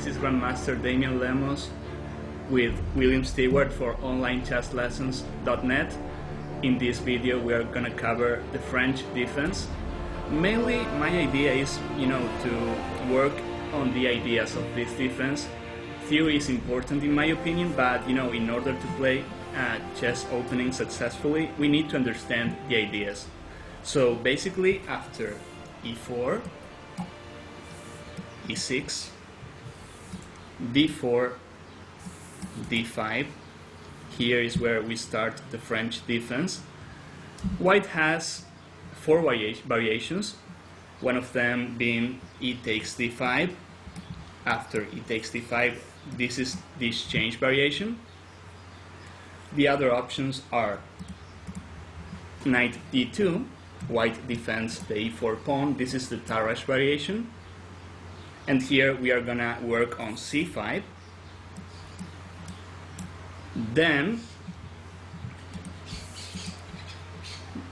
this is Grandmaster Damian Lemos with William Stewart for OnlineChessLessons.net. In this video we are gonna cover the French defense. Mainly my idea is, to work on the ideas of this defense. Theory is important in my opinion, but in order to play chess opening successfully, we need to understand the ideas. So basically after e4, e6, d4, d5, here is where we start the French defense. White has four variations, one of them being e takes d5. After e takes d5, this is the exchange variation. The other options are knight d2, white defends the e4 pawn, this is the Tarrasch variation. And here we are gonna work on c5. Then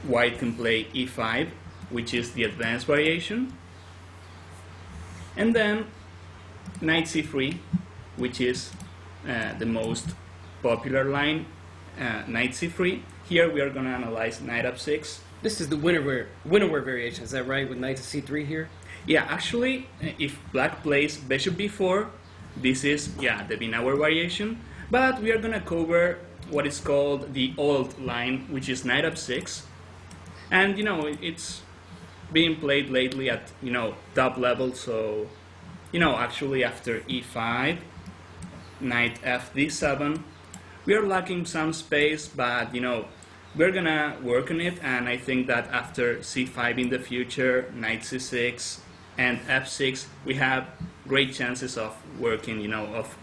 white can play e5, which is the advanced variation. And then knight c3, which is the most popular line, knight c3. Here we are going to analyze knight f6. This is the winner variation, is that right, with knight to c3 here? Yeah, actually, if black plays bishop b4, this is, the Wiener variation. But we are going to cover what is called the old line, which is knight f6. And, it's being played lately at, top level. So, actually after e5, knight f d7, we are lacking some space, but, we're going to work on it. And I think that after c5 in the future, knight c6, and f6, we have great chances of working, of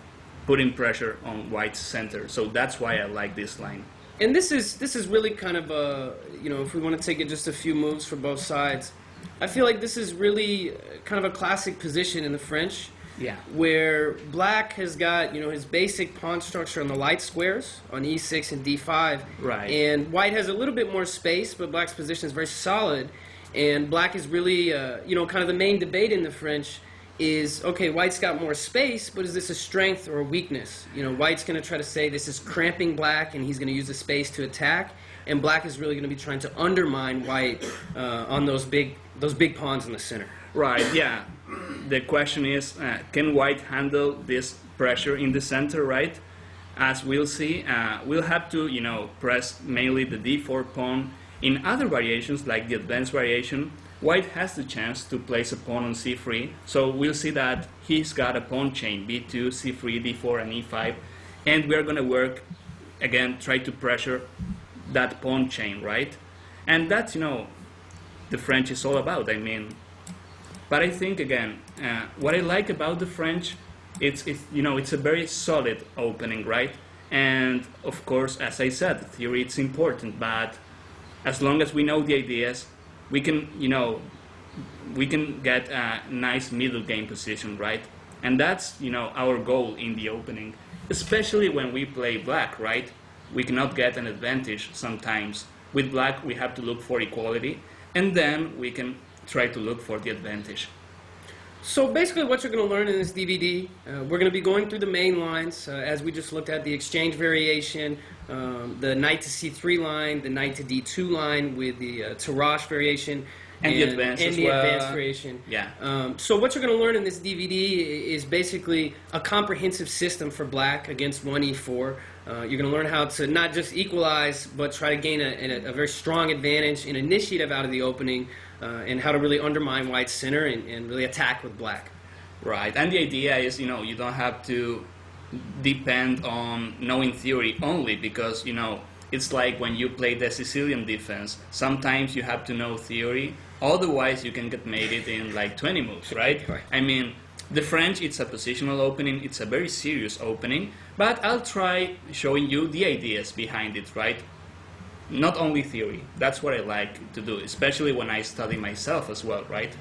putting pressure on white's center. So that's why I like this line. And this is really kind of a, if we want to take it just a few moves for both sides, I feel like this is really kind of a classic position in the French. Yeah. Where black has got, his basic pawn structure on the light squares on e6 and d5. Right. And white has a little bit more space, but black's position is very solid. And black is really, kind of the main debate in the French is, okay, white's got more space, but is this a strength or a weakness? White's going to try to say this is cramping black, and he's going to use the space to attack. And black is really going to be trying to undermine white on those big pawns in the center. Right, yeah. The question is, can white handle this pressure in the center, right? As we'll see, we'll have to, press mainly the d4 pawn. In other variations, like the advanced variation, white has the chance to place a pawn on c3. So we'll see that he's got a pawn chain, b2, c3, d4, and e5. And we're going to work, again, try to pressure that pawn chain, right? And that's, the French is all about, But I think, again, what I like about the French, it's a very solid opening, right? And, of course, as I said, theory it's important, but as long as we know the ideas, we can get a nice middle game position, right? And that's, our goal in the opening, especially when we play black, right? We cannot get an advantage sometimes. With black, we have to look for equality, and then we can try to look for the advantage. So basically what you're going to learn in this DVD, we're going to be going through the main lines, as we just looked at, the exchange variation, the knight to c3 line, the knight to d2 line with the Tarrasch variation, and the advanced as well. Advanced variation. Yeah. So what you're going to learn in this DVD is basically a comprehensive system for black against 1e4. You're going to learn how to not just equalize, but try to gain a very strong advantage, an initiative out of the opening, and how to really undermine white's center and really attack with black. Right, and the idea is, you don't have to depend on knowing theory only, because, it's like when you play the Sicilian defense. Sometimes you have to know theory, otherwise you can get mated in like 20 moves, right? Right. The French, it's a positional opening, it's a very serious opening, but I'll try showing you the ideas behind it, right? Not only theory. That's what I like to do, especially when I study myself as well, right?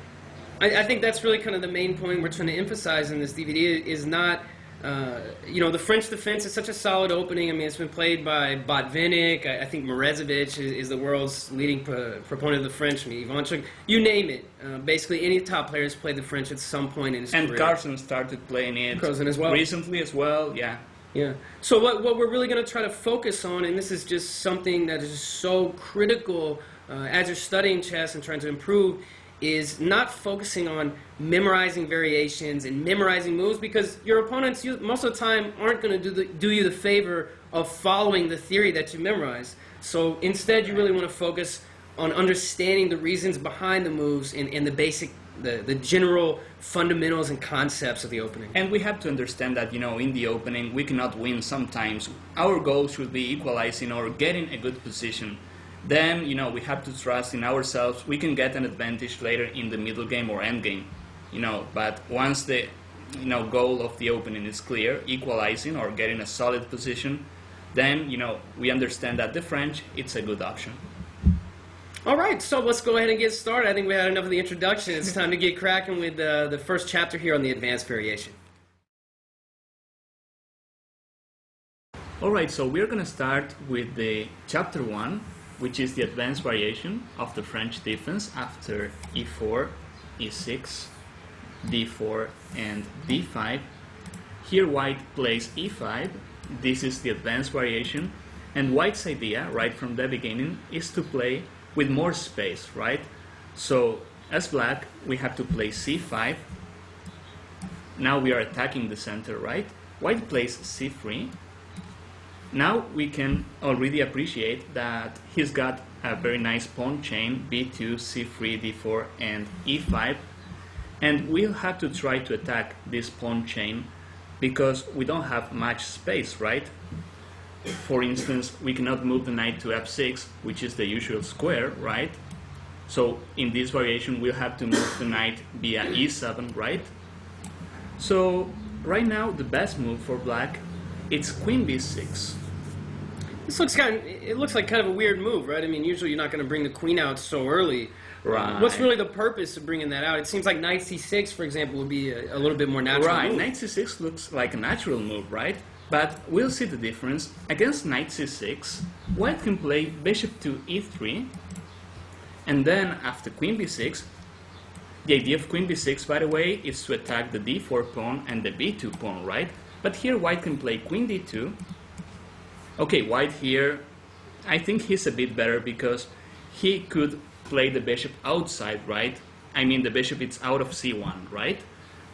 I think that's really kind of the main point we're trying to emphasize in this DVD is not You know, the French defense is such a solid opening. I mean, it's been played by Botvinnik. I think Morozovic is the world's leading proponent of the French. I mean, Ivanchuk, you name it. Basically, any top players played the French at some point in his career. And Carlsen started playing it Carlsen as well. recently as well, yeah. Yeah. So what we're really going to try to focus on, and this is just something that is so critical as you're studying chess and trying to improve, is not focusing on memorizing variations and memorizing moves, because your opponents most of the time aren't going to do you the favor of following the theory that you memorize. So instead, you really want to focus on understanding the reasons behind the moves and the basic, the general fundamentals and concepts of the opening. And we have to understand that, you know, in the opening, we cannot win sometimes. Our goal should be equalizing or getting a good position. Then, you know, we have to trust in ourselves. We can get an advantage later in the middle game or end game, you know, but once the, you know, goal of the opening is clear, equalizing or getting a solid position, then, you know, we understand that the French, it's a good option. All right, so let's go ahead and get started. I think we had enough of the introduction. It's time to get cracking with the first chapter here on the advanced variation. All right, so we're going to start with the chapter 1, which is the advanced variation of the French defense after e4, e6, d4, and d5. Here white plays e5. This is the advanced variation. And white's idea, right from the beginning, is to play with more space, right? So as black, we have to play c5. Now we are attacking the center, right? White plays c3. Now we can already appreciate that he's got a very nice pawn chain, b2, c3, d4, and e5. And we'll have to try to attack this pawn chain because we don't have much space, right? For instance, we cannot move the knight to f6, which is the usual square, right? So in this variation, we'll have to move the knight via e7, right? So right now, the best move for black, it's queen b6. This looks it looks like kind of a weird move, right? I mean, usually you're not going to bring the queen out so early. Right. What's really the purpose of bringing that out? It seems like knight c6, for example, would be a little bit more natural Right, move. knight c6 looks like a natural move, right? But we'll see the difference. Against knight c6, white can play bishop to e3, and then after queen b6, the idea of queen b6, by the way, is to attack the d4 pawn and the b2 pawn, right? But here white can play queen d2. Okay, white here, I think he's a bit better because he could play the bishop outside, right? I mean, the bishop is out of c1, right?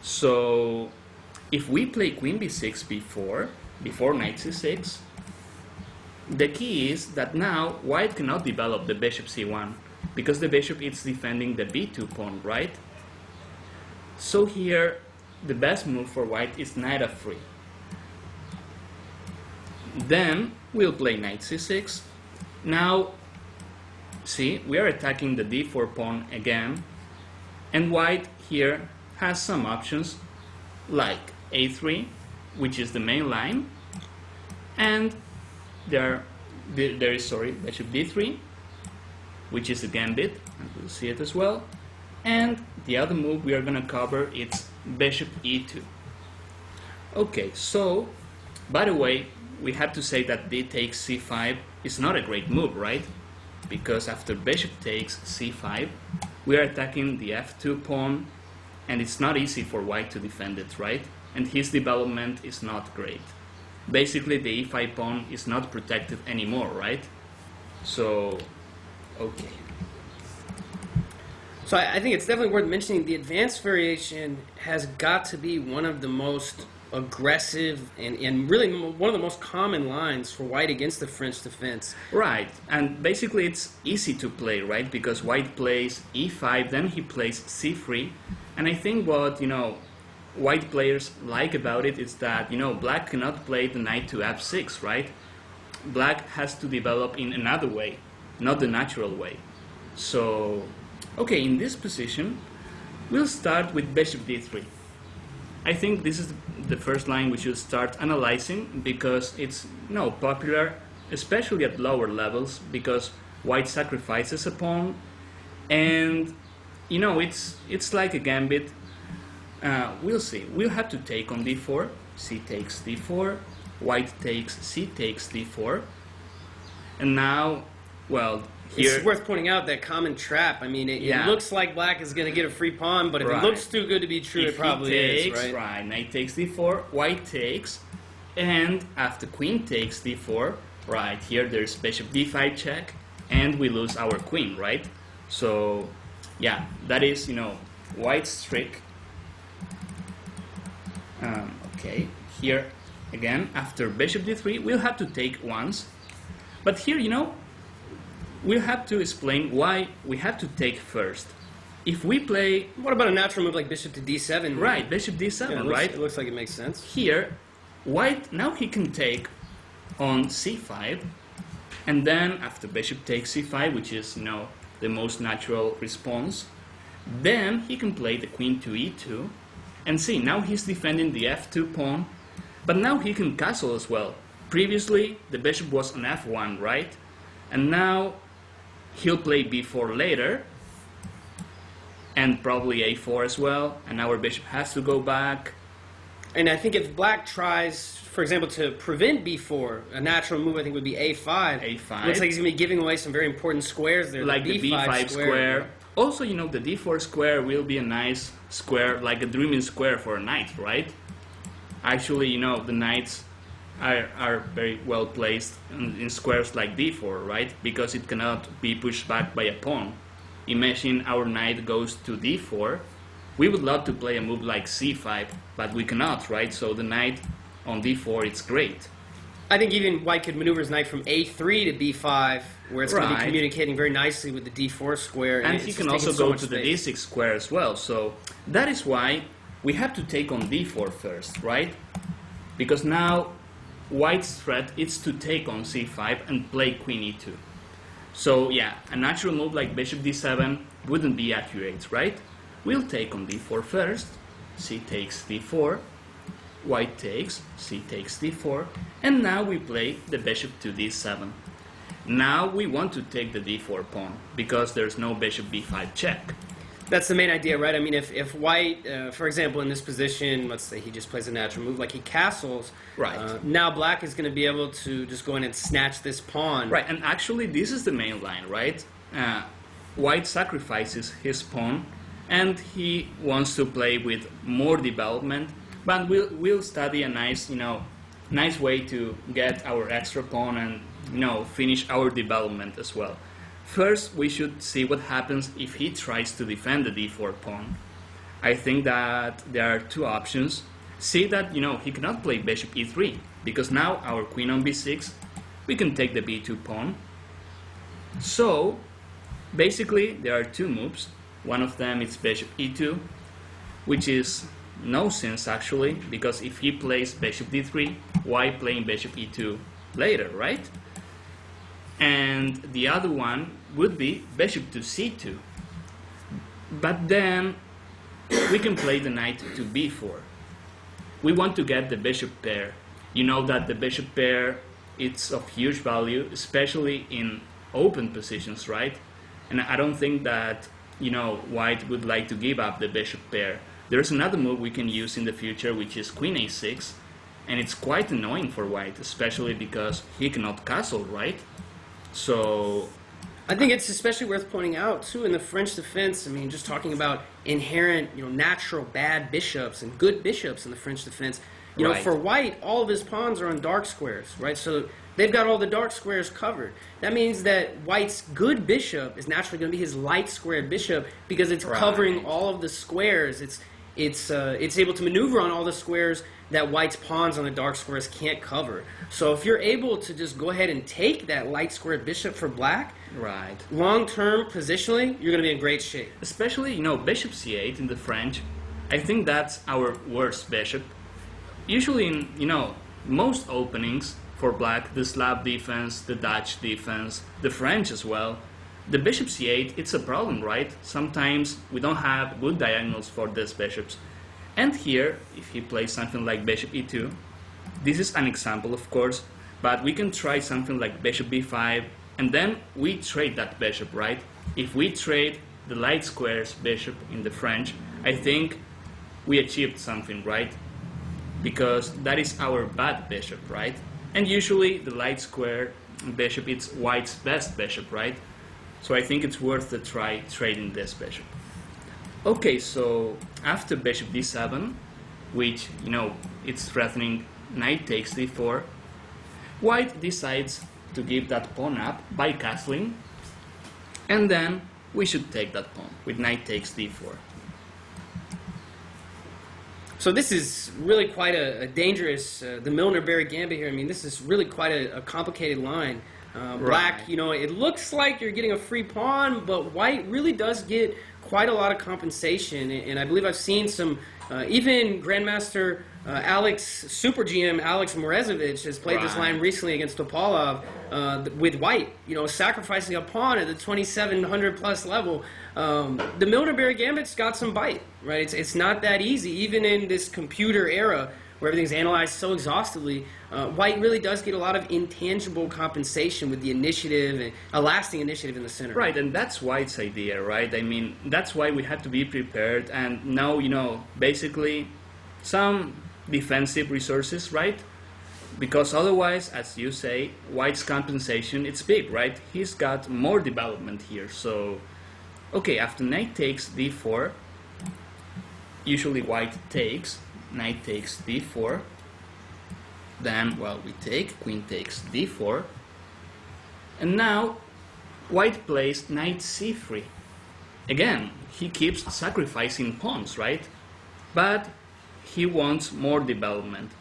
So if we play queen b6 before knight c6, the key is that now white cannot develop the bishop c1 because the bishop is defending the b2 pawn, right? So here, the best move for white is knight f3. Then we'll play knight c6. Now, see, we are attacking the d4 pawn again, and white here has some options like a3, which is the main line, and there is bishop d3, which is a gambit, and we'll see it as well. And the other move we are going to cover is bishop e2. Okay, so by the way, we have to say that d takes c5 is not a great move, right? Because after bishop takes c5, we are attacking the f2 pawn, and it's not easy for white to defend it, right? And his development is not great. Basically, the e5 pawn is not protected anymore, right? So, okay. So I think it's definitely worth mentioning the advanced variation has got to be one of the most aggressive and really one of the most common lines for white against the French defense. Right, and basically it's easy to play, right? Because white plays e5, then he plays c3, and I think what, you know, white players like about it is that, you know, black cannot play the knight to f6, right? Black has to develop in another way, not the natural way. So, okay, in this position, we'll start with bishop d3. I think this is the first line we should start analyzing because it's, you know, popular, especially at lower levels, because white sacrifices a pawn, and, you know, it's like a gambit. we'll see. We'll have to take on d4. C takes d4. White takes C takes d4. And now, well, here... It's worth pointing out that common trap. I mean, it looks like black is going to get a free pawn, but if it looks too good to be true, it probably is, right? Knight takes d4, white takes, and after queen takes d4, right, here there's bishop d5 check, and we lose our queen, right? So, yeah, that is, white's trick. Okay, here, again, after bishop d3, we'll have to take once. But here, we'll have to explain why we have to take first. If we play... What about a natural move like bishop to d7? Right, bishop d7, right? It looks like it makes sense. Here, white, now he can take on c5, and then after bishop takes c5, which is, the most natural response, then he can play the queen to e2, and see, now he's defending the f2 pawn, but now he can castle as well. Previously, the bishop was on f1, right? And now he'll play b4 later, and probably a4 as well, and our bishop has to go back. And I think if black tries, for example, to prevent b4, a natural move I think would be a5. a5. Looks like he's going to be giving away some very important squares there. Like the b5 square. Also, the d4 square will be a nice square, like a dreaming square for a knight, right? Actually, the knights are very well placed in squares like d4, right? Because it cannot be pushed back by a pawn. Imagine our knight goes to d4. We would love to play a move like c5, but we cannot, right? So the knight on d4, it's great. I think even white could maneuver his knight from a3 to b5, where it's going to be communicating very nicely with the d4 square. And he can also go to the d6 square as well. So that is why we have to take on d4 first, right? Because now white's threat is to take on c5 and play queen e2. So yeah, a natural move like bishop d7 wouldn't be accurate, right? We'll take on d4 first, c takes d4, white takes, c takes d4, and now we play the bishop to d7. Now we want to take the d4 pawn, because there's no bishop b5 check. That's the main idea, right? I mean, if white, for example, in this position, let's say he just plays a natural move, like he castles, right? Now black is going to be able to just go in and snatch this pawn. Right, and actually this is the main line, right? White sacrifices his pawn, and he wants to play with more development, but we'll study a nice, nice way to get our extra pawn and, finish our development as well. First, we should see what happens if he tries to defend the d4 pawn. I think that there are two options. See that, he cannot play bishop e3, because now our queen on b6, we can take the b2 pawn. So, basically, there are two moves. One of them is bishop e2, which is no sense actually, because if he plays bishop d3, why playing bishop e2 later, right? And the other one would be bishop to c2. But then we can play the knight to b4. We want to get the bishop pair. You know that the bishop pair, it's of huge value, especially in open positions, right? And I don't think that, white would like to give up the bishop pair. There's another move we can use in the future, which is queen a6, and it's quite annoying for white, especially because he cannot castle, right? So I think it's especially worth pointing out too in the French defense. I mean, just talking about inherent, natural bad bishops and good bishops in the French defense. For white, all of his pawns are on dark squares, right? So they've got all the dark squares covered. That means that white's good bishop is naturally going to be his light squared bishop because it's covering all of the squares. It's able to maneuver on all the squares that white's pawns on the dark squares can't cover. So if you're able to just go ahead and take that light squared bishop for black, right, long-term positionally, you're going to be in great shape. Especially, bishop c8 in the French, I think that's our worst bishop. Usually in, most openings for black, the Slav defense, the Dutch defense, the French as well, the bishop c8, it's a problem, right? Sometimes we don't have good diagonals for these bishops. And here, if he plays something like bishop e2, this is an example, of course, but we can try something like bishop b5, and then we trade that bishop, right? If we trade the light squares bishop in the French, I think we achieved something, right? Because that is our bad bishop, right? And usually the light square bishop, it's white's best bishop, right? So I think it's worth to try trading this bishop. Okay, so after bishop d7, which, you know, it's threatening knight takes d4, white decides to give that pawn up by castling, and then we should take that pawn with knight takes d4. So this is really quite a dangerous, the Milner-Berry gambit here. I mean, this is really quite a complicated line. Black, Right. you know, it looks like you're getting a free pawn, but white really does get quite a lot of compensation. And I believe I've seen some, even Grandmaster Alex, Super GM Alex Morezovich has played this Right. line recently against Topalov with white, you know, sacrificing a pawn at the 2700 plus level. The Milner-Berry gambit's got some bite, right? It's not that easy, even in this computer era where everything's analyzed so exhaustively. White really does get a lot of intangible compensation with the initiative, and a lasting initiative in the center. Right, and that's White's idea, right? I mean, that's why we had to be prepared and know, you know, basically some defensive resources, right? Because otherwise, as you say, White's compensation, it's big, right? He's got more development here. So, okay, after knight takes d4, usually White takes, knight takes d4, then, well, we take, queen takes d4, and now White plays knight c3. Again, he keeps sacrificing pawns, right? But he wants more development.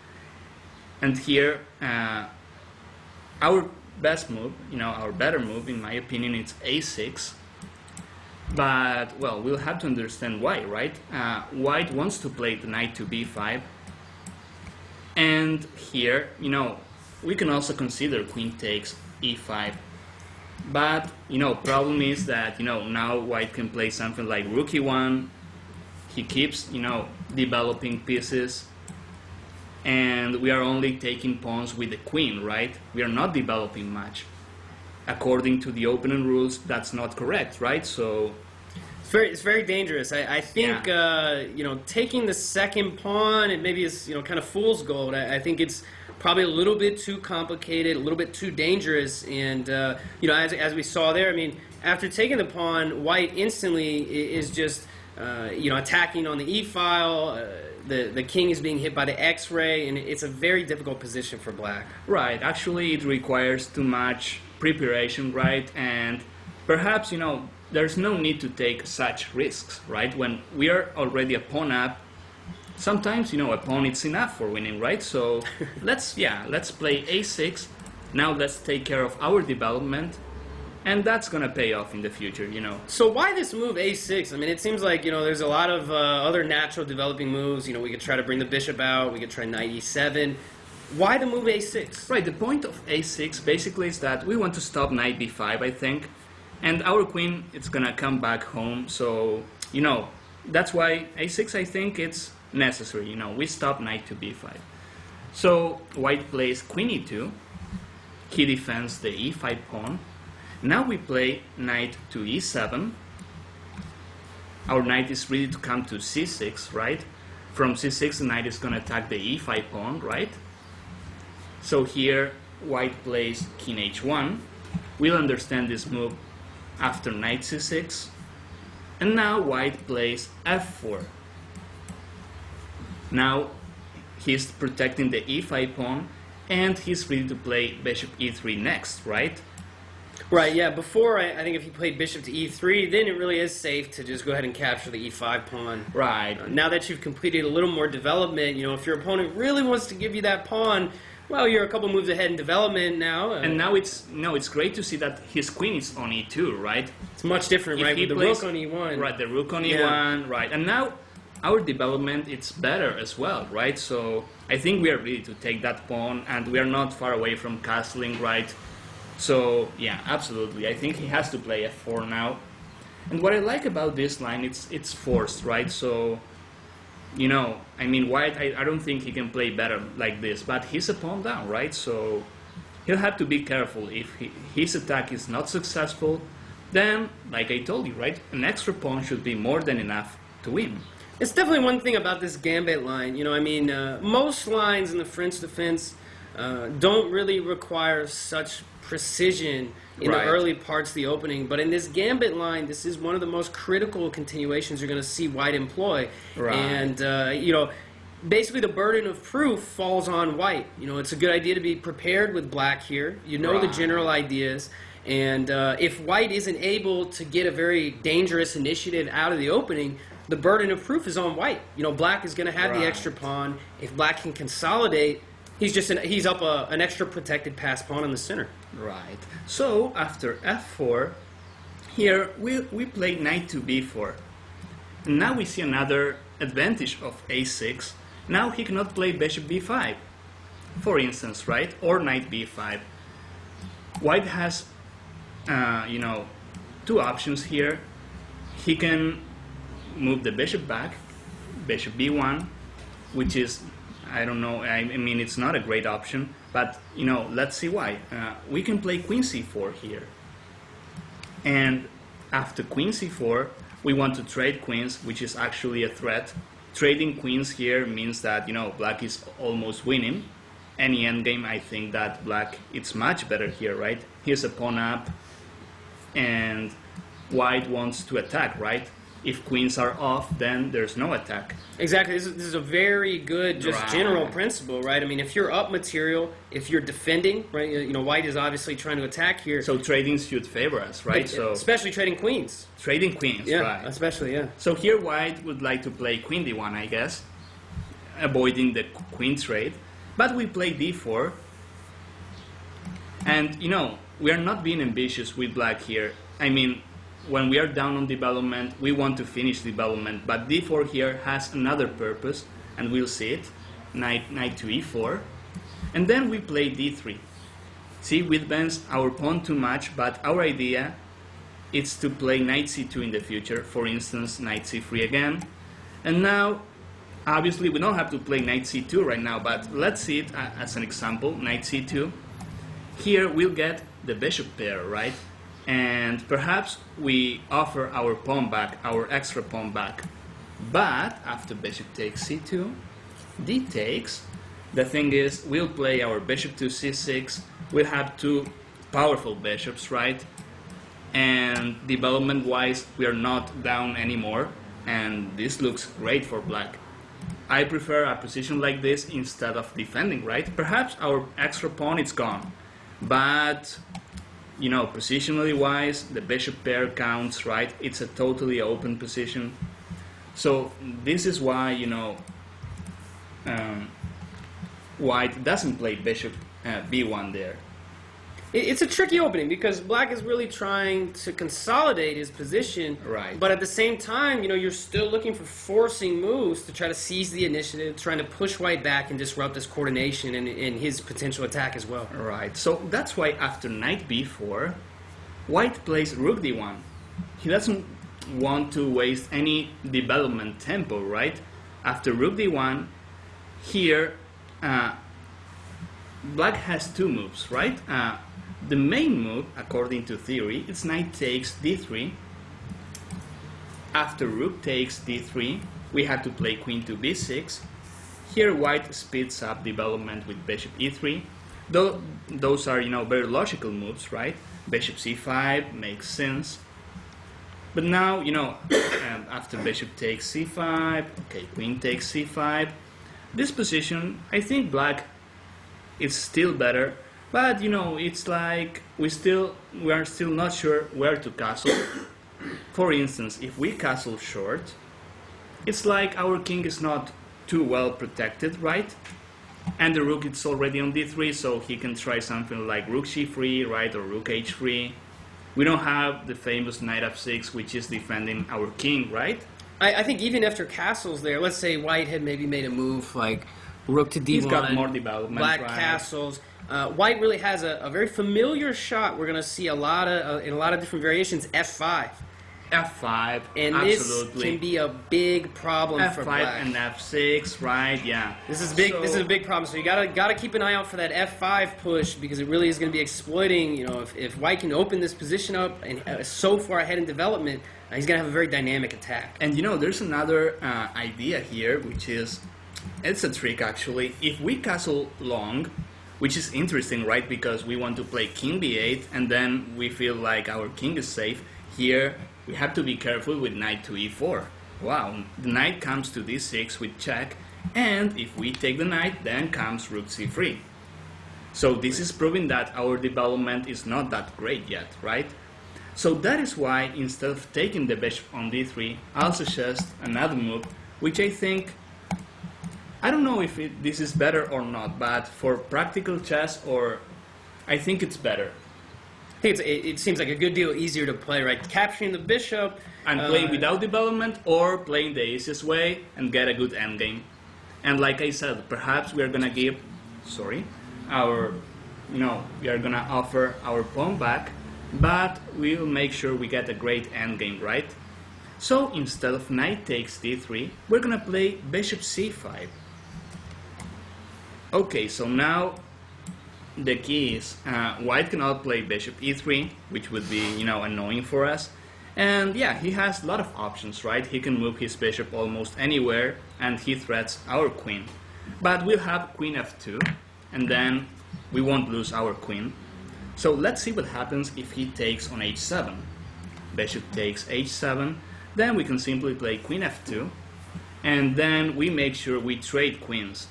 And here, our best move, you know, our better move, in my opinion, it's a6. But, well, we'll have to understand why, right? White wants to play the knight to b5. And here, you know, we can also consider queen takes e5. But, you know, problem is that, you know, now White can play something like rook e1. He keeps, you know, developing pieces. And we are only taking pawns with the queen, right? We are not developing much. According to the opening rules, that's not correct, right? So It's very dangerous. I think you know, taking the second pawn, it maybe is, you know, kind of fool's gold. I think it's probably a little bit too complicated, a little bit too dangerous. And you know, as we saw there, I mean, after taking the pawn, White instantly is just you know, attacking on the e file. The king is being hit by the X-ray, and it's a very difficult position for Black. right, actually it requires too much preparation, right? And perhaps, you know, there's no need to take such risks, right? When we are already a pawn up, sometimes, you know, a pawn is enough for winning, right? So let's play a6. Now let's take care of our development, and that's gonna pay off in the future, you know. So why this move a6? I mean, it seems like, you know, there's a lot of other natural developing moves. You know, we could try to bring the bishop out. We could try knight e7. Why the move a6? Right, the point of a6 basically is that we want to stop knight b5, I think. And our queen, it's gonna come back home, so, you know, that's why a6, I think it's necessary, you know, we stop knight to b5. So, White plays queen e2, he defends the e5 pawn. Now we play knight to e7. Our knight is ready to come to c6, right? From c6, the knight is gonna attack the e5 pawn, right? So here, White plays king h1. We'll understand this move after knight c6, and now White plays f4. Now he's protecting the e5 pawn, and he's ready to play bishop e3 next, right? Right, yeah. Before, I think if he played bishop to e3, then it really is safe to just go ahead and capture the e5 pawn. Right. Now that you've completed a little more development, you know, if your opponent really wants to give you that pawn, well, you're a couple moves ahead in development now. And now it's great to see that his queen is on e2, right? It's much different, If right? he With the plays- rook on e1. Right, the rook on Yeah. e1, right. And now our development it's better as well, right? So I think we are ready to take that pawn, and we are not far away from castling, right? So yeah, absolutely. I think he has to play f4 now. And what I like about this line, it's forced, right? So, you know, I mean, White, I don't think he can play better like this, but he's a pawn down, right? So he'll have to be careful. If his attack is not successful, then, like I told you, right, an extra pawn should be more than enough to win. It's definitely one thing about this gambit line. You know, I mean, most lines in the French defense don't really require such precision in the Right. early parts of the opening. But in this gambit line, this is one of the most critical continuations you're going to see white employ. Right. And, you know, basically the burden of proof falls on white. You know, it's a good idea to be prepared with black here. You know the Right. general ideas. And if white isn't able to get a very dangerous initiative out of the opening, the burden of proof is on white. You know, black is going to have the Right. extra pawn. If black can consolidate, he's up an extra protected pass pawn in the center. Right. So after f4, here we play knight to b4. And now we see another advantage of a6. Now he cannot play bishop b5, for instance, right? Or knight b5. White has, you know, two options here. He can move the bishop back, bishop b1, which is, I don't know, I mean, it's not a great option, but, you know, let's see why. We can play queen c4 here. And after queen c4, we want to trade queens, which is actually a threat. Trading queens here means that, you know, black is almost winning. Any endgame, I think that black, it's much better here, right? Here's a pawn up, and white wants to attack, right? If queens are off, then there's no attack. Exactly. This is a very good, just Right. general principle, right? I mean, if you're up material, if you're defending, right? You know, white is obviously trying to attack here. So trading should favor us, right? So especially trading queens. trading queens, Yeah, right? especially, yeah. So here white would like to play queen d1, I guess, avoiding the queen trade. But we play d4. And, you know, we are not being ambitious with black here. I mean, when we are down on development, we want to finish development. But d4 here has another purpose, and we'll see it. Knight to e4. And then we play d3. See, we advance our pawn too much, but our idea is to play knight c2 in the future. For instance, knight c3 again. And now, obviously, we don't have to play knight c2 right now, but let's see it as an example. Knight c2. Here we'll get the bishop pair, right? And perhaps we offer our pawn back, our extra pawn back. But after bishop takes c2, d takes. The thing is, we'll play our bishop to c6. We'll have two powerful bishops, right? And development-wise, we are not down anymore. And this looks great for black. I prefer a position like this instead of defending, right? Perhaps our extra pawn is gone. But, you know, positionally wise, the bishop pair counts, right? It's a totally open position. So this is why, you know, white doesn't play bishop b1 there. It's a tricky opening because black is really trying to consolidate his position. Right. But at the same time, you know, you're still looking for forcing moves to try to seize the initiative, trying to push white back and disrupt his coordination and his potential attack as well. Right. So that's why after knight b4, white plays rook d1. He doesn't want to waste any development tempo, right? After rook d1, here black has two moves, right? The main move, according to theory, is knight takes d3. After rook takes d3, we have to play queen to b6. Here white speeds up development with bishop e3. Though those are, you know, very logical moves, right? Bishop c5 makes sense. But now, you know, after bishop takes c5, okay, queen takes c5. This position, I think black is still better. But, you know, it's like we are still not sure where to castle. For instance, if we castle short, it's like our king is not too well protected, right? And the rook is already on d3, so he can try something like rook g3, right, or rook h3. We don't have the famous knight f6, which is defending our king, right? I think even after castles there, let's say white had maybe made a move like rook to d1. He's got more development, black right? castles. White really has a very familiar shot. We're going to see a lot of in a lot of different variations. F5. F5, And absolutely. this can be a big problem for F5 black. and F6, right? Yeah. This is big. So- This is a big problem. So you gotta keep an eye out for that F5 push because it really is going to be exploiting. You know, if White can open this position up and so far ahead in development, he's going to have a very dynamic attack. And you know, there's another idea here, which is, it's a trick actually. If we castle long, which is interesting, right? Because we want to play king b8, and then we feel like our king is safe. Here, we have to be careful with knight to e4. Wow, the knight comes to d6 with check, and if we take the knight, then comes rook c3. So this is proving that our development is not that great yet, right? So that is why, instead of taking the bishop on d3, I'll suggest another move, which I think, I don't know if this is better or not, but for practical chess, I think it's better. I think it seems like a good deal easier to play, right? Capturing the bishop And play without development, or playing the easiest way and get a good endgame. And like I said, perhaps we are gonna give, we are gonna offer our pawn back, but we'll make sure we get a great endgame, right? So instead of knight takes d3, we're gonna play bishop c5. Okay, so now the key is White cannot play bishop e3, which would be, annoying for us. And yeah, he has a lot of options, right? He can move his bishop almost anywhere, and he threats our queen. But we'll have queen f2, and then we won't lose our queen. So let's see what happens if he takes on h7. Bishop takes h7, then we can simply play queen f2, and then we make sure we trade queens.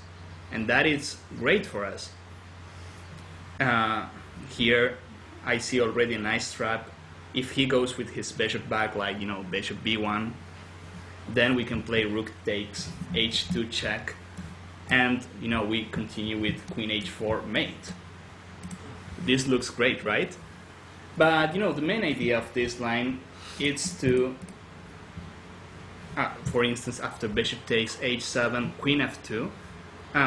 And that is great for us. Here I see already a nice trap. If he goes with his bishop back, like, bishop b1, then we can play rook takes h2 check, and, we continue with queen h4 mate. This looks great, right? But, the main idea of this line is to, for instance, after bishop takes h7, queen f2,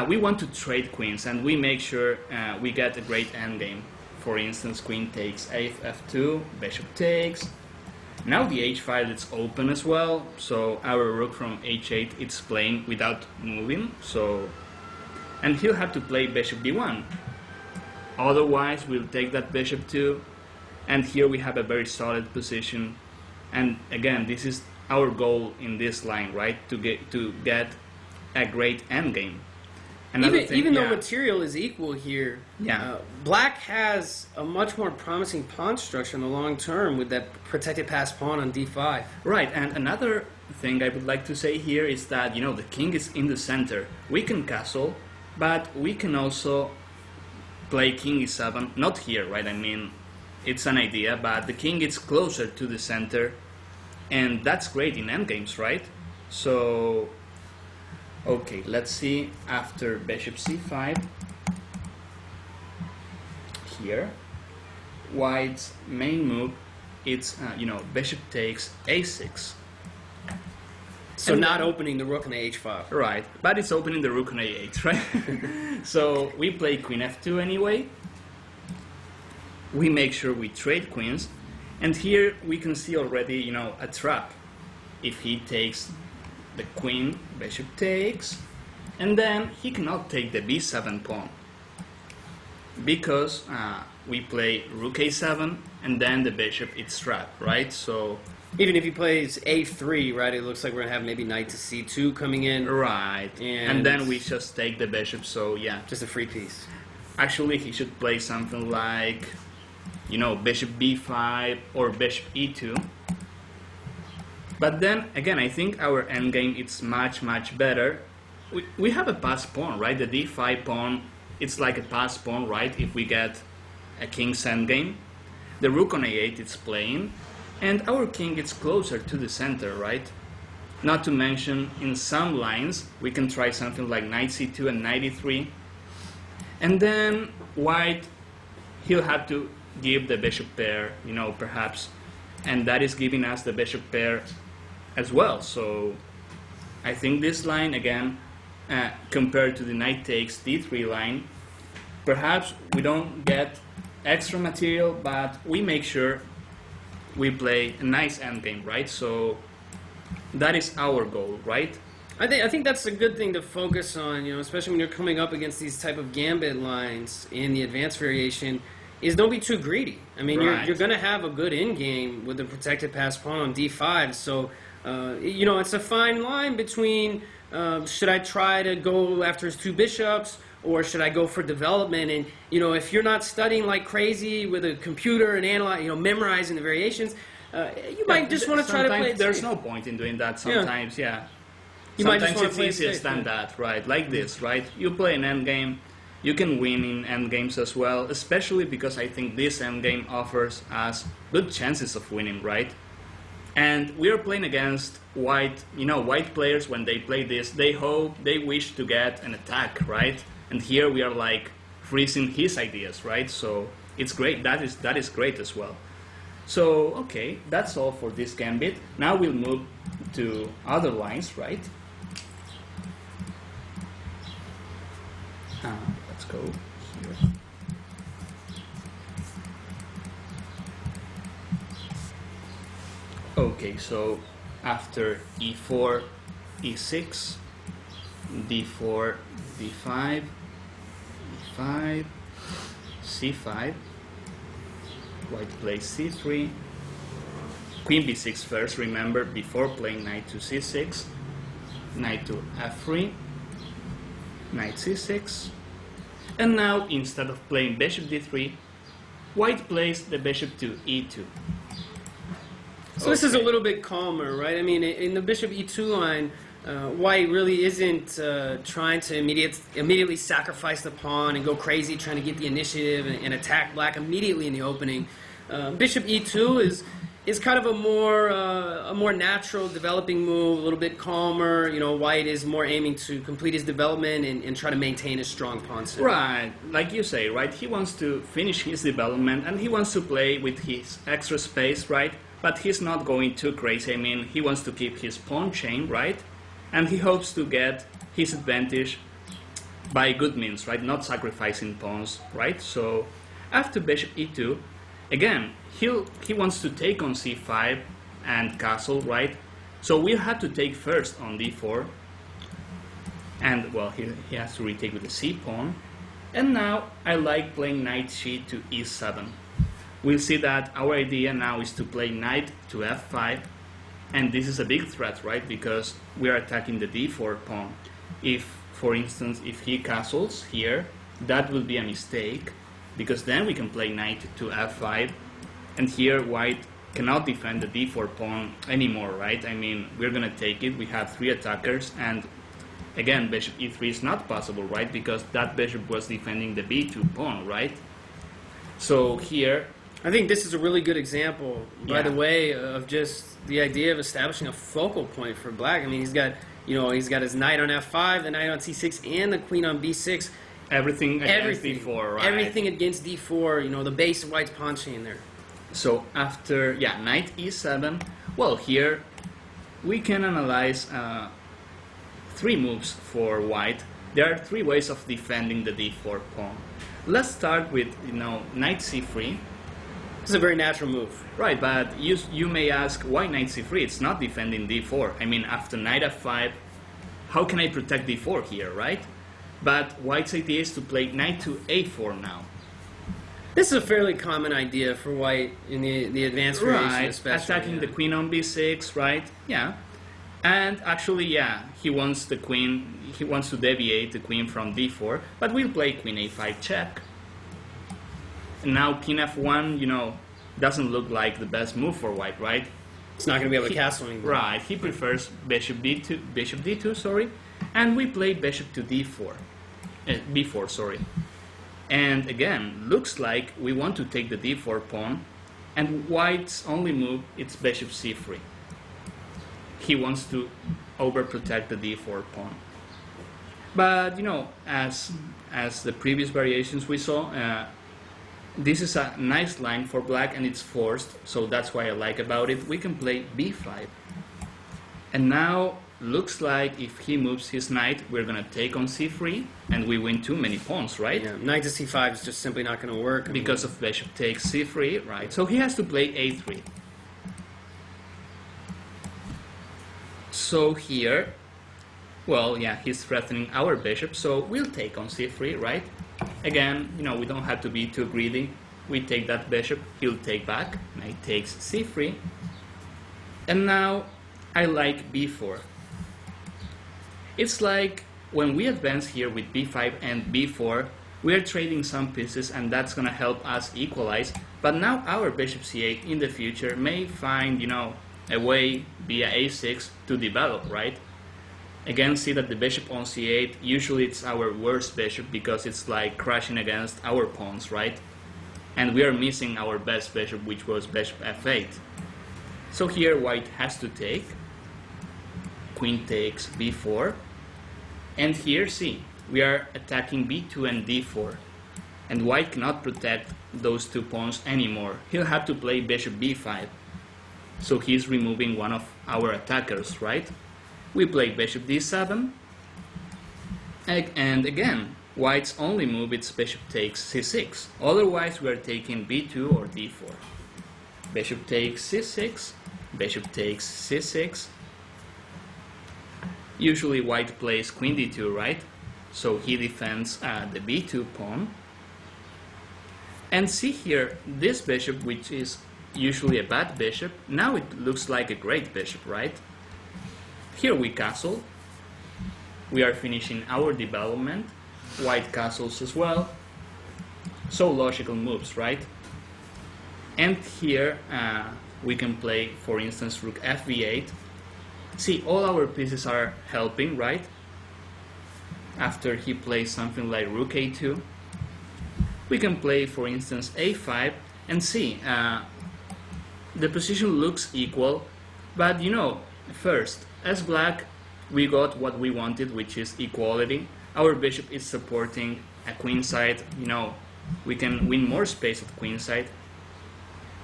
we want to trade queens, and we make sure we get a great endgame. For instance, queen takes f2, bishop takes. Now the h file is open as well, so our rook from h8 it's playing without moving. And he'll have to play bishop b1. Otherwise, we'll take that bishop too. And here we have a very solid position. And again, this is our goal in this line, right? To get a great endgame. Even though material is equal here, Yeah. Black has a much more promising pawn structure in the long term with that protected pass pawn on d5. Right, and another thing I would like to say here is that, the king is in the center. We can castle, but we can also play king e7, not here, right? I mean, it's an idea, but the king is closer to the center, and that's great in endgames, right? So, okay, let's see after bishop c5. Here, White's main move, it's, bishop takes a6. So And not then- opening the rook on the h file. Right, but it's opening the rook on a8, right? So we play queen f2 anyway. We make sure we trade queens, and here we can see already, a trap. If he takes the queen, bishop takes, and then he cannot take the b7 pawn, because we play rook a7, and then the bishop is trapped, right? So Even if he plays a3, right, it looks like we're going to have maybe knight to c2 coming in. right, And- and then we just take the bishop. So yeah, Just a free piece. actually he should play something like, bishop b5 or bishop e2. But then again, I think our endgame is much better. We have a pass pawn, right? The d5 pawn, it's like a pass pawn, right? If we get a king's endgame, the rook on a8 is playing, and our king is closer to the center, right? Not to mention, in some lines, we can try something like knight c2 and knight e3, and then White, he'll have to give the bishop pair, perhaps, and that is giving us the bishop pair as well. So I think this line, again, compared to the knight takes d3 line, perhaps we don't get extra material, but we make sure we play a nice endgame, right? So that is our goal, right? I think that's a good thing to focus on, especially when you're coming up against these type of gambit lines in the advanced variation, is don't be too greedy. I mean, Right. you're going to have a good end game with the protected passed pawn on d5, so, it's a fine line between should I try to go after his two bishops, or should I go for development? And, if you're not studying like crazy with a computer and analyze, memorizing the variations, you might just want to try to play it There's safe. no point in doing that sometimes, yeah. You might just Sometimes wanna it's play it easier safe, than yeah. that, right? Like this, right? You play an endgame, you can win in endgames as well, especially because I think this endgame offers us good chances of winning, right? And we are playing against white, white players. When they play this, they wish to get an attack, right? And here we are like freezing his ideas, right? So it's great. That is great as well. So okay, that's all for this gambit. Now we'll move to other lines, right? Let's go here. Okay, so after e4, e6, d4, d5, e5, c5, white plays c3, queen b6 first, remember, before playing knight to c6, knight to f3, knight c6, and now instead of playing bishop d3, white plays the bishop to e2. So this is a little bit calmer, right? I mean, in the bishop e2 line, white really isn't trying to immediately sacrifice the pawn and go crazy trying to get the initiative and attack black immediately in the opening. Bishop e2 is kind of a more natural developing move, a little bit calmer. White is more aiming to complete his development and try to maintain his strong pawn set. Right, like you say, right? He wants to finish his development and he wants to play with his extra space, right? But he's not going too crazy. I mean, he wants to keep his pawn chain, right? And he hopes to get his advantage by good means, right? Not sacrificing pawns, right? So after bishop e2, again, he wants to take on c5 and castle, right? So we'll have to take first on d4. And, well, he has to retake with the c pawn. And now I like playing knight c to e7. We'll see that our idea now is to play knight to f5, and this is a big threat, right? Because we are attacking the d4 pawn. If, for instance, if he castles here, that will be a mistake, because then we can play knight to f5, and here white cannot defend the d4 pawn anymore, right? I mean, we're gonna take it, we have three attackers, and again, bishop e3 is not possible, right? Because that bishop was defending the b2 pawn, right? So here, I think this is a really good example, by Yeah. the way, of just the idea of establishing a focal point for black. I mean, he's got his knight on f5, the knight on c6, and the queen on b6. everything against d4, right? Everything against d4. The base of white's pawn chain there. So after, knight e7, well, here we can analyze three moves for white. There are three ways of defending the d4 pawn. Let's start with, knight c3. This is a very natural move. Right, but you may ask, why knight c3? It's not defending d4. I mean, after knight f5, how can I protect d4 here, right? But white's idea is to play knight to a4 now. This is a fairly common idea for white in the advanced variation, Right, especially. attacking the queen on b6, right? Yeah. And actually, he wants to deviate the queen from d4, but we'll play queen a5 check. And now king f1, doesn't look like the best move for white, right? It's not going to be able to castle anymore. Right, he prefers bishop d2, sorry, and we play bishop to d4, b4, sorry. And again, looks like we want to take the d4 pawn, and white's only move is bishop c3. He wants to overprotect the d4 pawn. But as the previous variations we saw, this is a nice line for black and it's forced, so that's why I like about it. We can play b5. And now looks like if he moves his knight, we're gonna take on c3 and we win too many pawns, right? Yeah, knight to c5 is just simply not going to work. Because of bishop takes c3, right? So he has to play a3. So here, well, yeah, he's threatening our bishop, so we'll take on c3, right? Again, you know, we don't have to be too greedy. We take that bishop, he'll take back, knight takes c3. And now I like b4. It's like when we advance here with b5 and b4, we are trading some pieces and that's gonna help us equalize. But now our bishop c8 in the future may find, you know, a way via a6 to develop, right? Again, see that the bishop on c8, usually it's our worst bishop because it's like crashing against our pawns, right? And we are missing our best bishop, which was bishop f8. So here white has to take, queen takes b4, and here see, we are attacking b2 and d4, and white cannot protect those two pawns anymore. He'll have to play bishop b5, so he's removing one of our attackers, right? We play bishop d7, and again, white's only move is bishop takes c6. Otherwise, we are taking b2 or d4. Bishop takes c6, bishop takes c6. Usually white plays queen d2, right? So he defends the b2 pawn. And see here, this bishop, which is usually a bad bishop, now it looks like a great bishop, right? Here we castle. We are finishing our development. White castles as well. So logical moves, right? And here we can play, for instance, rook fb8. See, all our pieces are helping, right? After he plays something like rook a2, we can play, for instance, a5, and see, the position looks equal, but you know, first, as black, we got what we wanted, which is equality. Our bishop is supporting a queenside, you know, we can win more space at queenside.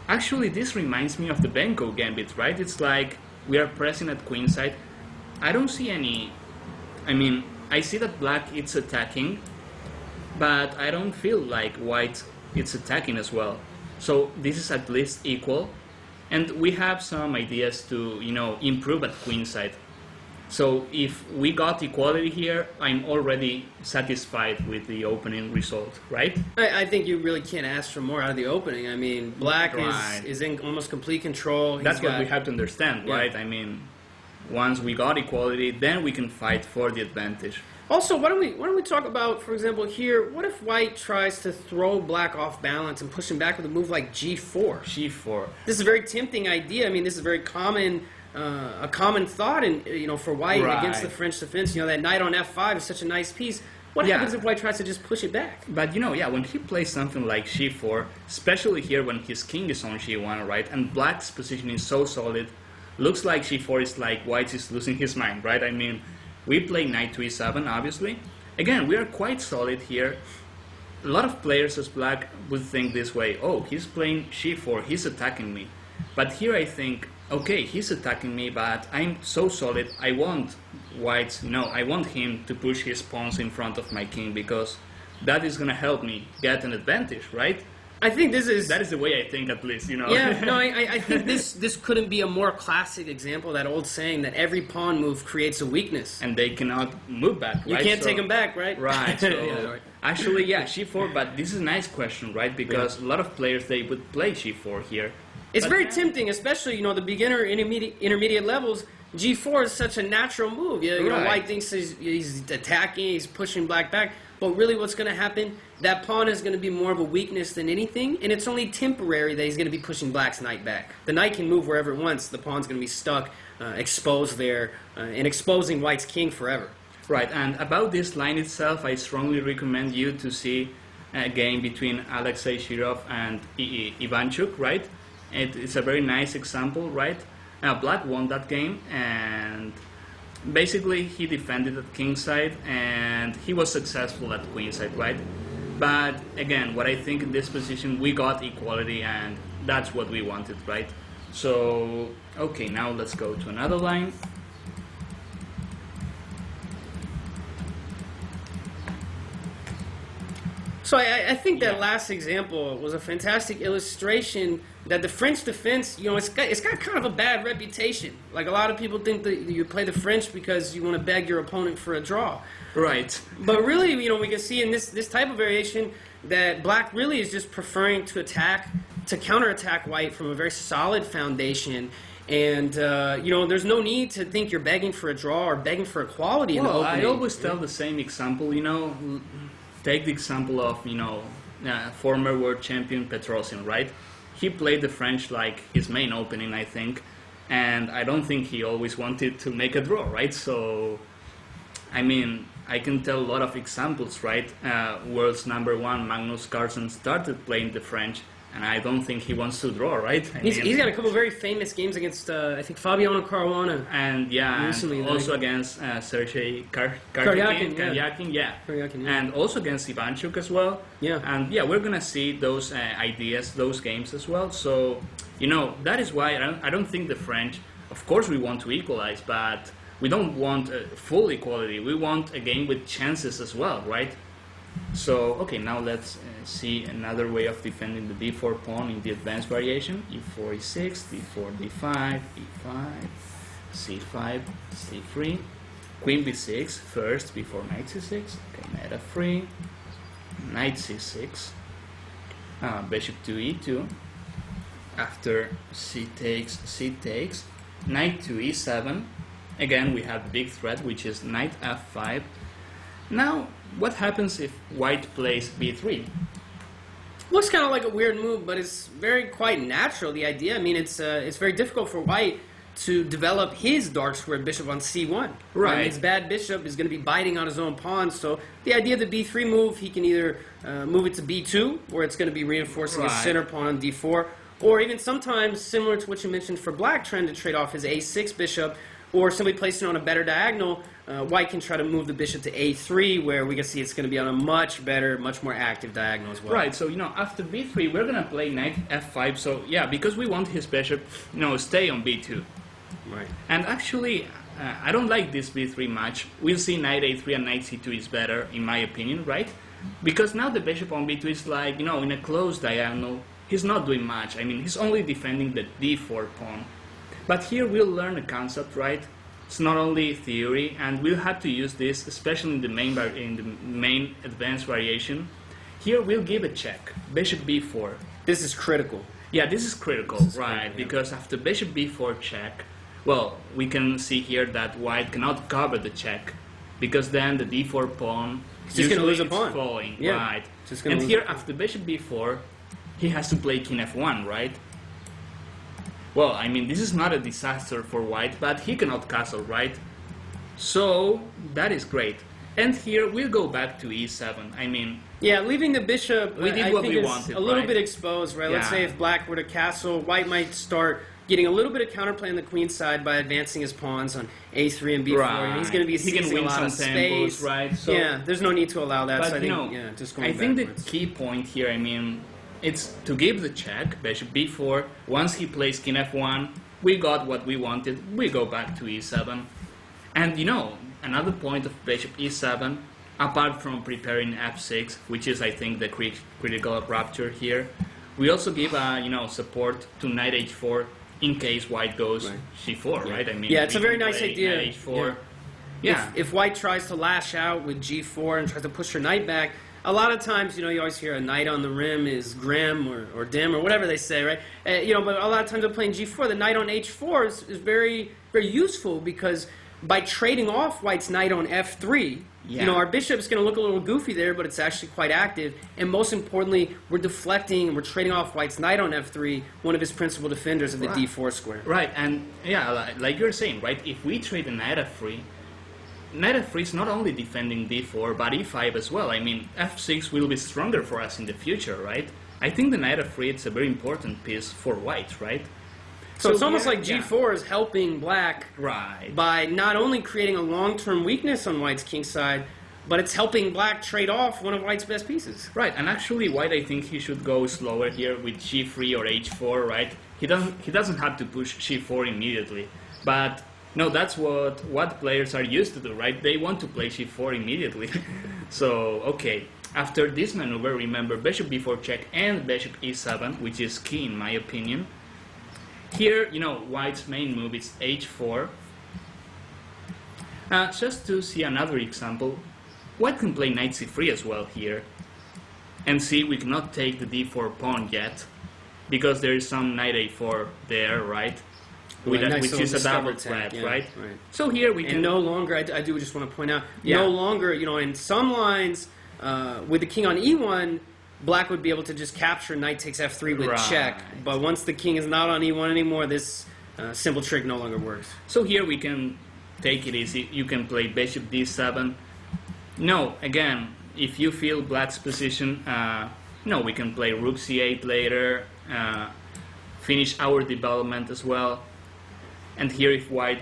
Actually, this reminds me of the Benko gambit, right? It's like we are pressing at queenside. I don't see any, I mean, I see that black is attacking, but I don't feel like white is attacking as well. So this is at least equal, and we have some ideas to, you know, improve at queenside. So if we got equality here, I'm already satisfied with the opening result, right? I think you really can't ask for more out of the opening. I mean, black Right. is in almost complete control. That's what we have to understand, Yeah. right? I mean, once we got equality, then we can fight for the advantage. Also, why don't we talk about, for example, here, what if white tries to throw black off balance and push him back with a move like g4? G4. This is a very tempting idea. I mean, this is very common, a common thought, in, you know, for white Right. against the French defense. You know, that knight on f5 is such a nice piece. What Yeah. happens if white tries to just push it back? But you know, yeah, when he plays something like g4, especially here when his king is on g1, right, and black's position is so solid, looks like g4 is like white is losing his mind, right? I mean, we play knight to e7, obviously. Again, we are quite solid here. A lot of players as black would think this way, oh, he's playing g4, he's attacking me. But here I think, okay, he's attacking me, but I'm so solid, I want white's, you know, I want him to push his pawns in front of my king because that is gonna help me get an advantage, right? I think this is... That is the way I think, at least, you know. Yeah, no, I think this couldn't be a more classic example of that old saying that every pawn move creates a weakness. And they cannot move back, right? You can't So- take them back, right? Right. So Yeah, right. actually, yeah, g4. But this is a nice question, right? Because a lot of players they would play g4 here. It's But very then- tempting, especially, you know, the beginner, intermediate levels. G4 is such a natural move. You know, Right. white thinks he's attacking, he's pushing black back. But really what's going to happen, that pawn is going to be more of a weakness than anything, and it's only temporary that he's going to be pushing black's knight back. The knight can move wherever it wants. The pawn's going to be stuck, exposed there, and exposing white's king forever. Right. And about this line itself, I strongly recommend you to see a game between Alexei Shirov and Ivanchuk, right? It's a very nice example, right? Black won that game, and basically he defended at kingside, and he was successful at queenside, right? But again, what I think in this position, we got equality, and that's what we wanted, right? So, okay, now let's go to another line. So I think that Yeah. last example was a fantastic illustration that the French defense, it's got kind of a bad reputation. Like a lot of people think that you play the French because you want to beg your opponent for a draw. Right. But really, we can see in this type of variation that black really is just preferring to counterattack white from a very solid foundation. And, there's no need to think you're begging for a draw or begging for equality in the opening. I always tell the same example, take the example of, former world champion Petrosian, right? He played the French like his main opening, I think, and I don't think he always wanted to make a draw, right? So, I mean, I can tell a lot of examples, right? World's #1, Magnus Carlsen, started playing the French, and I don't think he wants to draw, right? He's got a couple of very famous games against, I think, Fabiano Caruana. And recently, and also against Sergei Karyakin, and also against Ivanchuk as well. Yeah. And we're gonna see those ideas, those games as well. So, that is why I don't think the French. Of course, we want to equalize, but we don't want full equality. We want a game with chances as well, right? So, okay, now let's see another way of defending the d4 pawn in the advanced variation. e4, e6, d4, d5, e5, c5, c3, queen b6 first before knight c6, okay, knight f3, knight c6, bishop to e2, after c takes, knight to e7, again we have the big threat which is knight f5. Now, what happens if white plays b3? Looks kind of like a weird move, but it's quite natural, the idea. I mean, it's very difficult for white to develop his dark square bishop on c1. Right. His bad bishop is going to be biting on his own pawn, so the idea of the b3 move, he can either move it to b2, where it's going to be reinforcing his center pawn on d4, or even sometimes, similar to what you mentioned for black, trying to trade off his a6 bishop, or simply placing it on a better diagonal. White can try to move the bishop to a3, where we can see it's going to be on a much better, much more active diagonal as well. Right, so, after b3, we're going to play knight f5, so, because we want his bishop, stay on b2. Right. And actually, I don't like this b3 much. We'll see knight a3 and knight c2 is better, in my opinion, right? Because now the bishop on b2 is like, in a closed diagonal, he's not doing much. I mean, he's only defending the d4 pawn. But here we'll learn a concept, right? It's not only theory, and we'll have to use this, especially in the main advanced variation. Here we'll give a check, bishop b4. This is critical. Yeah, this is critical, right? Because after bishop b4 check, well, we can see here that white cannot cover the check, because then the d4 pawn is going to lose a pawn. Falling, yeah. Right? And here after bishop b4, he has to play king f1, right? Well, I mean, this is not a disaster for white, but he cannot castle, right? So, that is great. And here, we'll go back to e7. I mean... Yeah, leaving the bishop, we did what we wanted, a little bit exposed, right? Yeah. Let's say if black were to castle, white might start getting a little bit of counterplay on the queen side by advancing his pawns on a3 and b4. Right. And he's going to be seizing a lot of space. Right? So, yeah, there's no need to allow that. But, so I think the key point here, I mean... It's to give the check, bishop b4. Once he plays king f1, we got what we wanted. We go back to e7. And another point of bishop e7, apart from preparing f6, which is I think the critical rupture here, we also give support to knight h4 in case white goes g4, right? I mean, it's a very nice idea. Knight h4. Yeah. If white tries to lash out with g4 and tries to push her knight back, a lot of times, you always hear a knight on the rim is grim or dim or whatever they say, right? But a lot of times they're playing g4. The knight on h4 is very, very useful because by trading off white's knight on f3, our bishop's going to look a little goofy there, but it's actually quite active. And most importantly, we're deflecting and we're trading off white's knight on f3, one of his principal defenders of the d4 square. Right, and like you're saying, right, if we trade a knight f3, knight f3 is not only defending d4, but e5 as well. I mean, f6 will be stronger for us in the future, right? I think the knight f3 is a very important piece for white, right? So it's almost like g4 is helping black by not only creating a long-term weakness on white's king side, but it's helping black trade off one of white's best pieces. Right, and actually white, I think he should go slower here with g3 or h4, right? He doesn't have to push g4 immediately, but... No, that's what players are used to do, right? They want to play g4 immediately. So, okay. After this maneuver, remember bishop b4 check and bishop e7, which is key in my opinion. Here, white's main move is h4. Just to see another example, white can play knight c3 as well here. And see, we cannot take the d4 pawn yet, because there is some knight a4 there, right? Which is a double threat, right? So here we can... And no longer, I do just want to point out, no longer, in some lines, with the king on e1, black would be able to just capture knight takes f3 with check. But once the king is not on e1 anymore, this simple trick no longer works. So here we can take it easy. You can play bishop d7. No, again, if you feel black's position, we can play rook c8 later, finish our development as well. And here if white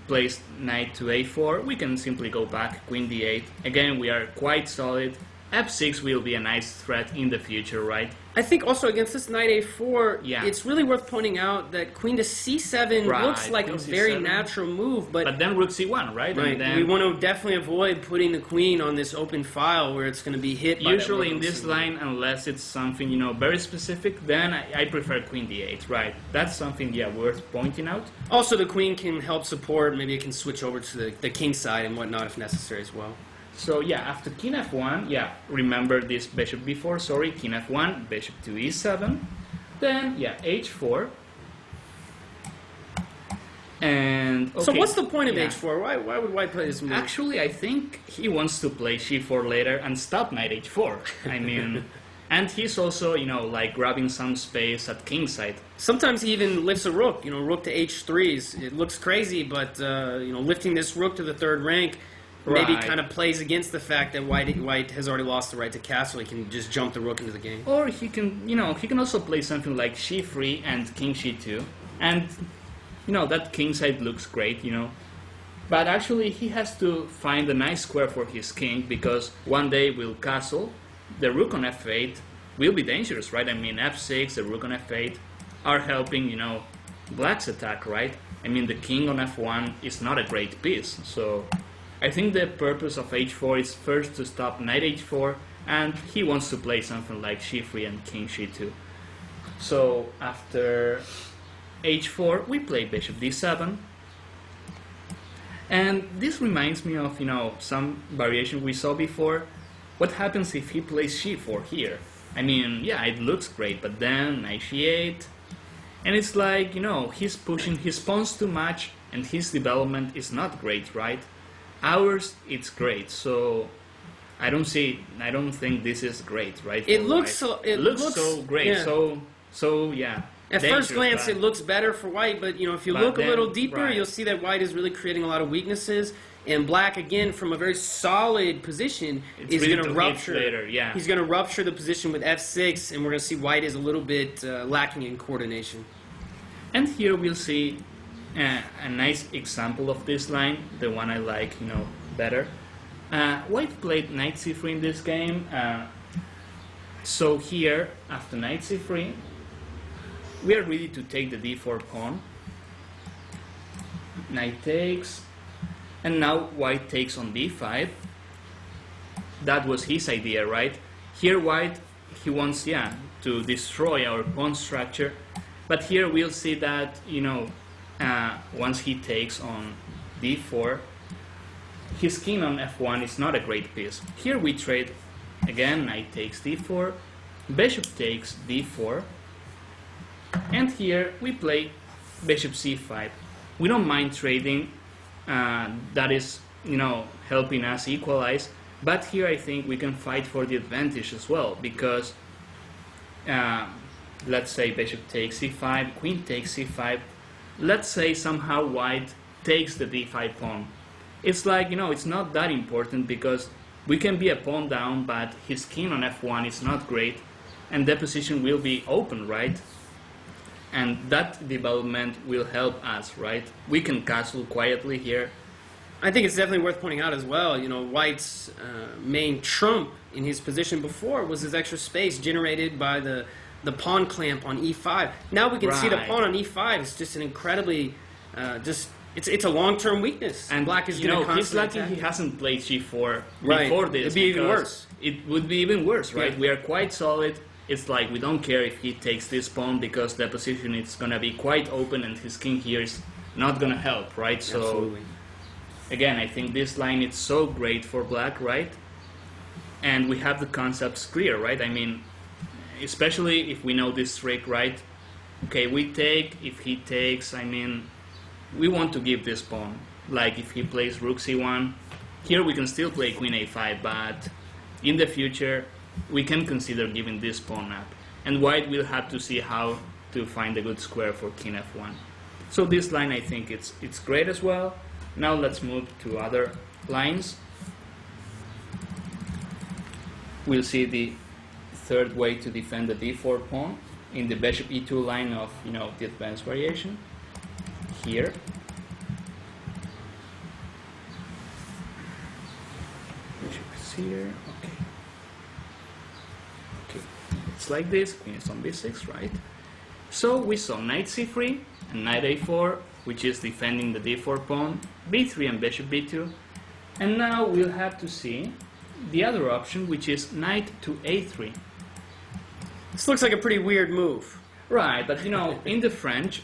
plays knight to a4, we can simply go back, queen d8. Again, we are quite solid. f6 will be a nice threat in the future, right? I think also against this knight a4, it's really worth pointing out that queen to c7 looks like a very natural move, but then rook c1, right? Right. And then we want to definitely avoid putting the queen on this open file where it's going to be hit by usually in this line, unless it's something very specific, then I prefer queen d8, right? That's something worth pointing out. Also, the queen can help support. Maybe it can switch over to the king side and whatnot if necessary as well. So after king f1, remember this bishop b4, sorry, king f1, bishop to e7, then h4, and okay. So what's the point of h4? Why would white play this move? Actually, I think he wants to play c4 later and stop knight h4. I mean, and he's also like grabbing some space at king side. Sometimes he even lifts a rook, rook to h3s. It looks crazy, but lifting this rook to the third rank. Maybe kind of plays against the fact that white has already lost the right to castle. He can just jump the rook into the game. Or he can, he can also play something like c3 and king c2, and that king side looks great, But actually, he has to find a nice square for his king because one day will castle. The rook on f8 will be dangerous, right? I mean, f6, the rook on f8 are helping, black's attack, right? I mean, the king on f1 is not a great piece, so. I think the purpose of h4 is first to stop knight h4, and he wants to play something like c3 and king c2. So after h4, we play bishop d7. And this reminds me of, some variation we saw before. What happens if he plays c4 here? I mean, it looks great, but then knight c8. And it's like, he's pushing his pawns too much, and his development is not great, right? Ours, it's great, so I don't think this is great, right? It looks so great, yeah. At first glance, it looks better for white, but if you look a little deeper, you'll see that white is really creating a lot of weaknesses, and black, again, from a very solid position, is going to rupture. Later, He's going to rupture the position with f6, and we're going to see white is a little bit lacking in coordination. And here we'll see a nice example of this line, the one I like, better. White played knight c3 in this game. So here, after knight c3, we are ready to take the d4 pawn. Knight takes, and now white takes on d5. That was his idea, right? Here white, he wants, to destroy our pawn structure. But here we'll see that, once he takes on d4, his king on f1 is not a great piece. Here we trade, again, knight takes d4, bishop takes d4, and here we play bishop c5. We don't mind trading, that is, helping us equalize, but here I think we can fight for the advantage as well, because let's say bishop takes c5, queen takes c5, let's say somehow white takes the d5 pawn. It's like, it's not that important because we can be a pawn down, but his king on f1 is not great, and the position will be open, right? And that development will help us, right? We can castle quietly here. I think it's definitely worth pointing out as well, White's main trump in his position before was his extra space generated by the pawn clamp on e5. Now we can see the pawn on e5 is just an incredibly, just it's a long-term weakness. And black is you going know, to he's lucky constantly he attack. hasn't played g4 Right. before this. It'd be even because worse. It would be even worse, right? Yeah. We are quite solid. It's like we don't care if he takes this pawn because the position is gonna be quite open and his king here is not gonna help, right? So Absolutely. again, I think this line is so great for black, right? And we have the concepts clear, right? I mean, especially if we know this trick, right? Okay, we take, if he takes, I mean, we want to give this pawn. Like if he plays rook c1, here we can still play queen a5, but in the future we can consider giving this pawn up. And white will have to see how to find a good square for king f1. So this line, I think it's great as well. Now let's move to other lines. We'll see the third way to defend the d4 pawn in the bishop e2 line of, you know, the advanced variation. Here. Bishop is here. Okay. Okay. It's like this. Queen is on b6, right? So we saw knight c3 and knight a4, which is defending the d4 pawn, b3 and bishop b2. And now we'll have to see the other option, which is knight to a3. This looks like a pretty weird move. Right, but you know, in the French,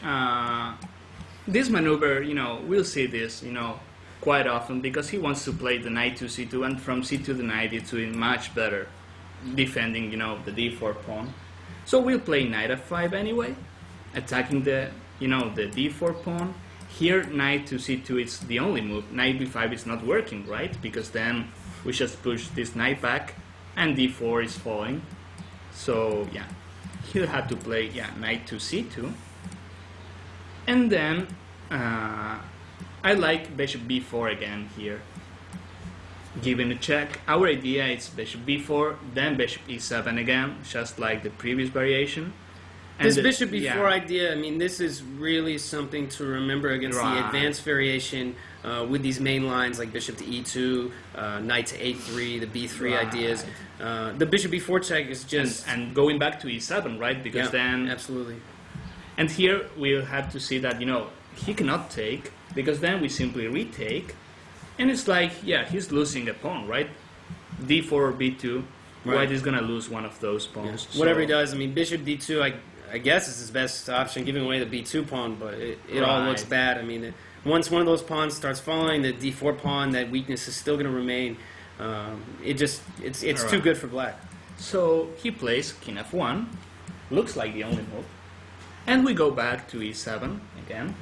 this maneuver, you know, we'll see this, you know, quite often because he wants to play the knight to c2, and from c2 the knight is doing much better defending, you know, the d4 pawn. So we'll play knight f5 anyway, attacking the, you know, the d4 pawn. Here, knight to c2 is the only move. Knight b5 is not working, right? Because then we just push this knight back, and d4 is falling. So yeah, he'll have to play, yeah, knight to c2. And then I like bishop b4 again here, giving a check. Our idea is bishop b4, then bishop e7 again, just like the previous variation. And This the- bishop b4 yeah. idea, I mean, this is really something to remember against Right. the advanced variation with these main lines like bishop to e2, knight to a3, the b3 Right. ideas. The bishop b4 check is just... And going back to e7, right? Because yeah, then absolutely. And here we'll have to see that, you know, he cannot take, because then we simply retake, and it's like, yeah, he's losing a pawn, right? d4 or b2, Right. white is gonna lose one of those Yeah. pawns. Whatever So- he does, I mean, bishop d2, I guess is his best option, giving away the b2 pawn, but it all looks Right. bad. I mean, once one of those pawns starts falling, the d4 pawn, that weakness is still going to remain. It's too Right. good for black. So he plays king f1, looks like the only move, and we go back to e7 again.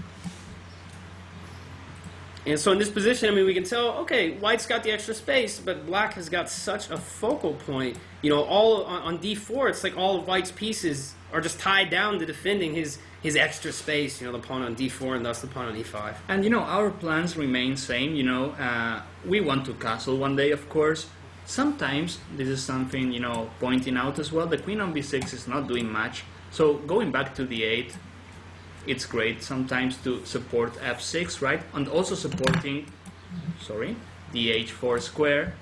And so in this position, I mean, we can tell, okay, white's got the extra space, but black has got such a focal point. You know, all on d4, it's like all of white's pieces are just tied down to defending his extra space. You know, the pawn on d4 and thus the pawn on e5. And you know, our plans remain same, you know, we want to castle one day, of course. Sometimes, this is something, you know, pointing out as well, the queen on b6 is not doing much. So going back to d8, it's great sometimes to support f6, right? And also supporting, sorry, the h4 square.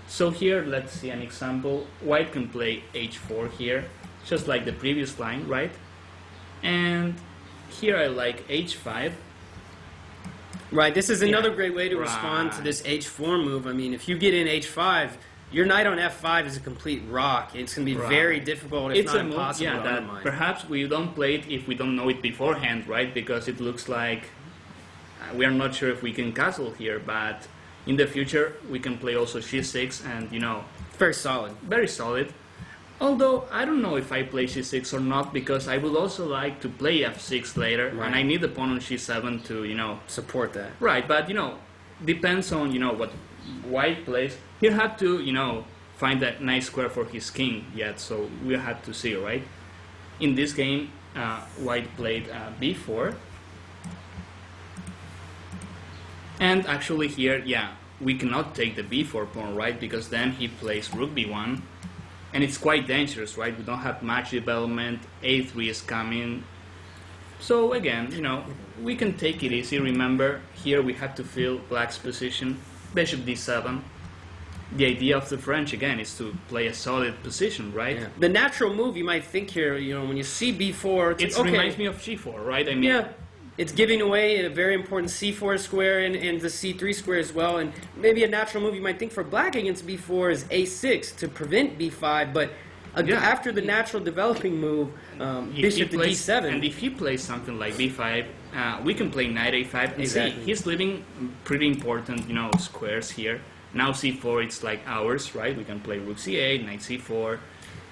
So here, let's see an example. White can play h4 here, just like the previous line, right? And here I like h5. Right, this is another Yeah. great way to respond to Right. this h4 move. I mean, if you get in h5, your knight on f5 is a complete rock. It's going to be Right. very difficult, if It's not a move, impossible, yeah, to that undermine. perhaps we don't play it if we don't know it beforehand, right? Because it looks like we are not sure if we can castle here, but in the future we can play also c6 and, you know, Very solid. very solid. Although I don't know if I play c6 or not, because I would also like to play f6 later, Right. and I need the pawn on c7 to, you know, Support that. right, but you know, depends on, you know, what white plays. He'll have to, you know, find that nice square for his king yet, so we'll have to see, right? In this game, white played b4. And actually here, yeah, we cannot take the b4 pawn, right? Because then he plays rook b1. And it's quite dangerous, right? We don't have much development. a3 is coming. So again, you know, we can take it easy. Remember, here we have to fill black's position. Bishop d7. The idea of the French, again, is to play a solid position, right? Yeah. The natural move you might think here, you know, when you see b4, it's It like, okay, reminds me of g4, right? I mean, yeah, it's giving away a very important c4 square and the c3 square as well. And maybe a natural move you might think for black against b4 is a6 to prevent b5, but after the natural developing move, bishop to d7. And if he plays something like b5, we can play knight a5. And Exactly. see, he's leaving pretty important, squares here. Now c4, it's like ours, right? We can play rook c8, knight c4.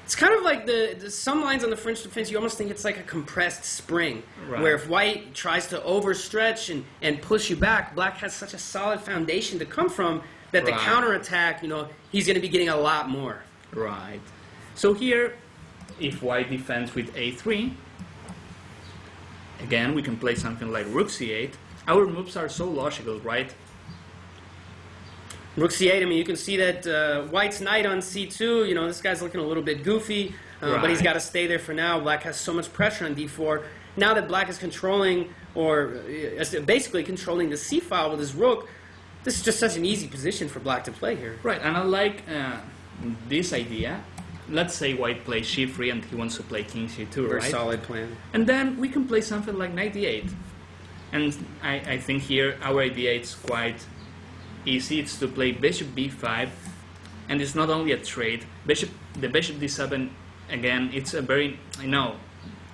It's kind of like some lines on the French defense, you almost think it's like a compressed spring, Right. where if white tries to overstretch and push you back, black has such a solid foundation to come from that the Right. counterattack, he's going to be getting a lot more. Right. So here, if white defends with a3, again, we can play something like rook c8. Our moves are so logical, right? Rook c8, I mean, you can see that white's knight on c2, this guy's looking a little bit goofy, but he's Right. got to stay there for now. Black has so much pressure on d4. Now that black is controlling, or basically controlling the c-file with his rook, this is just such an easy position for black to play here. Right, and I like this idea. Let's say white plays c3 and he wants to play king c2, Very right? solid plan. And then we can play something like knight d8. And I think here our idea is quite easy. It's to play bishop b5, and it's not only a trade. The bishop d7, again, it's a very,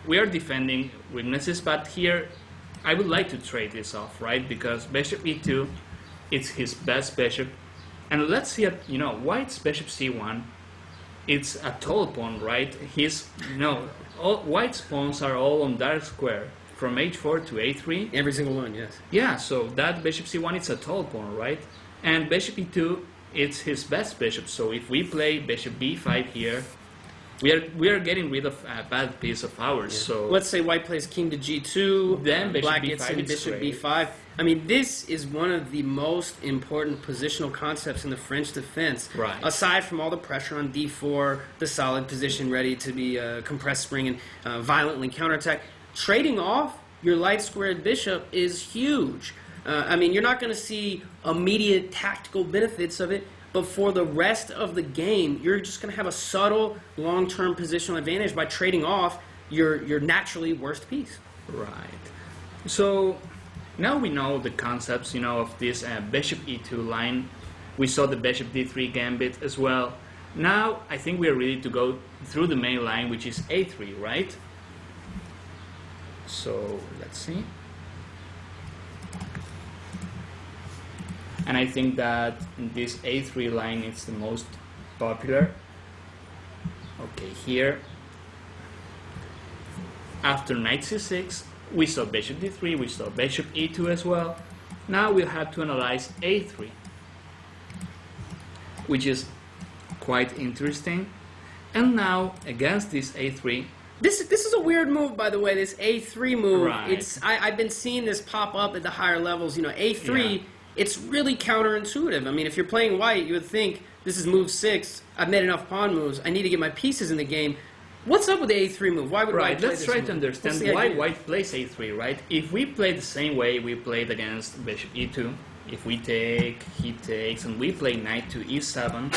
we are defending weaknesses, but here I would like to trade this off, right? Because bishop e2, it's his best bishop. And let's see, white's bishop c1, it's a tall pawn, right? All white's pawns are all on dark square, from h4 to a3. Every single one, yes. Yeah, so that bishop c1, it's a tall pawn, right? And bishop e2, it's his best bishop. So if we play bishop b5 here, we are getting rid of a bad piece of ours. Yeah. So let's say white plays king to g2, then bishop black b5, gets in it's bishop great. b5. I mean, this is one of the most important positional concepts in the French defense. Right. Aside from all the pressure on d4, the solid position ready to be compressed spring and violently counterattack, trading off your light squared bishop is huge. I mean, you're not going to see immediate tactical benefits of it, but for the rest of the game, you're just going to have a subtle long-term positional advantage by trading off your naturally worst piece. Right. So now we know the concepts, of this bishop e2 line. We saw the bishop d3 gambit as well. Now I think we are ready to go through the main line, which is a3, right? So let's see. And I think that this a3 line is the most popular. Okay, here after knight c6 we saw bishop d3, we saw bishop e2 as well. Now we'll have to analyze a3, which is quite interesting. And now against this a3, This is a weird move, by the way. This a3 move. Right. I've been seeing this pop up at the higher levels. A3. Yeah. It's really counterintuitive. I mean, if you're playing white, you would think this is move 6. I've made enough pawn moves. I need to get my pieces in the game. What's up with the a3 move? Why would white right, play let's this try move? to understand What's the why idea? white plays a3, right? If we play the same way we played against bishop e2, if we take, he takes, and we play knight to e7,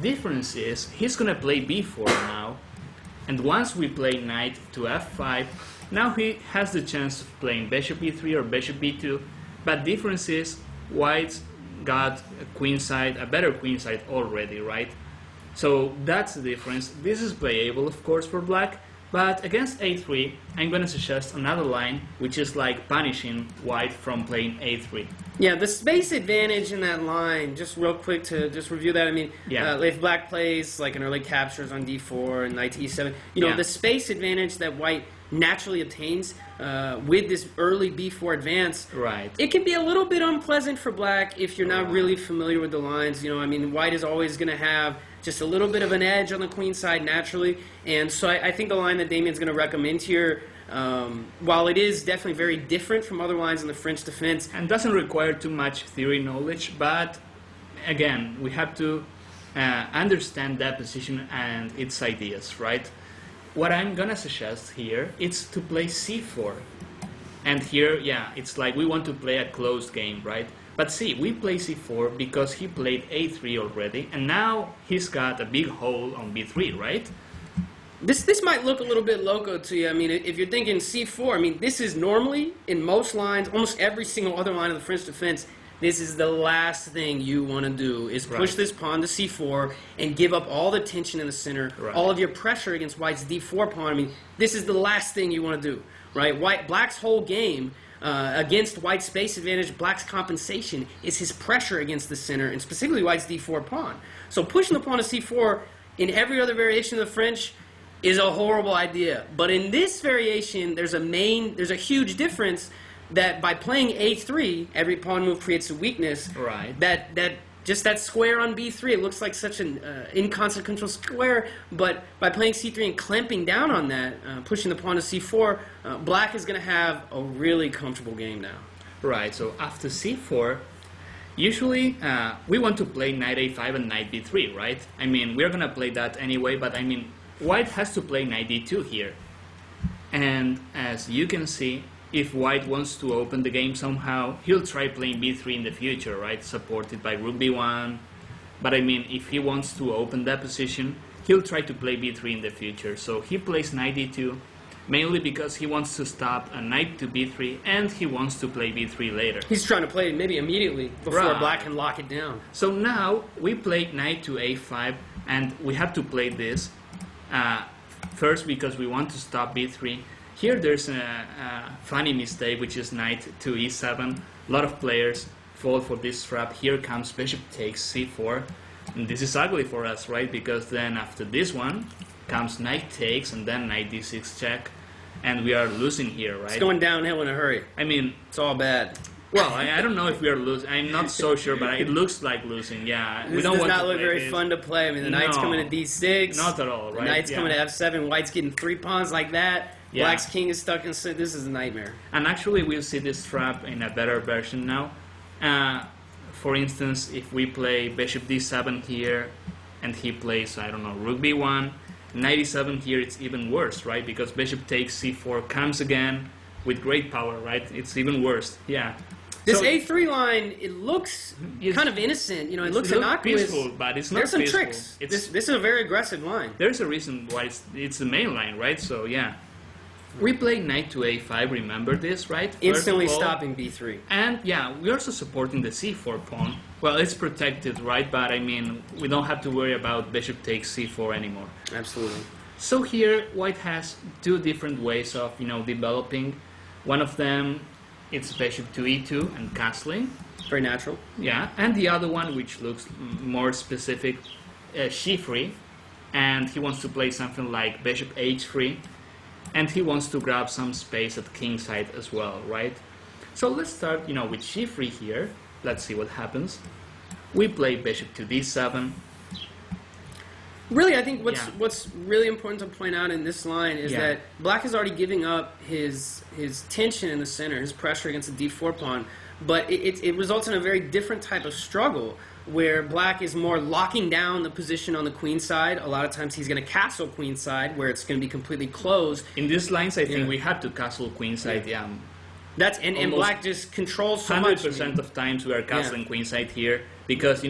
difference is he's gonna play b4 now, and once we play knight to f5, now he has the chance of playing bishop e3 or bishop b2, but difference is white's got a queenside, a better queenside already, right? So that's the difference. This is playable, of course, for black, but against a3, I'm going to suggest another line, which is like punishing white from playing a3. Yeah, the space advantage in that line, just real quick to just review that, I mean, Yeah. if black plays like an early captures on d4 and knight to e7, Yeah. the space advantage that white naturally obtains with this early b4 advance, Right. it can be a little bit unpleasant for black if you're not Right. really familiar with the lines. I mean, white is always going to have just a little bit of an edge on the queen side naturally, and so I think the line that Damien's going to recommend here, while it is definitely very different from other lines in the French defense, And doesn't require too much theory knowledge, but again, we have to understand that position and its ideas, right? What I'm gonna suggest here is to play c4. And here, yeah, it's like we want to play a closed game, right? But see, we play c4 because he played a3 already, and now he's got a big hole on b3, right? This might look a little bit loco to you. I mean, if you're thinking c4, I mean, this is normally, in most lines, almost every single other line of the French defense, this is the last thing you want to do, is push this pawn to c4 and give up all the tension in the center, all of your pressure against white's d4 pawn. I mean, this is the last thing you want to do, right? Black's whole game against white's space advantage, black's compensation, is his pressure against the center, and specifically white's d4 pawn. So pushing the pawn to c4 in every other variation of the French is a horrible idea. But in this variation, there's a huge difference that by playing a3, every pawn move creates a weakness. Right. That square on b3, it looks like such an inconsequential square, but by playing c3 and clamping down on that, pushing the pawn to c4, black is going to have a really comfortable game now. Right, so after c4, usually we want to play knight a5 and knight b3, right? I mean, we're going to play that anyway, but I mean, white has to play knight d2 here. And as you can see, if white wants to open the game somehow, he'll try playing b3 in the future, right? Supported by rook b1. But I mean, if he wants to open that position, he'll try to play b3 in the future. So he plays knight d2, mainly because he wants to stop a knight to b3, and he wants to play b3 later. He's trying to play it maybe immediately before black can lock it down. So now we play knight to a5, and we have to play this first because we want to stop b3. Here there's a funny mistake, which is knight to e7. A lot of players fall for this trap. Here comes bishop takes c4. And this is ugly for us, right? Because then after this one comes knight takes and then knight d6 check. And we are losing here, right? It's going downhill in a hurry. I mean, it's all bad. Well, I don't know if we are losing. I'm not so sure, but it looks like losing. Yeah, this does not look very fun to play. I mean, the knight's coming to d6. Not at all, right? The knight's coming to f7. White's getting 3 pawns like that. Yeah. Black's king is stuck in. This is a nightmare. And actually, we'll see this trap in a better version now. For instance, if we play bishop d7 here, and he plays, I don't know, rook b1, knight e7 here, it's even worse, right? Because bishop takes c4 comes again with great power, right? It's even worse. Yeah. This a3 line, it looks kind of innocent. You know, it looks innocuous. Peaceful, but it's not There's some peaceful. tricks. This is a very aggressive line. There's a reason why it's the main line, right? So yeah. We play knight to a5, remember this, right? Instantly stopping b3. And yeah, we're also supporting the c4 pawn. Well, it's protected, right? But I mean, we don't have to worry about bishop takes c4 anymore. Absolutely. So here, white has 2 different ways of, developing. One of them, it's bishop to e2 and castling. Very natural. Yeah, and the other one, which looks more specific, c3. And he wants to play something like bishop h3. And he wants to grab some space at kingside as well, right? So let's start, with c3 here. Let's see what happens. We play bishop to d7. Really, I think what's really important to point out in this line is that black is already giving up his tension in the center, his pressure against the d4 pawn, but it results in a very different type of struggle, where black is more locking down the position on the queen side. A lot of times he's going to castle queen side, where it's going to be completely closed. In these lines, I think we have to castle queen side, That's and black just controls so much. 100% of times we are castling queen side here, because,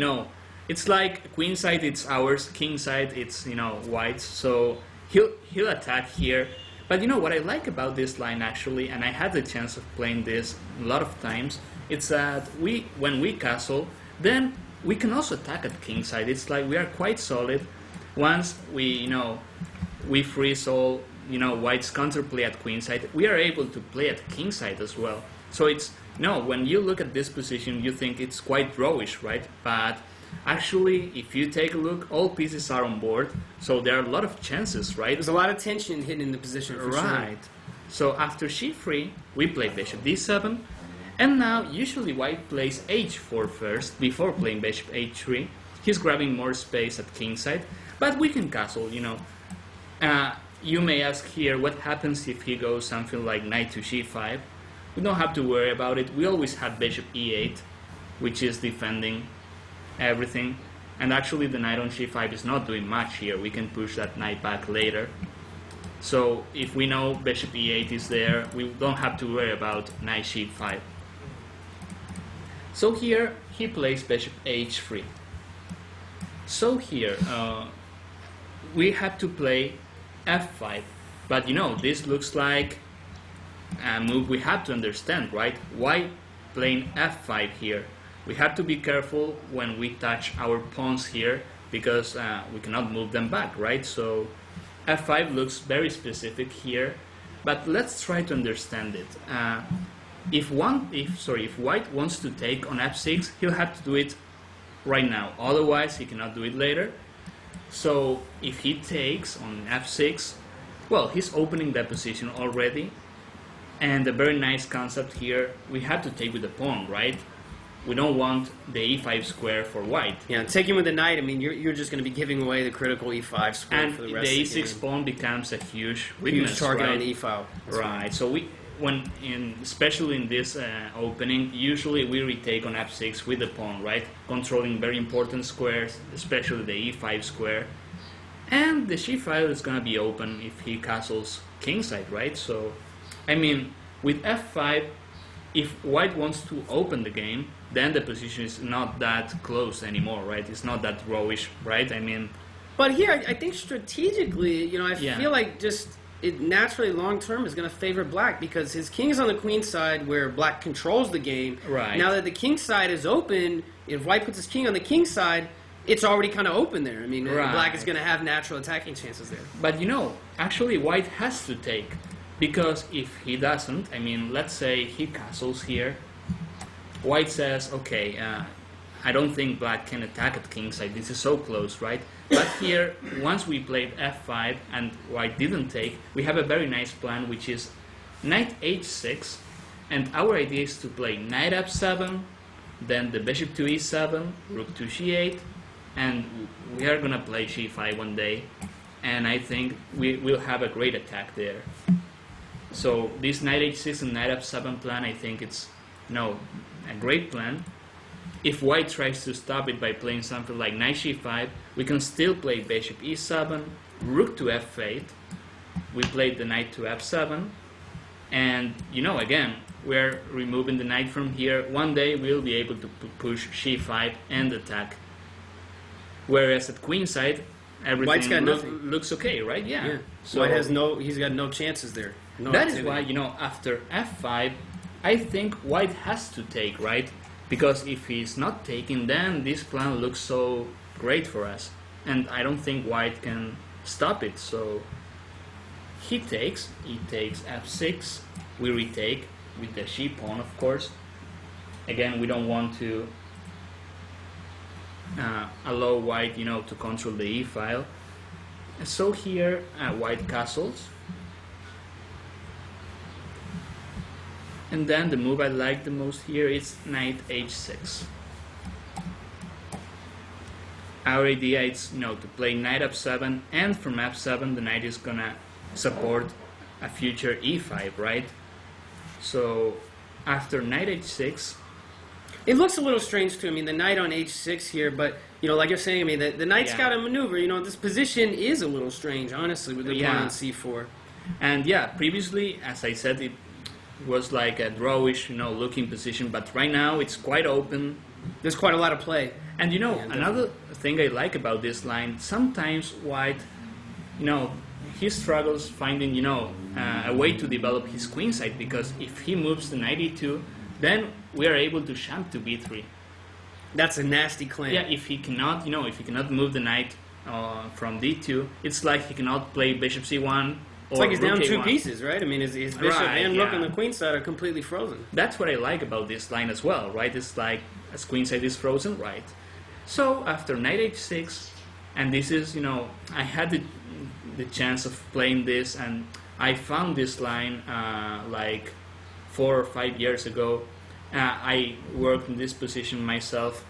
it's like queen side, it's ours, king side, it's, white's. So he'll attack here. But what I like about this line, actually, and I had the chance of playing this a lot of times, it's that when we castle, then we can also attack at king side. It's like we are quite solid. Once we freeze all, white's counterplay at queen side, we are able to play at king side as well. So it's, when you look at this position, you think it's quite drawish, right? But actually, if you take a look, all pieces are on board, so there are a lot of chances, right? There's a lot of tension hidden in the position, for sure. So after c3, we play bishop d7. And now, usually white plays h4 first, before playing bishop h3. He's grabbing more space at kingside, but we can castle, You may ask here, what happens if he goes something like knight to g5? We don't have to worry about it. We always have bishop e8, which is defending everything. And actually, the knight on g5 is not doing much here. We can push that knight back later. So, if we know bishop e8 is there, we don't have to worry about knight g5. So here, he plays bishop h3. So here, we have to play f5. But this looks like a move we have to understand, right? Why playing f5 here? We have to be careful when we touch our pawns here because we cannot move them back, right? So f5 looks very specific here, but let's try to understand it. If white wants to take on f6, he'll have to do it right now. Otherwise, he cannot do it later. So if he takes on f6, well, he's opening that position already. And a very nice concept here, we have to take with the pawn, right? We don't want the e5 square for white. Yeah, taking with the knight, I mean, you're just going to be giving away the critical e5 square And for the the rest of the e6 game. pawn becomes a huge weakness, Huge target right? on the e-file. That's Right. So especially in this opening, usually we retake on f6 with the pawn, right? Controlling very important squares, especially the e5 square. And the c file is gonna be open if he castles kingside, right? So, I mean, with f5, if white wants to open the game, then the position is not that close anymore, right? It's not that rowish, right? I mean, But here, I think strategically, I feel like just it naturally long term is going to favor black because his king is on the queen side where black controls the game. Right. Now that the king side is open, if white puts his king on the king side, it's already kind of open there. I mean, Right. black is going to have natural attacking chances there. but actually white has to take, because if he doesn't, I mean, let's say he castles here, white says, okay, I don't think black can attack at kingside, this is so close, right? But here, once we played f5 and white didn't take, we have a very nice plan, which is knight h6, and our idea is to play knight f7, then the bishop to e7, rook to c8, and we are gonna play c5 one day, and I think we will have a great attack there. So this knight h6 and knight f7 plan, I think it's a great plan. If white tries to stop it by playing something like knight c5, we can still play bishop e7, rook to f8. We played the knight to f7, and again, we're removing the knight from here. One day we'll be able to push c5 and attack. Whereas at queenside, White's got everything nothing. looks okay, right? Yeah. So white he's got no chances there. No that is activity. why, after f5, I think white has to take, right? Because if he's not taking, then this plan looks so great for us. And I don't think white can stop it. So he takes f6, we retake with the c pawn, of course. Again, we don't want to allow white, to control the e file. So here, white castles. And then the move I like the most here is knight h6. Our idea is to play knight f7, and from f7 the knight is gonna support a future e5, right? So after knight h6, it looks a little strange too. I mean, the knight on h6 here, but like you're saying, I mean, the knight's got to maneuver. This position is a little strange, honestly, with the pawn on c4. And previously, as I said, it was like a drawish, looking position, but right now it's quite open. There's quite a lot of play. And another thing I like about this line, sometimes white, he struggles finding, a way to develop his queenside, because if he moves the knight e2, then we are able to jump to b3. That's a nasty claim. Yeah, if he cannot, move the knight from d2, it's like he cannot play bishop c1. It's like he's down two A1. pieces, right? I mean, his bishop and rook on the queen side are completely frozen. That's what I like about this line as well, right? It's like as queen side is frozen, right? So after knight h6, and this is, I had the chance of playing this, and I found this line like 4 or 5 years ago. I worked in this position myself.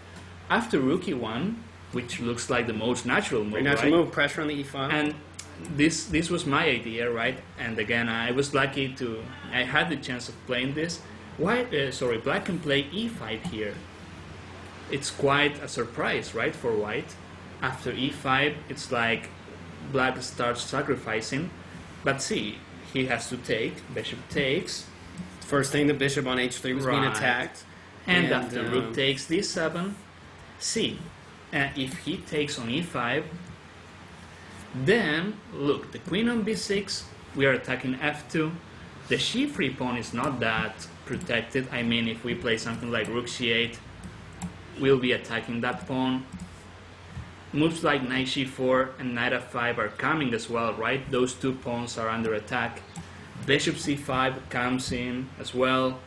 After rook e1, which looks like the most natural move, natural right? move, pressure on the e5. And this was my idea, right? And again, I was lucky I had the chance of playing this. Black can play e5 here. It's quite a surprise, right, for white. After e5, it's like black starts sacrificing. But see, he has to take, bishop takes. First thing, the bishop on h3 was being attacked. And after rook takes d7, see, if he takes on e5, Then, look, the queen on b6, we are attacking f2. The c3 pawn is not that protected. I mean, if we play something like rook c8, we'll be attacking that pawn. Moves like knight c4 and knight f5 are coming as well, right? Those two pawns are under attack. Bishop c5 comes in as well.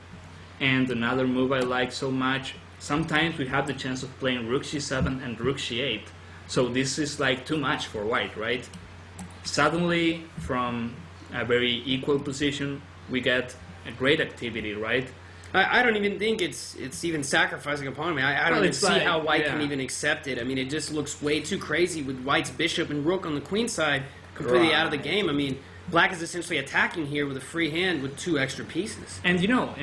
And another move I like so much, sometimes we have the chance of playing rook c7 and rook c8. So this is like too much for white, right? Suddenly, from a very equal position, we get a great activity, right? I don't even think it's even sacrificing a pawn. I mean, I don't even see how white can even accept it. I mean, it just looks way too crazy with white's bishop and rook on the queen side, completely out of the game. I mean, black is essentially attacking here with a free hand with 2 extra pieces. And you know,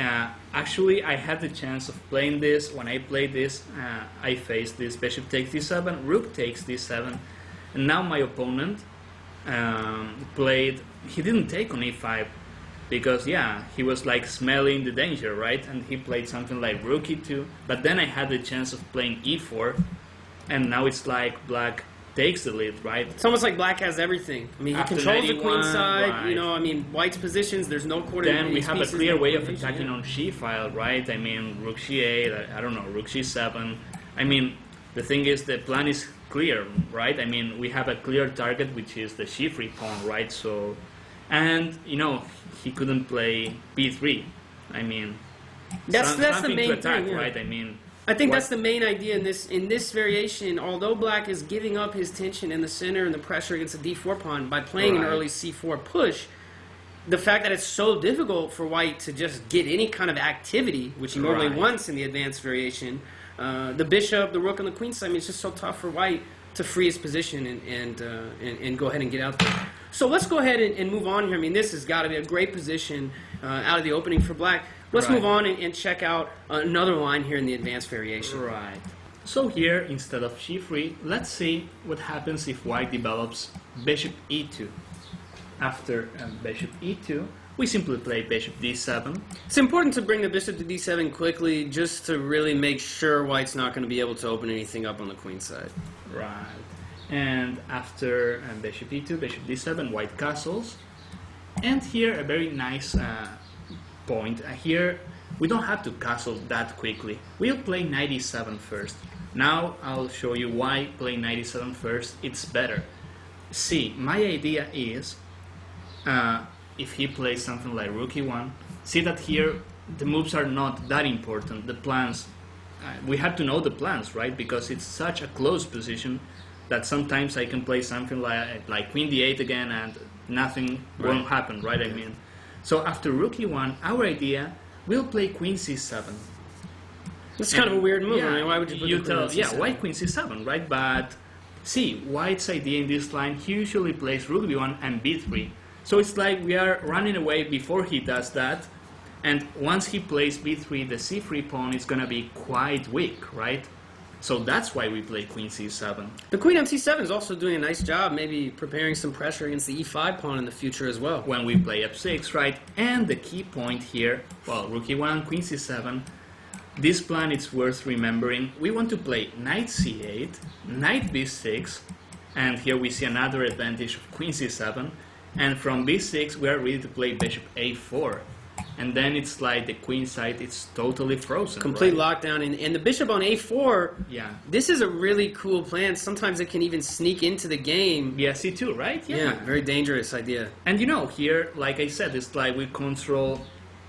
actually I had the chance of playing this. When I played this, I faced this bishop takes d7, rook takes d7, and now my opponent played, he didn't take on e5, because yeah, he was like smelling the danger, right? And he played something like rook e2, but then I had the chance of playing e4, and now it's like black takes the lead, right? It's almost like black has everything. I mean, he After controls the 91, queen side, right. you know, I mean, white's positions, there's no coordination. Then we have a clear way of attacking on c-file, right? I mean, rook c8, I don't know, rook c7. I mean, the thing is, the plan is clear, right? I mean, we have a clear target, which is the c3 pawn, right? So, and, you know, he couldn't play b3. I mean, that's the something main to attack, thing, yeah. right? I mean, I think that's the main idea in this variation. Although black is giving up his tension in the center and the pressure against the d4 pawn by playing an early c4 push, the fact that it's so difficult for white to just get any kind of activity, which he normally wants in the advanced variation, the bishop, the rook, and the queen side, I mean, it's just so tough for white to free his position and go ahead and get out there. So let's go ahead and move on here. I mean, this has got to be a great position out of the opening for black. Let's move on and check out another line here in the advanced variation. Right. So here, instead of c3, let's see what happens if white develops bishop e2. After bishop e2, we simply play bishop d7. It's important to bring the bishop to d7 quickly just to really make sure white's not going to be able to open anything up on the queen side. Right. And after bishop e2, bishop d7, white castles. And here a very nice point. Here we don't have to castle that quickly. We'll play knight e7 first. Now I'll show you why playing knight e7 first it's better. See, my idea is if he plays something like rook e1, see that here the moves are not that important. The plans, we have to know the plans, right? Because it's such a close position that sometimes I can play something like queen d8 again and nothing won't happen, right? I mean, so after rook e1, our idea, we'll play queen c7. It's kind of a weird move. Yeah, I mean, why would you put the queen on yeah, c7? why queen c7, right? But see, white's idea in this line, he usually plays rook b1 and b3. So it's like we are running away before he does that. And once he plays b3, the c3 pawn is going to be quite weak, right? So that's why we play queen c7. The queen on c7 is also doing a nice job, maybe preparing some pressure against the e5 pawn in the future as well. When we play f6, right? And the key point here, well, rook e1, queen c7, this plan is worth remembering. We want to play knight c8, knight b6, and here we see another advantage of queen c7, and from b6 we are ready to play bishop a4. And then it's like the queen side, it's totally frozen. Complete right? lockdown. And the bishop on a4, yeah. This is a really cool plan. Sometimes it can even sneak into the game. Yeah, c2, right? Yeah, very dangerous idea. And you know, here, like I said, it's like we control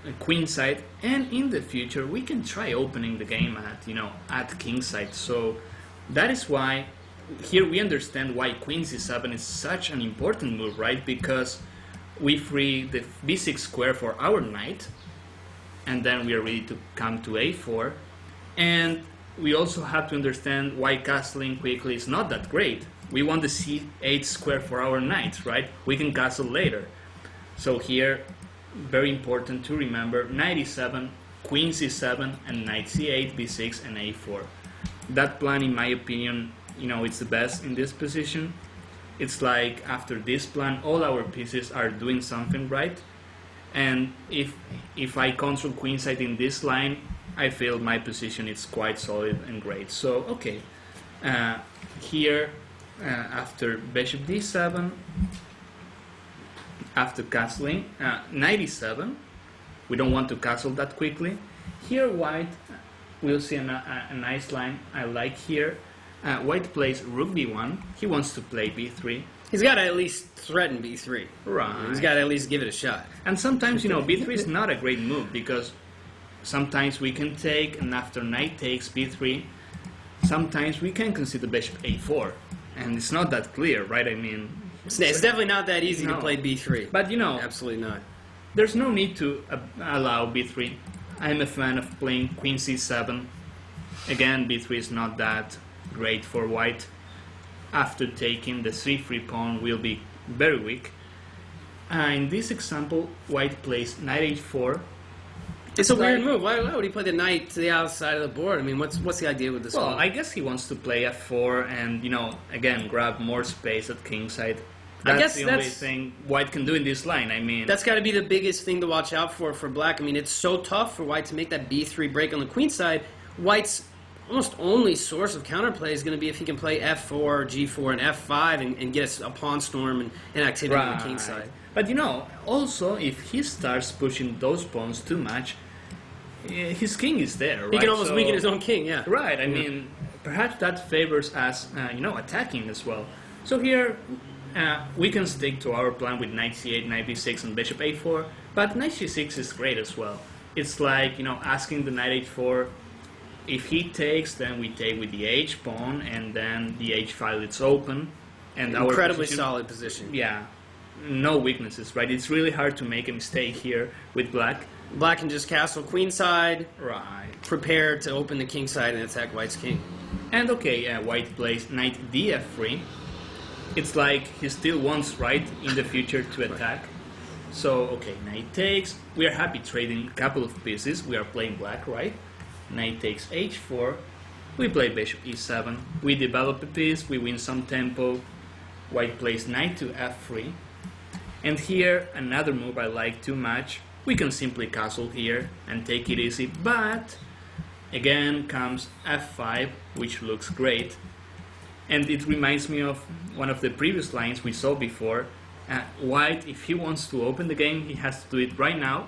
a queen side, and in the future we can try opening the game at, you know, at king side. So that is why here we understand why queen c7 is such an important move, right? Because we free the b6 square for our knight, and then we are ready to come to a4. And we also have to understand why castling quickly is not that great. We want the c8 square for our knight, right? We can castle later. So here, very important to remember, knight e7, queen c7, and knight c8, b6, and a4. That plan, in my opinion, you know, it's the best in this position. It's like after this plan, all our pieces are doing something right. And if I control queenside in this line, I feel my position is quite solid and great. So, okay, here after bishop d7, after castling, knight e7. We don't want to castle that quickly. Here white, we'll see a nice line I like here. White plays rook b1. He wants to play b3. He's got to at least threaten b3. Right. He's got to at least give it a shot. And sometimes, b3 is not a great move because sometimes we can take, and after knight takes b3, sometimes we can consider bishop a4. And it's not that clear, right? I mean... It's definitely not that easy to No. play b3. But, Absolutely not. there's no need to allow b3. I'm a fan of playing queen c7. Again, b3 is not that great for white. After taking, the c3 pawn will be very weak. In this example, white plays knight h4. It's a weird like- move. Why would he play the knight to the outside of the board? I mean, what's the idea with this Well, move? I guess he wants to play f4 and, again, grab more space at kingside. I That's guess the only that's- thing white can do in this line. I mean, That's got to be the biggest thing to watch out for black. I mean, it's so tough for white to make that b3 break on the queen side. White's almost only source of counterplay is going to be if he can play f4, g4, and f5 and get a pawn storm and activity on the king side. But also if he starts pushing those pawns too much, his king is there, right? He can almost So- weaken his own king, yeah. Right. I mean, perhaps that favors us, attacking as well. So here, we can stick to our plan with knight c8, knight b6, and bishop a4. But knight c6 is great as well. It's like asking the knight h4. If he takes, then we take with the h pawn, and then the h file is open, and our Incredibly position- solid position. Yeah, no weaknesses, right? It's really hard to make a mistake here with black. Black can just castle queen side, Right. prepare to open the king side and attack white's king. And okay, white plays knight df3. It's like he still wants, right, in the future to attack. So, okay, knight takes. We are happy trading a couple of pieces. We are playing black, right? Knight takes h4. We play bishop e7. We develop a piece. We win some tempo. White plays knight to f3. And here, another move I like too much. We can simply castle here and take it easy. But, again, comes f5, which looks great. And it reminds me of one of the previous lines we saw before. White, if he wants to open the game, he has to do it right now.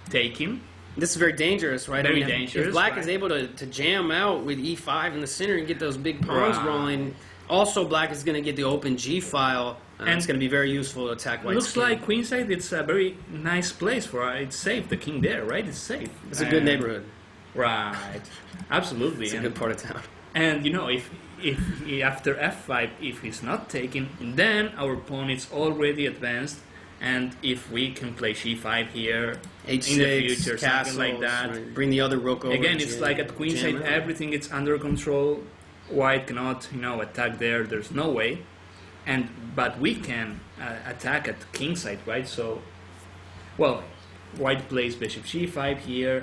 Taking. This is very dangerous, right? Very I mean, dangerous, If black right. is able to jam out with e5 in the center and get those big pawns Right. rolling, also black is going to get the open g file, and And it's going to be very useful to attack white's Looks king. like queenside. It's a very nice place for it's safe. The king there, right? It's safe. It's a good neighborhood. Right. Absolutely. It's a good part of town. And if after f5, if he's not taken, then our pawn is already advanced. And if we can play g5 here H6, in the future, castles, something like that. right. Bring the other rook over. Again, and it's jam- like at jam queenside, out. everything is under control. White cannot, attack there. There's no way. But we can attack at kingside, right? So, well, white plays bishop g5 here.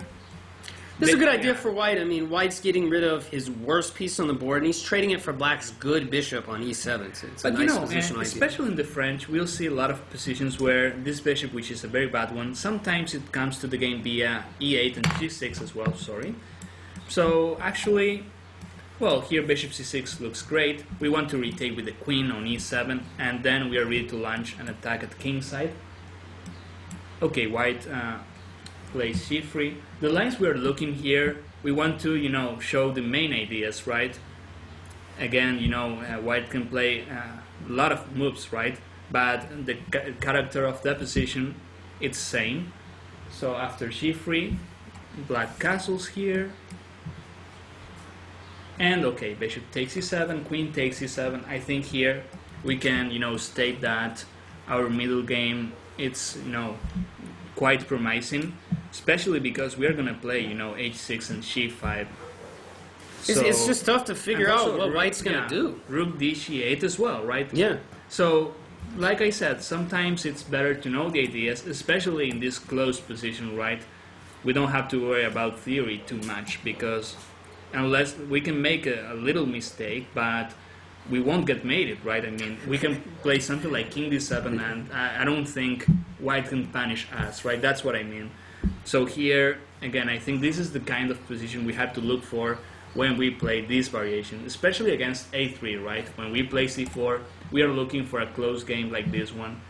This is a good idea Yeah. for white. I mean, white's getting rid of his worst piece on the board, and he's trading it for black's good bishop on e7. It's a But nice position idea. especially in the French, we'll see a lot of positions where this bishop, which is a very bad one, sometimes it comes to the game via e8 and g6 as well, sorry. So actually, well, here bishop c6 looks great. We want to retake with the queen on e7, and then we are ready to launch an attack at kingside. Okay, white plays c3. The lines we are looking here, we want to, show the main ideas, right? Again, white can play a lot of moves, right? But the character of the position, it's same. So after g3, black castles here. And okay, bishop takes e7, queen takes e7. I think here we can, state that our middle game, it's, quite promising, especially because we are going to play, h6 and g5. It's just tough to figure and out also what white's going to do. Rook d8 as well, right? Yeah. So, like I said, sometimes it's better to know the ideas, especially in this closed position, right? We don't have to worry about theory too much because unless we can make a little mistake, but we won't get mated, right? I mean, we can play something like king d7 and I don't think white can punish us, right? That's what I mean. So here, again, I think this is the kind of position we have to look for. when we play this variation, especially against a3, right? When we play c4, we are looking for a close game like this one.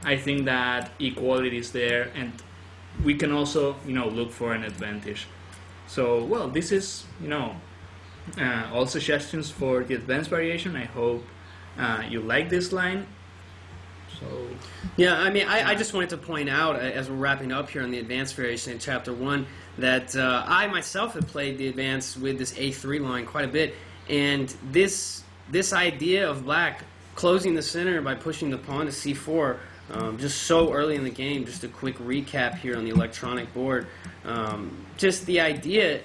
I think that equality is there, and we can also, look for an advantage. So, well, this is, all suggestions for the advanced variation. I hope you like this line. So, yeah, I mean, I just wanted to point out, as we're wrapping up here on the advanced variation in Chapter 1, that I myself have played the advanced with this A3 line quite a bit, and this idea of black closing the center by pushing the pawn to C4, just so early in the game, just a quick recap here on the electronic board, just the idea,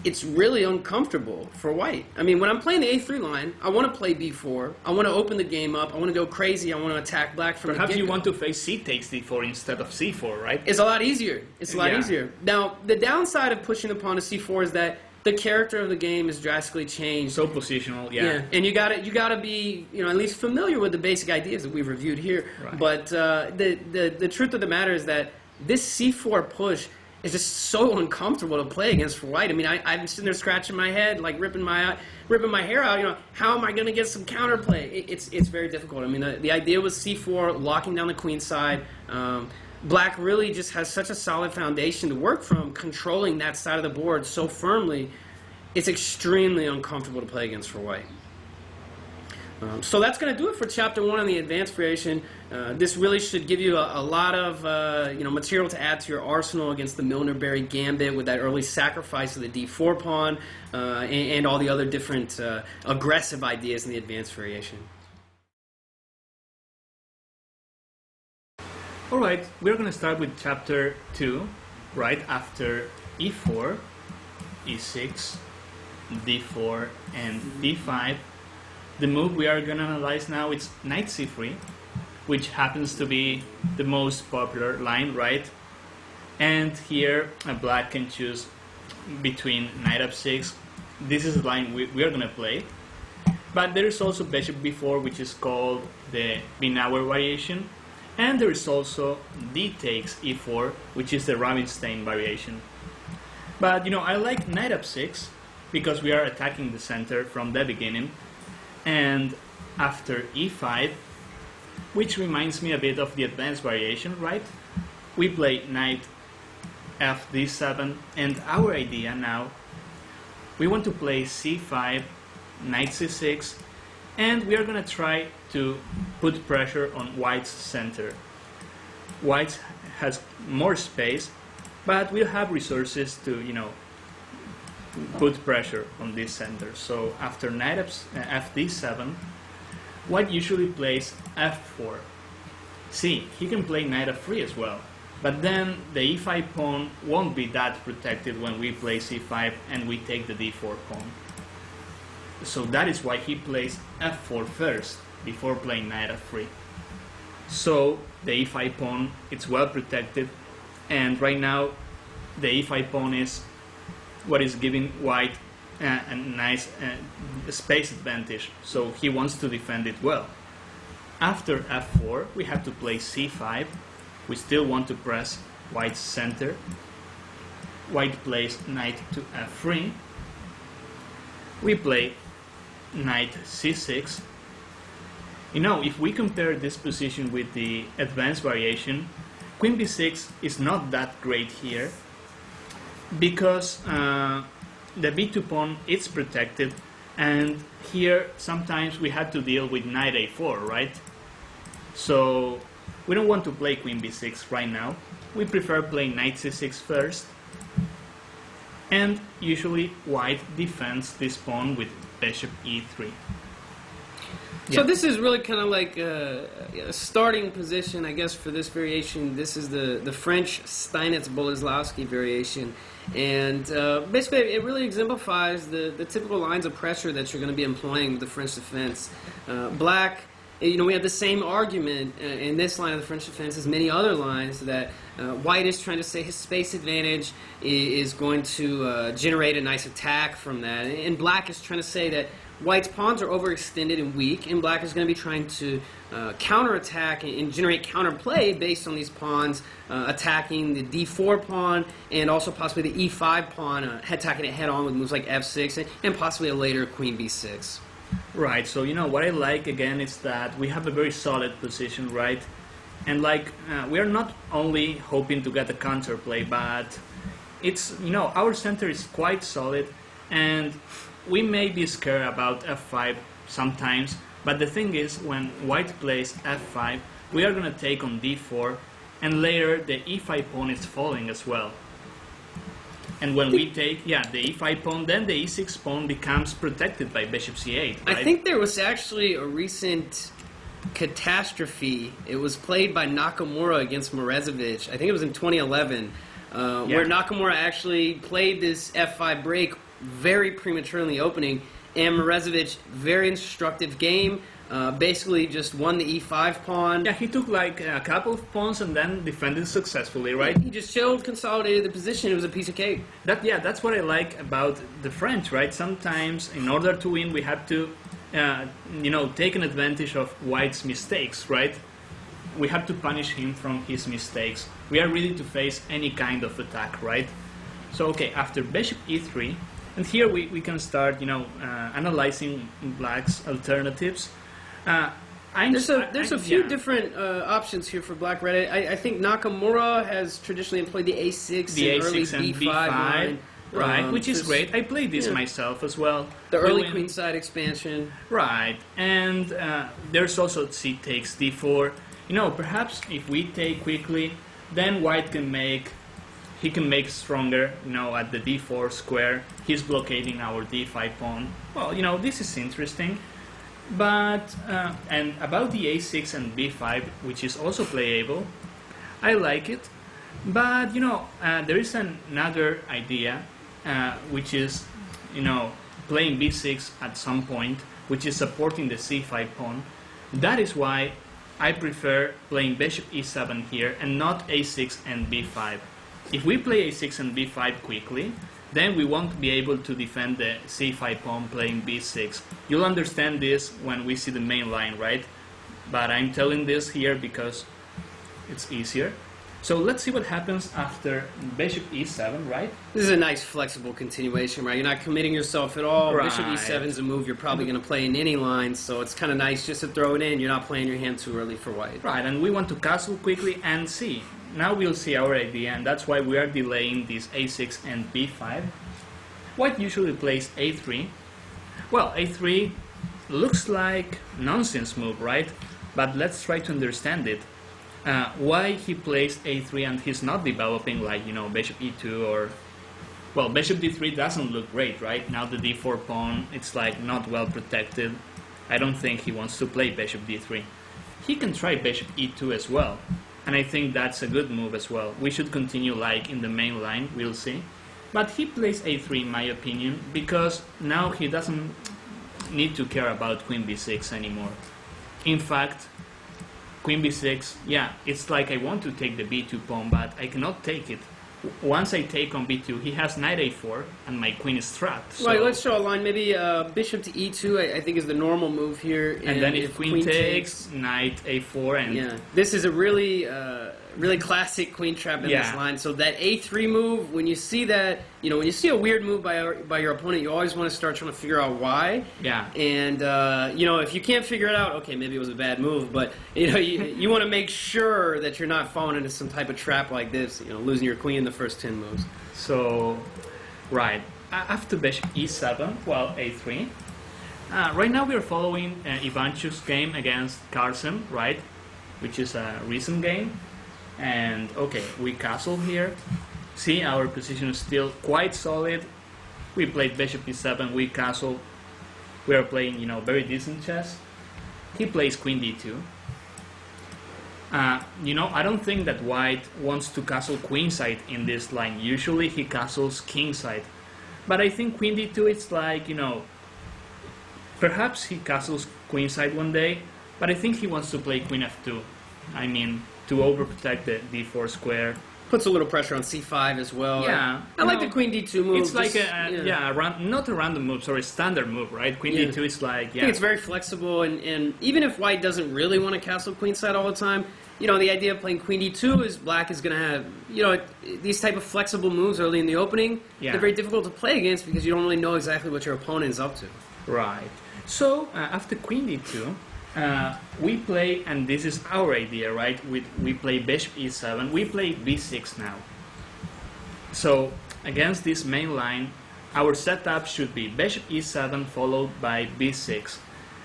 it's really uncomfortable for white. I mean, when I'm playing the A3 line, I want to play B4. I want to open the game up. I want to go crazy. I want to attack black from perhaps the get-go. you want to face C takes D4 instead of C4, right? It's a lot easier. It's a lot easier. Now, the downside of pushing the pawn to C4 is that the character of the game is drastically changed. So positional, yeah. And you gotta be, at least familiar with the basic ideas that we've reviewed here. Right. But the truth of the matter is that this C4 push is just so uncomfortable to play against for white. I mean, I'm sitting there scratching my head, like ripping my hair out. How am I going to get some counterplay? It's very difficult. I mean, the idea was C4 locking down the queen side. Black really just has such a solid foundation to work from, controlling that side of the board so firmly. It's extremely uncomfortable to play against for white. So that's going to do it for Chapter 1 on the advanced variation. This really should give you a lot of material to add to your arsenal against the Milner-Berry gambit with that early sacrifice of the D4 pawn and all the other different aggressive ideas in the advanced variation. All right, we're going to start with Chapter 2, right after E4, E6, D4, and D5. The move we are going to analyze now is Knight C3, which happens to be the most popular line, right? And here black can choose between Knight F6. This is the line we are going to play. But there is also Bishop B4, which is called the Binauer variation. And there is also D takes E4, which is the Rubinstein variation. But I like Knight F6 because we are attacking the center from the beginning. And after E5, which reminds me a bit of the advanced variation, right? We play Knight F D7, and our idea now, we want to play C5, Knight C6, and we are going to try to put pressure on White's center. White has more space, but we'll have resources to, put pressure on this center. So after Knight F D7, White usually plays F4. See, he can play Knight F3 as well, but then the E5 pawn won't be that protected when we play C5 and we take the D4 pawn. So that is why he plays F4 first, before playing Knight F3. So the E5 pawn, it's well protected, and right now the E5 pawn is what is giving White a nice space advantage, so he wants to defend it well. After F4, we have to play C5. We still want to press White's center. White plays Knight to F3. We play Knight C6. If we compare this position with the advanced variation, Queen B6 is not that great here, because the B2 pawn is protected, and here sometimes we had to deal with Knight A4, right? So we don't want to play Queen B6 right now. We prefer playing Knight C6 first, and usually White defends this pawn with Bishop E3. So this is really kind of like a starting position, I guess, for this variation. This is the French Steinitz-Boleslawski variation. And basically, it really exemplifies the typical lines of pressure that you're going to be employing with the French defense. Black, we have the same argument in this line of the French defense as many other lines, that White is trying to say his space advantage is going to generate a nice attack from that. And Black is trying to say that white's pawns are overextended and weak, and black is going to be trying to counterattack and generate counterplay based on these pawns, attacking the d4 pawn and also possibly the e5 pawn, attacking it head on with moves like f6 and possibly a later queen b6. Right, so what I like again is that we have a very solid position, right? And like we are not only hoping to get a counterplay, but it's our center is quite solid, and we may be scared about f5 sometimes, but the thing is when white plays f5 we are going to take on d4, and later the e5 pawn is falling as well. And when we take the e5 pawn, then the e6 pawn becomes protected by bishop c8, right? I think there was actually a recent catastrophe. It was played by Nakamura against Morezevich. I think it was in 2011, where Nakamura actually played this f5 break very premature in the opening, and Morezevich, very instructive game, basically just won the e5 pawn. Yeah, he took like a couple of pawns and then defended successfully, right? He just chilled, consolidated the position. It was a piece of cake. That's what I like about the French, right? Sometimes in order to win we have to take an advantage of white's mistakes, right? We have to punish him from his mistakes. We are ready to face any kind of attack, right? So okay, after bishop e3, and here we can start analyzing black's alternatives. There's a few different options here for black red. I think Nakamura has traditionally employed the a6 the and a6 early and b5 b5 line. right, which is great. I played this myself as well. The early queenside expansion. Right, and there's also c takes d4. Perhaps if we take quickly, then white can make stronger, at the d4 square. He's blockading our d5 pawn. Well, this is interesting. But, and about the a6 and b5, which is also playable, I like it. But, there is another idea, which is, playing b6 at some point, which is supporting the c5 pawn. That is why I prefer playing bishop e7 here and not a6 and b5. If we play a6 and b5 quickly, then we won't be able to defend the c5 pawn playing b6. You'll understand this when we see the main line, right? But I'm telling this here because it's easier. So let's see what happens after bishop e7, right? This is a nice flexible continuation, right? You're not committing yourself at all. Right. Bishop e7 is a move you're probably going to play in any line, so it's kind of nice just to throw it in. You're not playing your hand too early for white. Right, and we want to castle quickly and see. Now we'll see our idea, and that's why we are delaying this a6 and b5. White usually plays a3. Well, a3 looks like nonsense move, right? But let's try to understand it. Why he plays a3 and he's not developing like, bishop e2 or... Well, bishop d3 doesn't look great, right? Now the d4 pawn, it's like not well protected. I don't think he wants to play bishop d3. He can try bishop e2 as well. And I think that's a good move as well. We should continue like in the main line, we'll see. But he plays a3 in my opinion, because now he doesn't need to care about queen b6 anymore. In fact, queen b6, it's like I want to take the b2 pawn, but I cannot take it. Once I take on b2, he has knight a4, and my queen is trapped. So. Right, let's show a line. Maybe bishop to e2, I think is the normal move here. And then if queen takes, knight a4, and... Yeah, this is a really classic queen trap in this line. So that a3 move, when you see that, when you see a weird move by your opponent, you always want to start trying to figure out why. Yeah. And, if you can't figure it out, okay, maybe it was a bad move, but, you want to make sure that you're not falling into some type of trap like this, losing your queen in the first 10 moves. So, right. After bishop e7, well, a3. Right now we are following Ivanchuk's game against Carlsen, right? Which is a recent game. And, okay, we castle here. See, our position is still quite solid. We played bishop e7, we castle. We are playing, very decent chess. He plays queen d2. I don't think that white wants to castle queenside in this line. Usually he castles kingside. But I think queen d2 it's like, perhaps he castles queenside one day, but I think he wants to play queen f2. I mean, to overprotect the d4 square Puts a little pressure on c5 as well. Yeah, I like no, the queen d2 move. It's like just, not a random move, sorry, standard move, right? Queen Yeah. d2 is like, I think it's very flexible, and even if white doesn't really want to castle queenside all the time, the idea of playing queen d2 is black is going to have, these type of flexible moves early in the opening. Yeah. They're very difficult to play against because you don't really know exactly what your opponent is up to. Right. So after queen d2, we play, and this is our idea, right? We play bishop e7. We play b6 now. So against this main line, our setup should be bishop e7 followed by b6.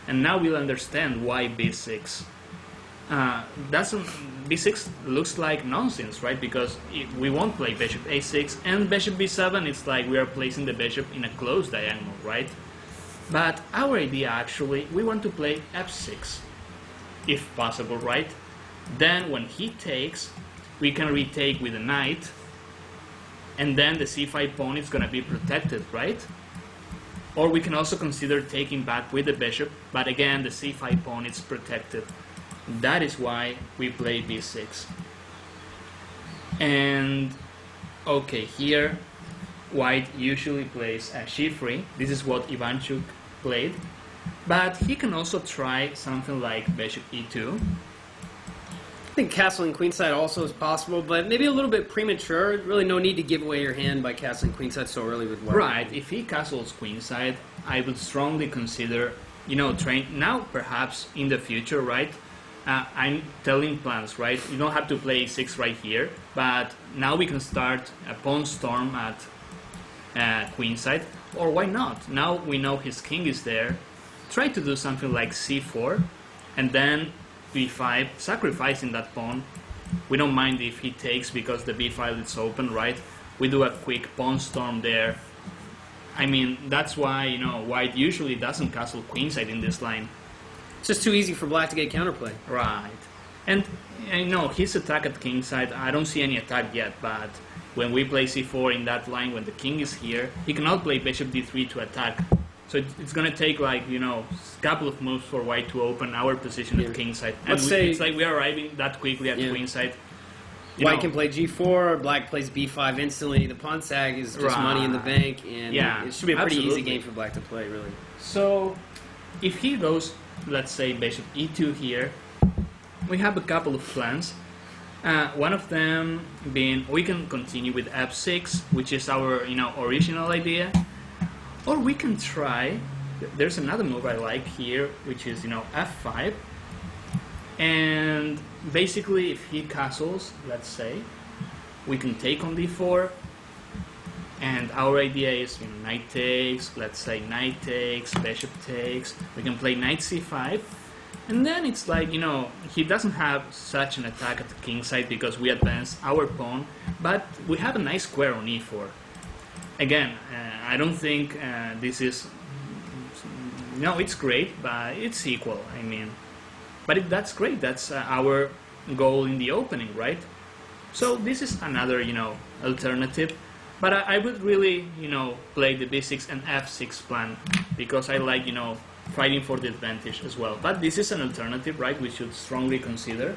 And now we'll understand why b6. B6 looks like nonsense, right? Because we won't play bishop a6, and bishop b7, it's like we are placing the bishop in a closed diagonal, right? But our idea actually, we want to play f6, if possible, right? Then when he takes, we can retake with a knight, and then the c5 pawn is going to be protected, right? Or we can also consider taking back with the bishop, but again the c5 pawn is protected. That is why we play b6. And okay, here white usually plays g3. This is what Ivanchuk played, but he can also try something like bishop e2. I think castling queenside also is possible, but maybe a little bit premature. Really no need to give away your hand by castling queenside so early with white. Right, if he castles queenside, I would strongly consider, trying now, perhaps in the future, right? I'm telling plans, right? You don't have to play 6 right here, but now we can start a pawn storm at queenside, or why not? Now we know his king is there. Try to do something like c4, and then b5, sacrificing that pawn. We don't mind if he takes because the b file is open, right? We do a quick pawn storm there. I mean, that's why, white usually doesn't castle queenside in this line. It's just too easy for black to get counterplay. Right. And his attack at kingside, I don't see any attack yet, but when we play c4 in that line, when the king is here, he cannot play bishop d3 to attack. So it's going to take like, a couple of moves for white to open our position at kingside. And it's like we are arriving that quickly at queenside. White can play g4, black plays b5 instantly. The pawn sag is just money in the bank, and it should be a pretty easy game for black to play, really. So if he goes, let's say bishop e2 here, we have a couple of plans. One of them being we can continue with f6, which is our original idea, or we can try. There's another move I like here, which is f5, and basically if he castles, let's say, we can take on d4, and our idea is knight takes, let's say knight takes, bishop takes, we can play knight c5, and then it's like, he doesn't have such an attack at the king side because we advance our pawn, but we have a nice square on e4. Again, I don't think this is, it's great, but it's equal, I mean. But that's great, that's our goal in the opening, right? So this is another, alternative. But I would really, play the b6 and f6 plan because I like, fighting for the advantage as well. But this is an alternative, right? We should strongly consider.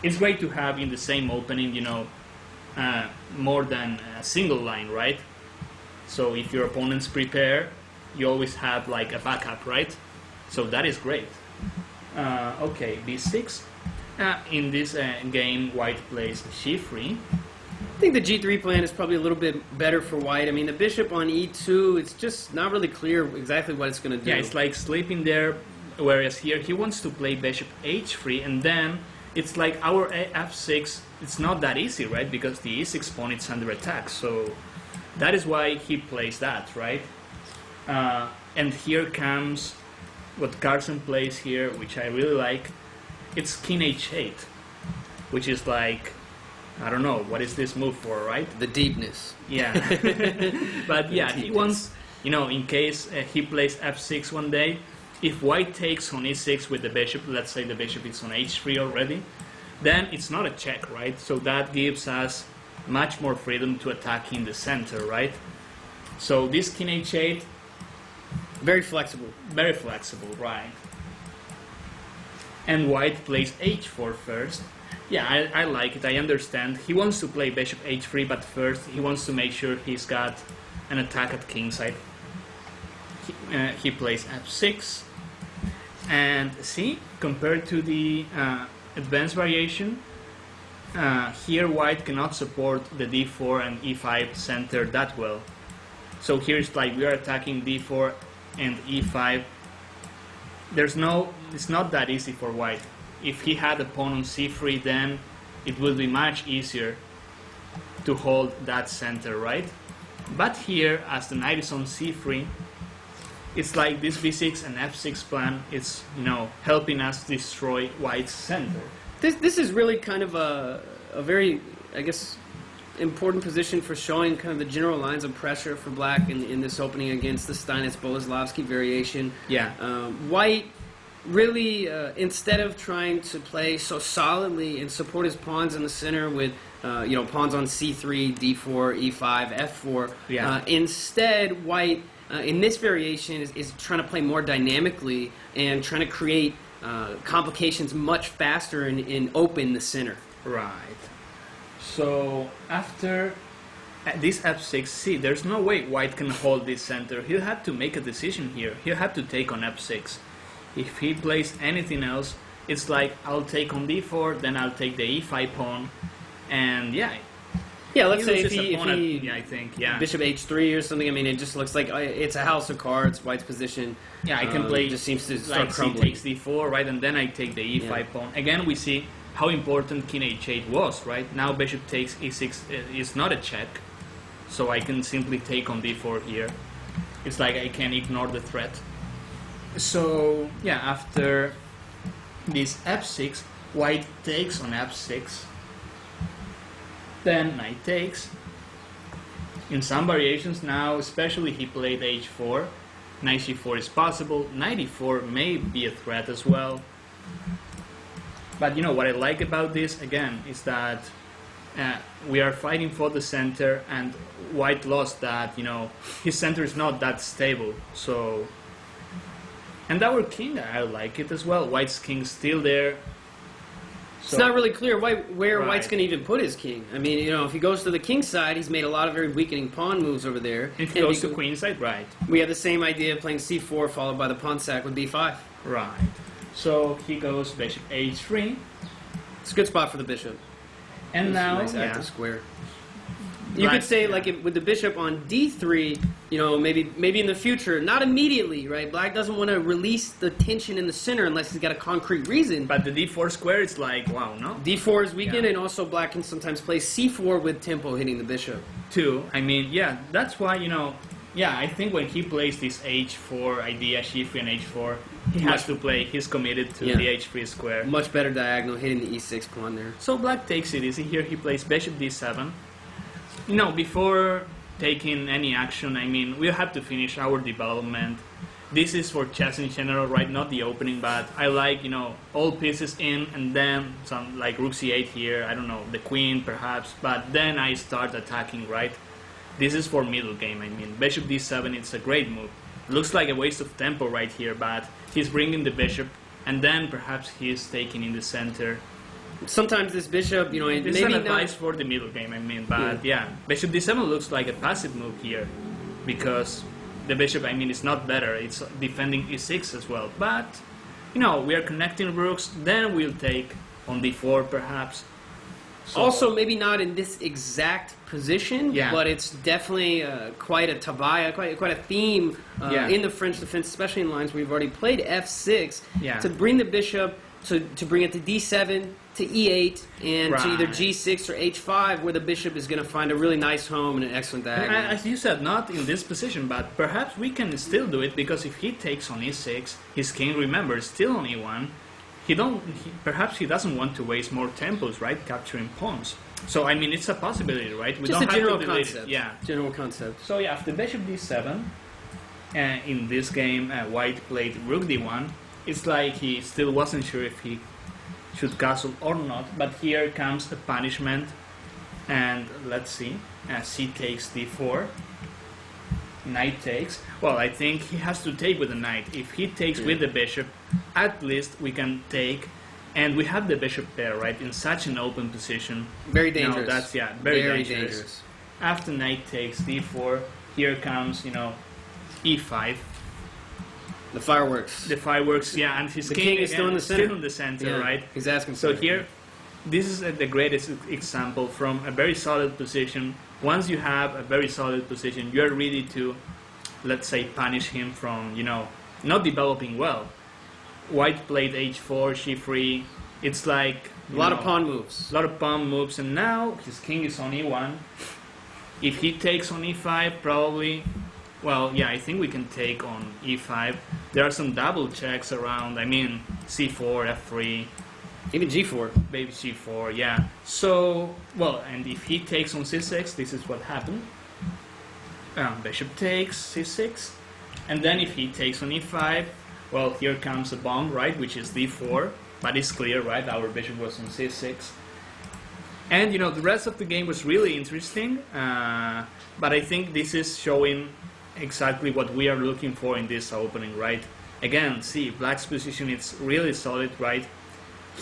It's great to have in the same opening, more than a single line, right? So if your opponents prepare, you always have like a backup, right? So that is great. Okay, b6. In this game, white plays g3. I think the g3 plan is probably a little bit better for white. I mean, the bishop on e2, it's just not really clear exactly what it's going to do. Yeah, it's like sleeping there, whereas here he wants to play bishop h3, and then it's like our f6, it's not that easy, right? Because the e6 pawn is under attack, so that is why he plays that, right? And here comes what Carlsen plays here, which I really like. It's king h8, which is like, I don't know, what is this move for, right? The deepness. Yeah. But yeah, he wants, in case he plays f6 one day, if white takes on e6 with the bishop, let's say the bishop is on h3 already, then it's not a check, right? So that gives us much more freedom to attack in the center, right? So this king h8... Very flexible. Very flexible, right. And white plays h4 first. Yeah, I like it. I understand. He wants to play bishop h3, but first he wants to make sure he's got an attack at kingside. He plays f6, and see, compared to the advanced variation, here white cannot support the d4 and e5 center that well. So here's like we are attacking d4 and e5. It's not that easy for white. If he had a pawn on c3, then it would be much easier to hold that center, right? But here, as the knight is on c3, it's like this b6 and f6 plan is, helping us destroy white's center. This is really kind of a very, I guess, important position for showing kind of the general lines of pressure for black in this opening against the Steinitz-Boleslavsky variation. Yeah. White really, instead of trying to play so solidly and support his pawns in the center with, pawns on c3, d4, e5, f4, Yeah. Instead, white, in this variation, is trying to play more dynamically and trying to create complications much faster and open the center. Right. So after this f6, see, there's no way white can hold this center. He'll have to make a decision here. He'll have to take on f6. If he plays anything else, it's like I'll take on d4, then I'll take the e5 pawn, and yeah. Yeah, let's he say if loses a he, pawn at, I think, yeah. bishop h3 or something. I mean, it just looks like it's a house of cards. White's position. Yeah, I can play. Just seems to start like crumbling. c takes d4, right, and then I take the e5 pawn. Again, we see how important king h8 was, right? Now bishop takes e6 is not a check, so I can simply take on d4 here. It's like I can ignore the threat. So yeah, after this f6, white takes on f6. Then knight takes. In some variations now, especially he played h4. Knight c4 is possible. Knight e4 may be a threat as well. But what I like about this, again, is that we are fighting for the center, and white lost that, his center is not that stable. So, and our king, I like it as well. White's king still there. It's not really clear where Right. White's going to even put his king. I mean, if he goes to the king side, he's made a lot of very weakening pawn moves over there. If he goes to queen side, right. We have the same idea of playing c4 followed by the pawn sack with b5. Right. So he goes bishop h3. It's a good spot for the bishop. And It's a now, nice yeah. active square. You Black- could say, yeah. like, with the bishop on d3, maybe in the future, not immediately, right? Black doesn't want to release the tension in the center unless he's got a concrete reason. But the d4 square is like, wow, no? d4 is weakened, Yeah. and also black can sometimes play c4 with tempo hitting the bishop. Two, I mean, yeah, that's why, I think when he plays this h4 idea, c3 and h4, he has to play, he's committed to Yeah. the h3 square. Much better diagonal hitting the e6 pawn there. So black takes it easy here, he plays bishop d7. Before taking any action, I mean, we'll have to finish our development. This is for chess in general, right? Not the opening, but I like, all pieces in, and then some, like rook c8 here, I don't know, the queen perhaps, but then I start attacking, right? This is for middle game, I mean. Bishop d7, it's a great move. Looks like a waste of tempo right here, but he's bringing the bishop, and then perhaps he's taking in the center. Sometimes this bishop, and This is maybe an advice not. for the middle game, I mean, but yeah, bishop d7 looks like a passive move here, because the bishop, I mean, is not better, it's defending e6 as well, but, we are connecting rooks, then we'll take on d4 perhaps. So, Also, maybe not in this exact position, Yeah. but it's definitely quite a tabaya, quite a theme Yeah. in the French defense, especially in lines where we've already played f6, Yeah. to bring the bishop, to bring it to d7, to e8, and to either Right. g6 or h5, where the bishop is going to find a really nice home and an excellent and diagonal. as you said, not in this position, but perhaps we can still do it, because if he takes on e6, his king, remember, is still on e1, perhaps he doesn't want to waste more tempos, right, capturing pawns. So, I mean, it's a possibility, right? We Just a don't general have to delete concept. it. Yeah. General concept. So yeah, after bishop d7, in this game, white played rook d1. It's like he still wasn't sure if he should castle or not, but here comes a punishment, and let's see, c takes d4, knight takes. Well, I think he has to take with the knight. If he takes with the bishop, at least we can take And we have the bishop there, right, in such an open position. Very You know, dangerous. that's, yeah, very dangerous. After knight takes d4, here comes, e5. The fireworks. The fireworks, yeah, and his The king, king is again, still in the center. Still in the center, Yeah, right? he's asking So for it. here, this is the greatest example from a very solid position. Once you have a very solid position, you're ready to, let's say, punish him from, not developing well. White played h4, g3. It's like A lot of pawn moves. a lot of pawn moves, and now his king is on e1. If he takes on e5, probably, well, yeah, I think we can take on e5. There are some double checks around. I mean, c4, f3, Even g4. maybe g4, yeah. So, well, and if he takes on c6, this is what happened. Bishop takes c6, and then if he takes on e5, well, here comes a bomb, right, which is d4, but it's clear, right, our bishop was on c6. And, the rest of the game was really interesting, but I think this is showing exactly what we are looking for in this opening, right? Again, see, black's position is really solid, right?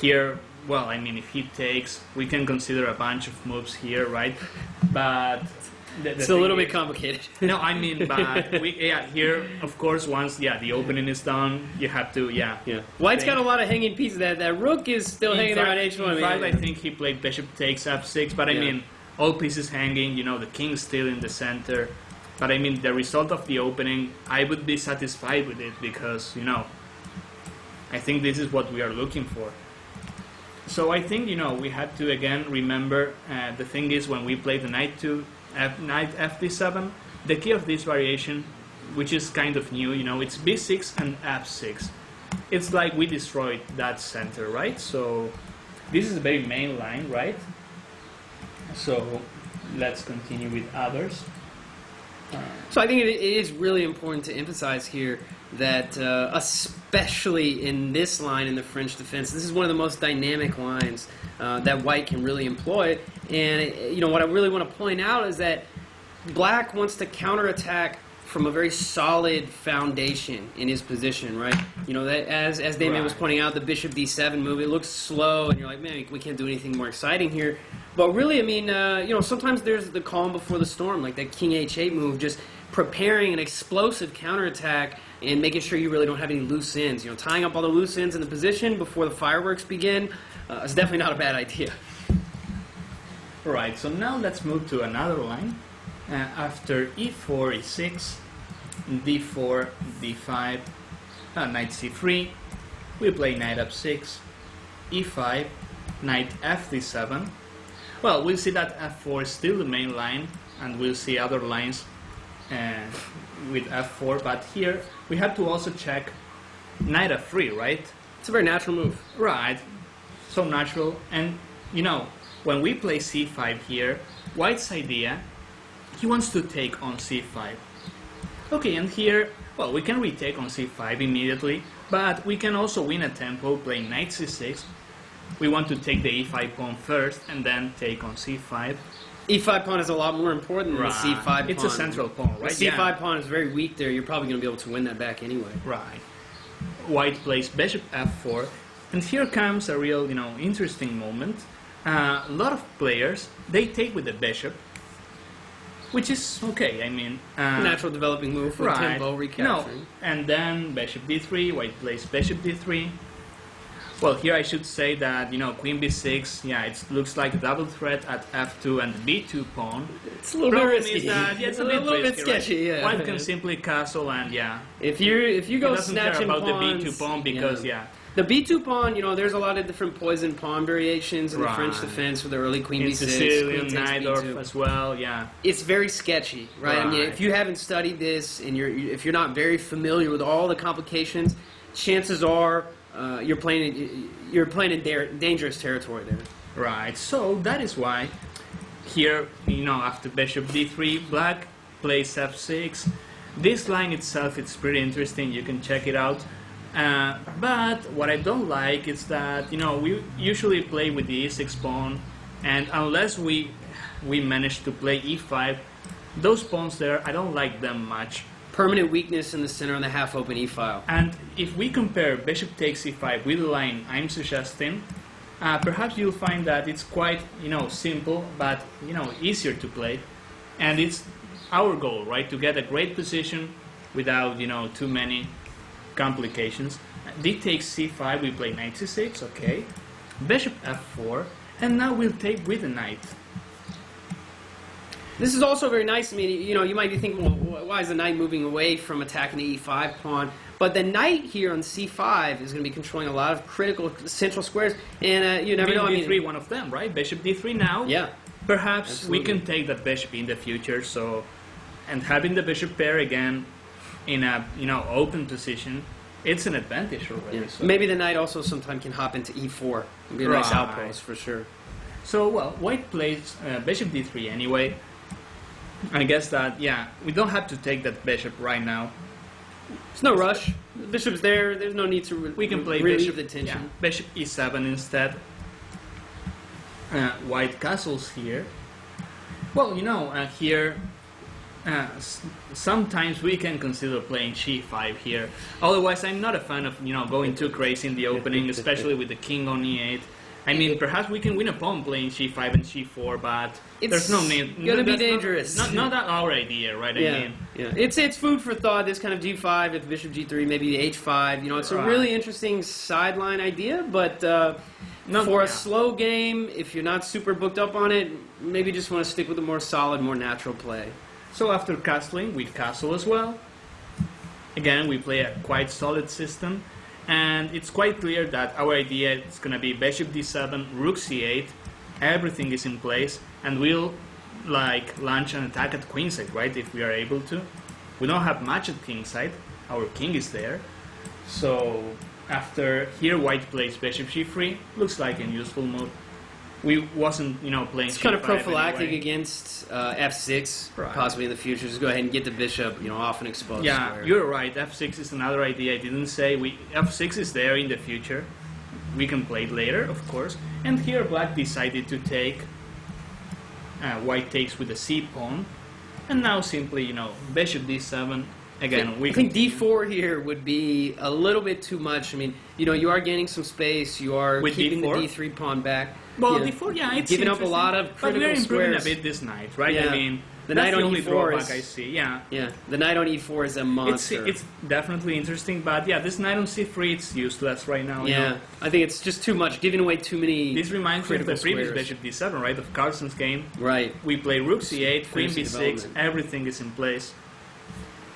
Here, well, I mean, if he takes, we can consider a bunch of moves here, right? But the It's a thing little is- bit complicated. No, I mean, but here, of course, once the opening is done, you have to, Yeah. White's got a lot of hanging pieces. That rook is still hanging there on h1. In fact, I think he played bishop takes f6, but I Yeah. mean, all pieces hanging, the king's still in the center. But I mean, the result of the opening, I would be satisfied with it because, I think this is what we are looking for. So I think, we have to again remember, the thing is when we play the knight fd7, the key of this variation, which is kind of new, it's b6 and f6. It's like we destroyed that center, right? So this is the very main line, right? So let's continue with others. So I think it is really important to emphasize here that, especially in this line in the French defense, this is one of the most dynamic lines that White can really employ. And what I really want to point out is that Black wants to counterattack from a very solid foundation in his position, right? That as Damien was Right. pointing out, the bishop d7 move, it looks slow, and you're like, man, we can't do anything more exciting here. But really, I mean, sometimes there's the calm before the storm, like that king h8 move, just preparing an explosive counterattack and making sure you really don't have any loose ends. Tying up all the loose ends in the position before the fireworks begin is definitely not a bad idea. Right, so now let's move to another line. After e4, e6, d4, d5, knight c3, we play knight f6, e5, knight fd7. Well, we'll see that f4 is still the main line, and we'll see other lines with f4, but here we have to also check knight f3, right? It's a very natural move. Right, so natural. And when we play c5 here, White's idea, he wants to take on c5. Okay, and here, well, we can retake on c5 immediately, but we can also win a tempo playing knight c6. We want to take the e5 pawn first and then take on c5. e5 pawn is a lot more important than the c5 pawn. It's a central pawn, right? The c5 pawn is very weak there. You're probably going to be able to win that back anyway. Right. White plays bishop f4, and here comes a real, interesting moment. A lot of players, they take with the bishop, which is okay. I mean, Natural developing move for right. tempo recapturing. And then bishop d3. White plays bishop d3. Well, here I should say that queen b6. Yeah, it looks like a double threat at f2 and the b2 pawn. It's a little bit Problem risky. is that, yeah, it's a little bit bit risky, sketchy. right? Yeah. White can simply castle and If you he go doesn't care snatching about pawns, the b2 pawn because The b2 pawn, there's a lot of different poison pawn variations in the French Right. defense with the early queen in b6, Sicilian, queen takes Najdorf b2. as well. Yeah. It's very sketchy, right? I mean, Right. if you haven't studied this and if you're not very familiar with all the complications, chances are you're playing in dangerous territory there. Right, so that is why here, after bishop d3, black plays f6. This line itself, it's pretty interesting, you can check it out. But what I don't like is that, we usually play with the e6 pawn, and unless we manage to play e5, those pawns there, I don't like them much. permanent weakness in the center on the half-open e-file. And if we compare bishop takes e5 with the line I'm suggesting, perhaps you'll find that it's quite, simple, but, easier to play. And it's our goal, right, to get a great position without, too many complications. D takes c5, we play knight c6, okay. Bishop f4, and now we'll take with the knight. This is also very nice. I mean, you might be thinking, well, why is the knight moving away from attacking the e5 pawn? But the knight here on c5 is going to be controlling a lot of critical central squares, and you never know. d3, one of them, right? Bishop d3 now. Yeah. Perhaps Absolutely. we can take that bishop in the future. So, and having the bishop pair again in a open position, it's an advantage already. Yeah. So. Maybe the knight also sometime can hop into e4. It'd be a nice Right. outpost for sure. So, well, white plays bishop d3 anyway. I guess that, we don't have to take that bishop right now. There's no rush. The bishop's there. There's no need to We can play relieve bishop, the tension. bishop e7 instead. White castles here. Well, here sometimes we can consider playing g5 here. Otherwise, I'm not a fan of going too crazy in the opening, especially with the king on e8. I mean, perhaps we can win a pawn playing g5 and g4, but there's no need. Gonna be That's dangerous. Not our idea, right? Yeah, I mean, yeah. It's food for thought. This kind of g5, if bishop g3, maybe h5. It's a Right. really interesting sideline idea, but for a slow game, if you're not super booked up on it, maybe just want to stick with a more solid, more natural play. So after castling, we castle as well. Again, we play a quite solid system, and it's quite clear that our idea is going to be bishop d7, rook c8, everything is in place, and we'll launch an attack at queenside, right, if we are able to. We don't have much at kingside, our king is there, so after here white plays bishop g3, looks like a useful move. We wasn't, playing It's kind of g5 prophylactic anyway. against f6, Right. possibly in the future. Just go ahead and get the bishop, off an exposed Yeah, square. you're right. F6 is another idea I didn't say. F6 is there in the future. We can play it later, of course. And here black decided to take. White takes with the c pawn, and now simply bishop d7. Again, we I think continue. d4 here would be a little bit too much. I mean, you are gaining some space. You are With keeping d4? the d3 pawn back. Well, Yeah. d4, it's giving up a interesting, lot of but critical we're improving squares. a bit this knight, right? Yeah. I mean, The that's knight the on only e4 drawback is- I see. Yeah. Yeah, the knight on e4 is a monster. It's definitely interesting, but this knight on c3 it's useless right now. yeah, I think it's just too much, giving away too many. This reminds me of the critical previous squares. bishop d7, right, of Carlsen's game. Right. We play rook c8, queen Crazy b6, development. everything is in place.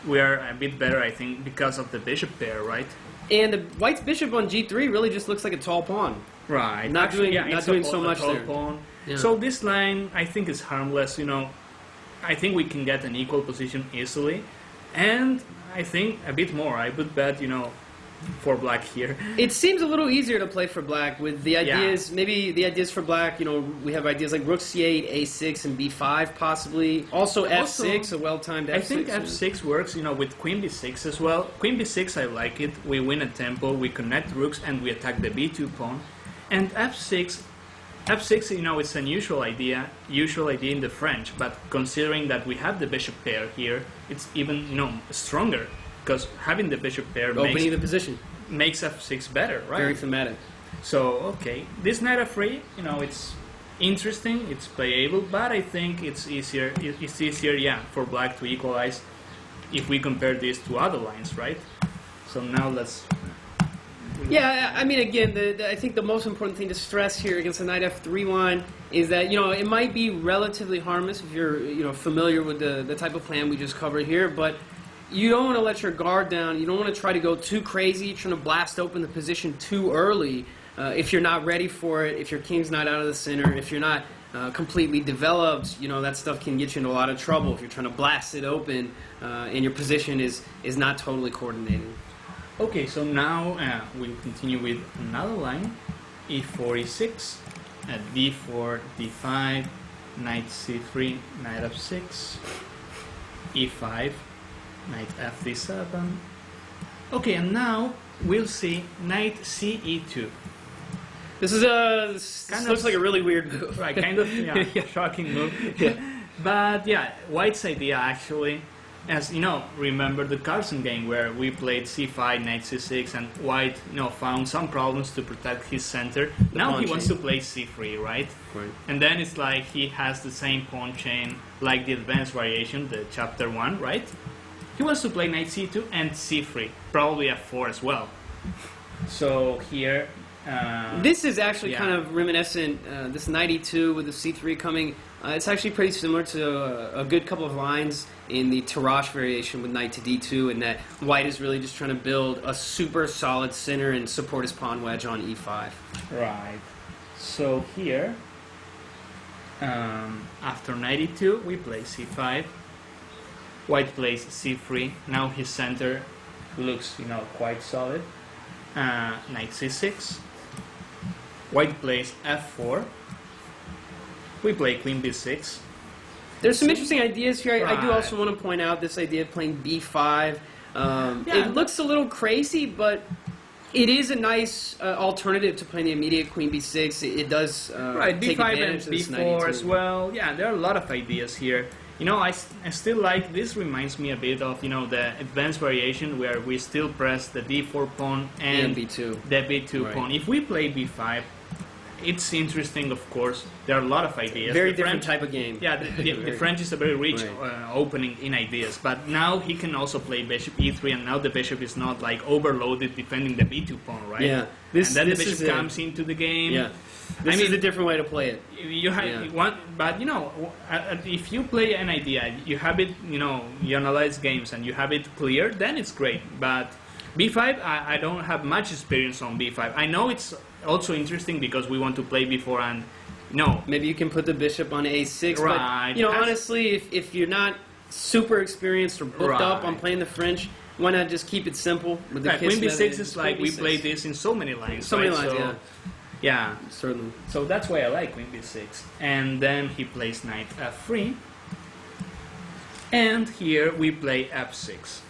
We are a bit better, I think, because of the bishop pair, right? And the white's bishop on g3 really just looks like a tall pawn. Right. Not doing- not it's doing a so a much tall there. pawn. Yeah. So this line, I think, is harmless. I think we can get an equal position easily, and I think a bit more. I would bet, for black here. It seems a little easier to play for black with the ideas. Maybe the ideas for black. We have ideas like rook c8, a6, and b5 possibly. Also f6, a well-timed f6. I think f6 works, with queen b6 as well. Queen b6, I like it. We win a tempo, we connect rooks, and we attack the b2 pawn. And f6, it's an usual idea in the French, but considering that we have the bishop pair here, it's even, stronger, because having the bishop pair opening the position. makes f6 better, right? Very thematic. So, okay, this knight f3, it's interesting, it's playable, but I think it's easier, for black to equalize if we compare this to other lines, right? So now let's... Yeah, I mean, again, I think the most important thing to stress here against the knight f3 line is that, it might be relatively harmless if you're, familiar with the type of plan we just covered here, but you don't want to let your guard down. You don't want to try to go too crazy, trying to blast open the position too early if you're not ready for it, if your king's not out of the center, if you're not completely developed, that stuff can get you into a lot of trouble if you're trying to blast it open and your position is not totally coordinated. Okay, so now we'll continue with another line, e4, e6, d4, d5, knight c3, knight f6, e5, knight f d7. Okay, and now we'll see knight ce2. This looks like a really weird move. Right, kind of, shocking move. But white's idea actually as you know, remember the Carlsen game where we played c5, knight c6, and white, found some problems to protect his center. Now he wants to play c3, right? Right. And then it's like he has the same pawn chain like the advanced variation, the chapter 1, right? He wants to play knight c2 and c3, probably f4 as well. So here... this is actually yeah. kind of reminiscent, this knight e2 with the c3 coming. It's actually pretty similar to a good couple of lines in the Tarrasch variation with knight to d2, in that white is really just trying to build a super solid center and support his pawn wedge on e5. Right. So here, after knight e2, we play c5. White plays c3. Now his center looks, quite solid. Knight c6. White plays f4. We play queen b6. There's some interesting ideas here. I do Right. also want to point out this idea of playing b5. Yeah. It looks a little crazy, but it is a nice alternative to playing the immediate queen b6. It does Right, take b5 advantage and of this knight b4 e2. as well. Yeah, there are a lot of ideas here. I still like, this reminds me a bit of, the advanced variation where we still press the d4 pawn and b2. the b2 Right. pawn. If we play b5, it's interesting, of course. There are a lot of ideas. Very The different French- type of game. Yeah, the French is a very rich Right. opening in ideas. But now he can also play bishop e3, and now the bishop is not like overloaded defending the b2 pawn, right? Yeah. And then the this is bishop it. comes into the game. Yeah. This I is mean- a different way to play it. You have Yeah. one, but if you play an idea, you have it. You analyze games and you have it clear, then it's great. But b5, I don't have much experience on b5. I know it's also interesting because we want to play before and Maybe you can put the bishop on a6. Right. But, honestly, if you're not super experienced or booked up on Right. playing the French, why not just keep it simple with the Right, kiss queen b6 method? is like we Queen play B6. this in so many lines. So many right? lines, So, yeah. Yeah. Certainly. So that's why I like queen b6. And then he plays knight f3. And here we play f6.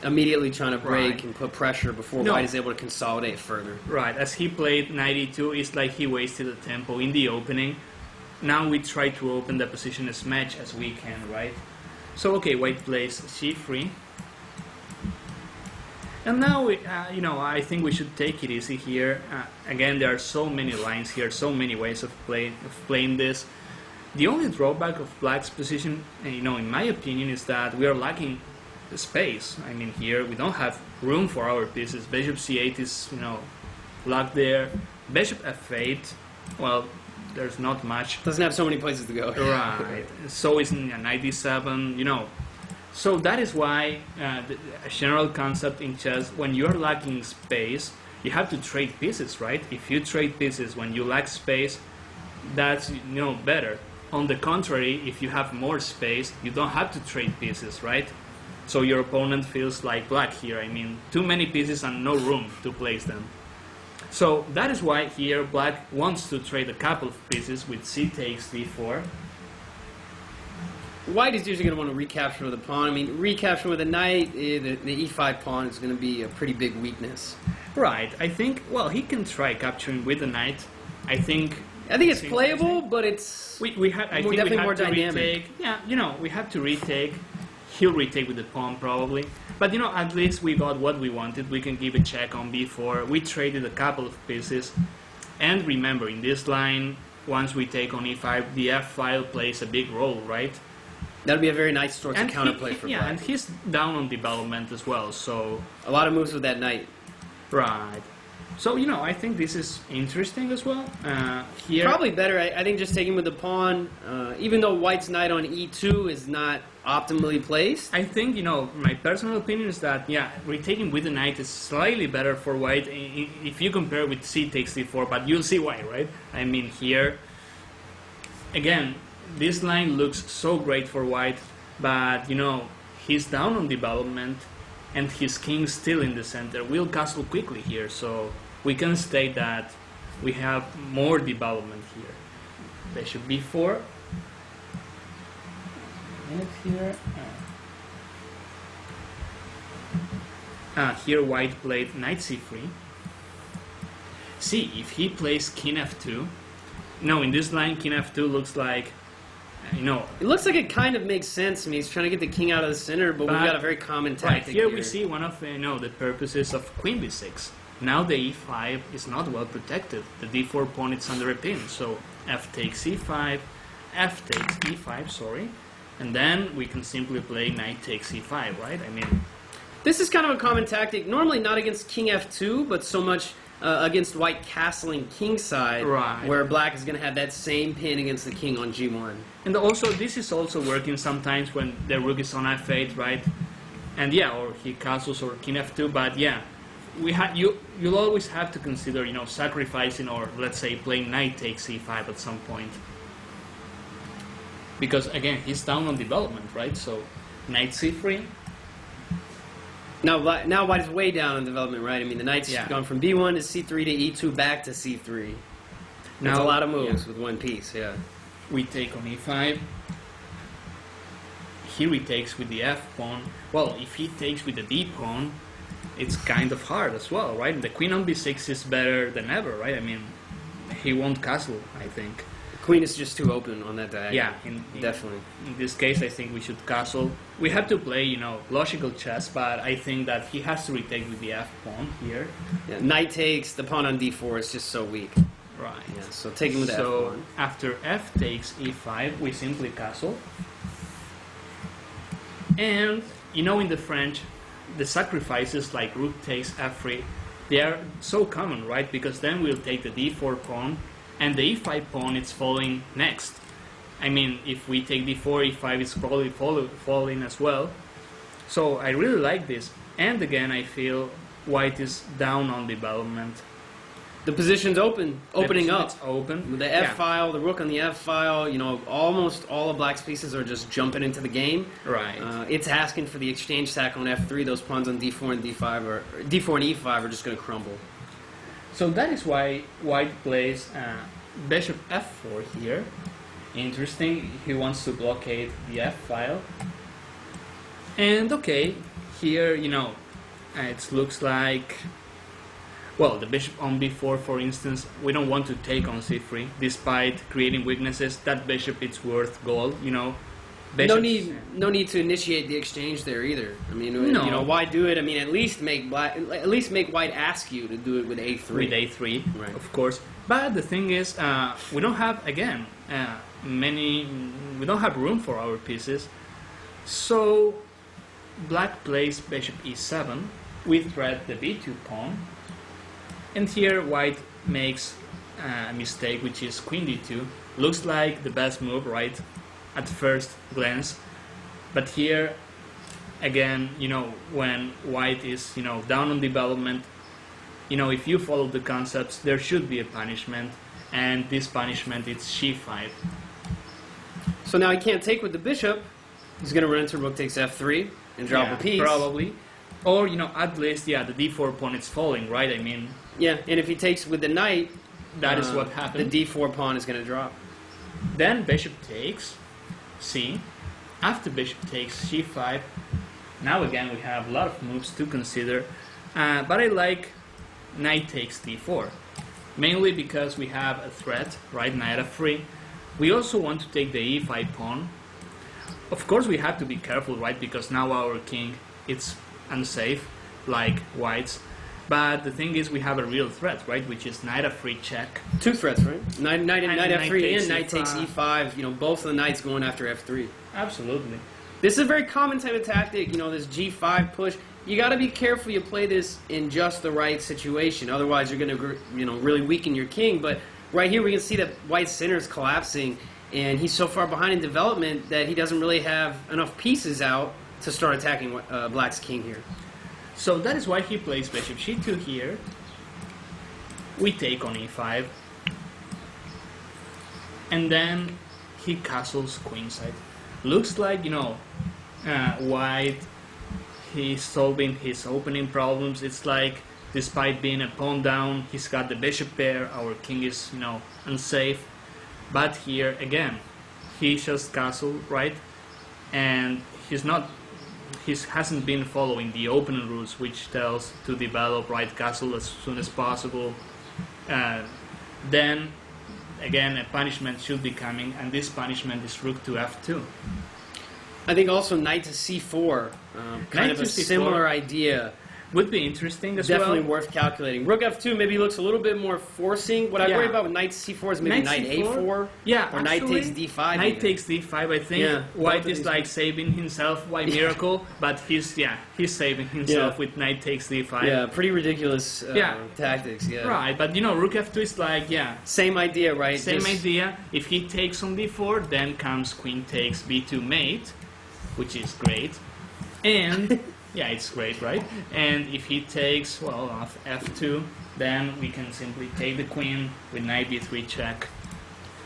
Immediately trying to break Right. and put pressure before No. white is able to consolidate further. Right, as he played knight e2, it's like he wasted the tempo in the opening. Now we try to open the position as much as we can, right? So okay, white plays c3. And now, I think we should take it easy here. Again, there are so many lines here, so many ways of playing this. The only drawback of black's position, in my opinion, is that we are lacking space. I mean, here we don't have room for our pieces. Bishop c8 is, locked there. Bishop f8, well, there's not much. Doesn't have so many places to go. Right. So is knight d7, So that is why a general concept in chess, when you're lacking space, you have to trade pieces, right? If you trade pieces when you lack space, that's better. On the contrary, if you have more space, you don't have to trade pieces, right? So your opponent feels like black here. I mean, too many pieces and no room to place them. So that is why here black wants to trade a couple of pieces with c takes d4. White is usually going to want to recapture with a pawn. I mean, recapture with a knight, the e5 pawn is going to be a pretty big weakness. Right. I think, well, he can try capturing with the knight. I think it's playable, but it's we have. I think we definitely have more to dynamic. retake. Yeah, we have to retake. He'll retake with the pawn probably. But at least we got what we wanted. We can give a check on b4. We traded a couple of pieces. And remember, in this line, once we take on e5, the f file plays a big role, right? That'll be a very nice sort of counterplay for yeah, black. and he's down on development as well, so... A lot of moves with that knight. Right. So, I think this is interesting as well. Here... Probably better, I think, just taking with the pawn, even though white's knight on e2 is not optimally placed. I think, my personal opinion is that, retaking with the knight is slightly better for white if you compare with c takes d4, but you'll see why, right? I mean, here, again, this line looks so great for white, but, he's down on development, and his king's still in the center. We'll castle quickly here, so we can state that we have more development here. Bishop b4. Here. Here white played knight c3. See, if he plays king f2. No, in this line king f2 looks like You know, It looks like it kind of makes sense. I mean, he's trying to get the king out of the center, but we've But- got a very common right tactic here we see one of the purposes of queen b6. Now the e5 is not well protected. The d4 pawn is under a pin, so f takes e5, f takes e5, sorry, and then we can simply play knight takes e5, right? I mean, This is kind of a common tactic, normally not against king f2, but so much against white castling kingside, Right. where black is going to have that same pin against the king on g1. and also this is also working sometimes when the rook is on f8, right? And yeah, or he castles or king f2, but yeah, you'll always have to consider, you know, sacrificing or let's say playing knight takes e5 at some point. Because again, he's down on development, right? So knight c3. Now white is way down in development, right? I mean, the knight's Yeah. gone from b1 to c3 to e2 back to c3. That's a Now- lot of moves yeah. with one piece, yeah. We take on e5. He retakes with the f pawn. Well, if he takes with the d pawn, it's kind of hard as well, right? The queen on b6 is better than ever, right? I mean, he won't castle, I think. Queen is just too open on that diagonal. Yeah, Definitely. In this case, I think we should castle. We have to play, you know, logical chess, but I think that he has to retake with the f pawn here. Yeah, knight takes, the pawn on d4 is just so weak. Right. Yeah, so taking with the So f1. after f takes e5, we simply castle. And you know, in the French, the sacrifices like rook takes f3, they are so common, right? Because then we'll take the d4 pawn, and the e5 pawn is falling next. I mean, if we take d4, e5 is probably falling as well. So I really like this. And again, I feel white is down on development. The position's opening up. It's open. With the Yeah. f file, the rook on the f file, you know, almost all of black's pieces are just jumping into the game. Right. It's asking for the exchange sack on f3. Those pawns on d4 and d5 or d4 and e5 are just going to crumble. So that is why white plays bishop f4 here. Interesting. He wants to blockade the f file. And okay, here, you know, it looks like, well, the bishop on b4, for instance, we don't want to take on c3, despite creating weaknesses. That bishop, it's worth gold, you know. No Bishops- need to initiate the exchange there either. I mean, No. you know, why do it? I mean, at least make white ask you to do it with a3. with a3, Right. of course. But the thing is, we don't have, again, we don't have room for our pieces. So black plays bishop e7. We threat the b2 pawn. And here white makes a mistake, which is queen d2. Looks like the best move, right, at first glance. But here, again, you know, when white is, you know, down on development, you know, if you follow the concepts, there should be a punishment, and this punishment is c5. So now he can't take with the bishop. He's going to run into rook takes f3 and drop a piece. Probably. Or, you know, at least, yeah, the d4 pawn is falling, right? I mean, Yeah, and if he takes with the knight, that is what happened. The d4 pawn is going to drop. Then bishop takes c. After bishop takes c5, now again we have a lot of moves to consider. But I like knight takes d4, mainly because we have a threat, right? Knight f3. We also want to take the e5 pawn. Of course, we have to be careful, right? Because now our king, it's unsafe, like white's. But the thing is, we have a real threat, right? Which is knight f3 check. Two threats, right? Knight f3 takes and knight takes e5. e5. You know, both of the knights going after f3. Absolutely. This is a very common type of tactic. You know, this g5 push. You got to be careful you play this in just the right situation. Otherwise, you're going to, you know, really weaken your king. But right here, we can see that white's center is collapsing, and he's so far behind in development that he doesn't really have enough pieces out to start attacking black's king here. So that is why he plays bishop c2 here. We take on e5. And then he castles queenside. Looks like, you know, white, he's solving his opening problems. It's like, despite being a pawn down, he's got the bishop pair. Our king is, you know, unsafe. But here, again, he just castled, right? And he hasn't been following the opening rules, which tells to develop right castle as soon as possible. Then again, a punishment should be coming, and this punishment is rook to f2. I think also knight to c4, kind Knight of to a c4. similar idea. Would be interesting as Definitely well. worth calculating. Rook f2 maybe looks a little bit more forcing. What I Yeah. worry about with knight to c4 is maybe knight a4. Yeah, Or knight actually, takes d5 Knight even. takes d5. I think Yeah, White both of is these like saving himself by miracle, but he's saving himself Yeah. with knight takes d5. Yeah, pretty ridiculous Yeah. tactics. Yeah. Right, but rook f2 is like Same idea, right? same Just- idea. If he takes on d4, then comes queen takes b2 mate, which is great, and yeah, it's great, right? And if he takes off f2, then we can simply take the queen with knight b3 check.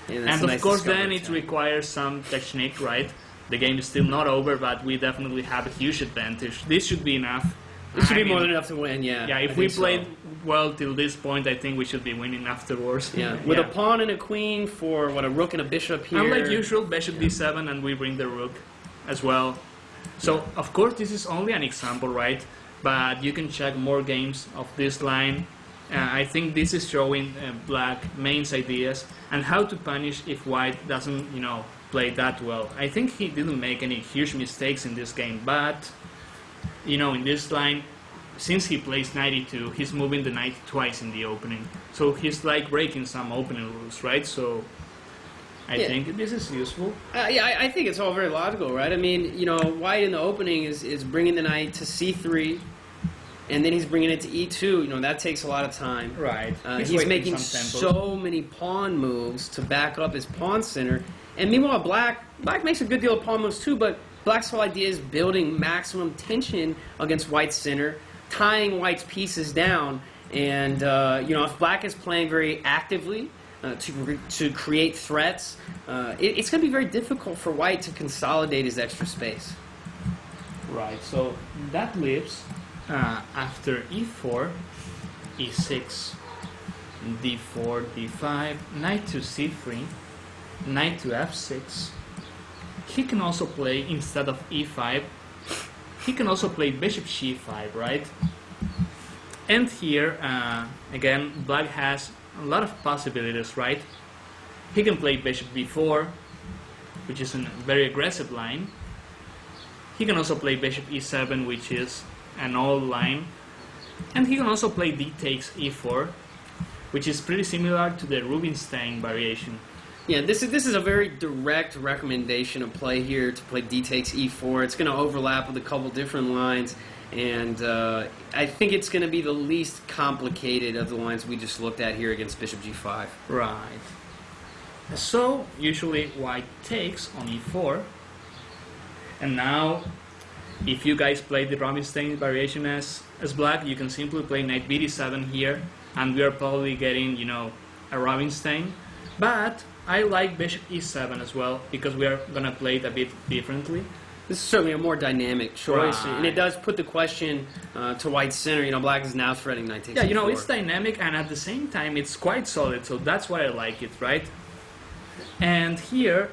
Yeah, that's And a of nice course, then discovery it tactic. requires some technique, right? The game is still not over, but we definitely have a huge advantage. This should be enough. It should I be more mean, than enough to win. Yeah. Yeah, I if we think so. played well till this point, I think we should be winning afterwards. Yeah, with a pawn and a queen for a rook and a bishop here. Unlike usual, bishop d7, and we bring the rook as well. So, of course, this is only an example, right? But you can check more games of this line. I think this is showing Black main's ideas and how to punish if White doesn't, play that well. I think he didn't make any huge mistakes in this game, but, in this line, since he plays knight e2, he's moving the knight twice in the opening. So he's like breaking some opening rules, right? So I Yeah. think this is useful. I think it's all very logical, right? I mean, White in the opening is bringing the knight to c3, and then he's bringing it to e2. That takes a lot of time. Right. He's wasting making some tempo. so many pawn moves to back up his pawn center. And meanwhile, Black makes a good deal of pawn moves too, but Black's whole idea is building maximum tension against White's center, tying White's pieces down. And, if Black is playing very actively to create threats, it's going to be very difficult for White to consolidate his extra space. Right, so that leaves after e4, e6, d4, d5, knight to c3, knight to f6. He can also play, instead of e5, he can also play bishop c5, right? And here, again, Black has a lot of possibilities, right? He can play bishop b4, which is a very aggressive line. He can also play bishop e7, which is an old line. And he can also play d takes e4, which is pretty similar to the Rubinstein variation. Yeah, this is a very direct recommendation of play here to play d takes e4. It's going to overlap with a couple different lines, and I think it's going to be the least complicated of the lines we just looked at here against bishop g5. Right. So, usually White takes on e4. And now, if you guys play the Rubinstein variation as Black, you can simply play knight bd7 here, and we are probably getting, a Rubinstein. But I like bishop e7 as well, because we are going to play it a bit differently. This is certainly a more dynamic choice, Right. and it does put the question to White's center. Black is now threatening knight takes Yeah, e4. it's dynamic, and at the same time, it's quite solid, so that's why I like it, right? And here,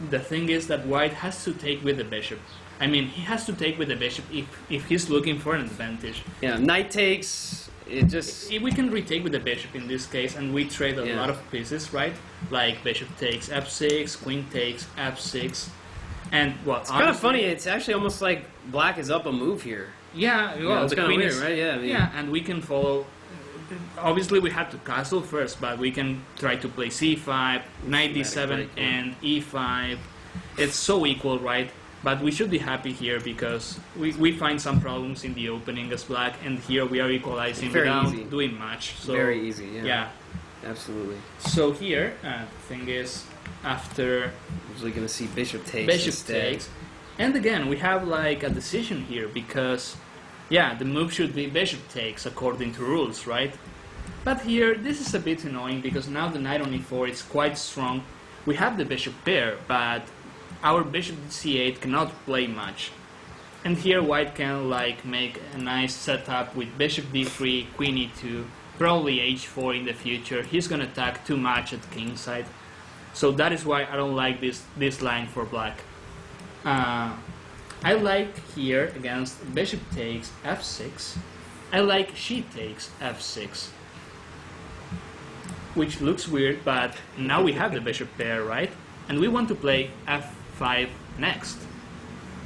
the thing is that White has to take with the bishop. I mean, he has to take with the bishop if he's looking for an advantage. Yeah, knight takes. It just If we can retake with the bishop in this case, and we trade a Yeah. lot of pieces, right? Like bishop takes f6, queen takes f6, and it's kind of funny. It's actually almost like Black is up a move here. Yeah, well, it's the kinda queen weird, is right? Yeah, I mean- yeah, and we can follow. Obviously, we have to castle first, but we can try to play c5, knight d7, Very cool. and e5. It's so equal, right? But we should be happy here because we find some problems in the opening as Black, and here we are equalizing Very without easy. doing much. So Very easy. Yeah. yeah. Absolutely. So here, the thing is, after Usually going to see bishop takes. bishop instead. takes, and again we have like a decision here because, yeah, the move should be bishop takes according to rules, right? But here this is a bit annoying because now the knight on e4 is quite strong. We have the bishop pair, but our bishop c8 cannot play much. And here White can like make a nice setup with bishop d3, queen e2, probably h4 in the future. He's gonna attack too much at kingside. So that is why I don't like this line for Black. I like here against bishop takes f6. I like she takes f6. which looks weird, but now we have the bishop pair, right? And we want to play f5 next.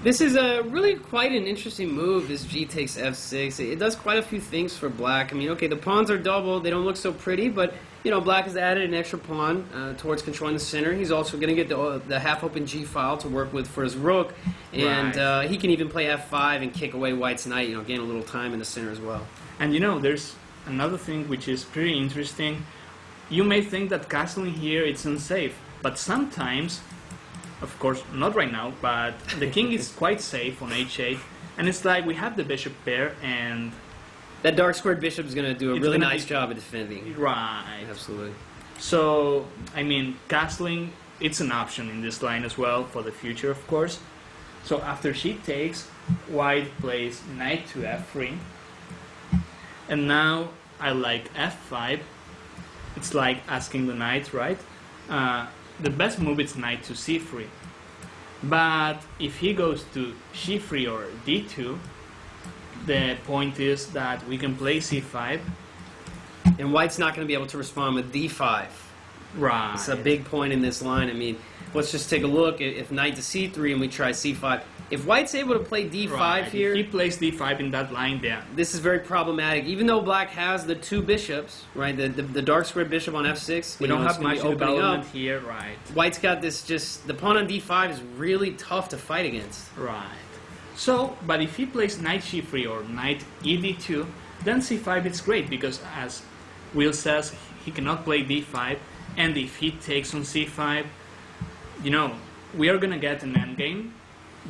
This is a really quite an interesting move, this g takes f6. It does quite a few things for black. I mean, okay, the pawns are double, they don't look so pretty, but, you know, black has added an extra pawn towards controlling the center. He's also going to get the half-open g file to work with for his rook, and Right. he can even play f5 and kick away white's knight, you know, gain a little time in the center as well. And you know, there's another thing which is pretty interesting. You may think that castling here it's unsafe, but sometimes, of course not right now, but the king is quite safe on h8, and it's like we have the bishop pair, and That dark squared bishop is going to do a It's really gonna nice be- job of defending. right. Absolutely. So, I mean, castling, it's an option in this line as well for the future, of course. So after she takes, white plays knight to f3. And now I like f5. It's like asking the knight, right? The best move is knight to c3. But if he goes to c3 or d2, the point is that we can play c5. And white's not going to be able to respond with d5. Right. It's a big point in this line. I mean, let's just take a look. If knight to c3 and we try c5, if white's able to play d5 Right. here, If he plays d5 in that line there. this is very problematic. Even though black has the two bishops, right, the dark square bishop on f6, We you know, don't it's have gonna much be opening development up. here, right? White's got this just, the pawn on d5 is really tough to fight against. Right. So, but if he plays knight c3 or knight ed2, then c5 is great because as Will says, he cannot play d5, and if he takes on c5, you know, we are gonna get an endgame,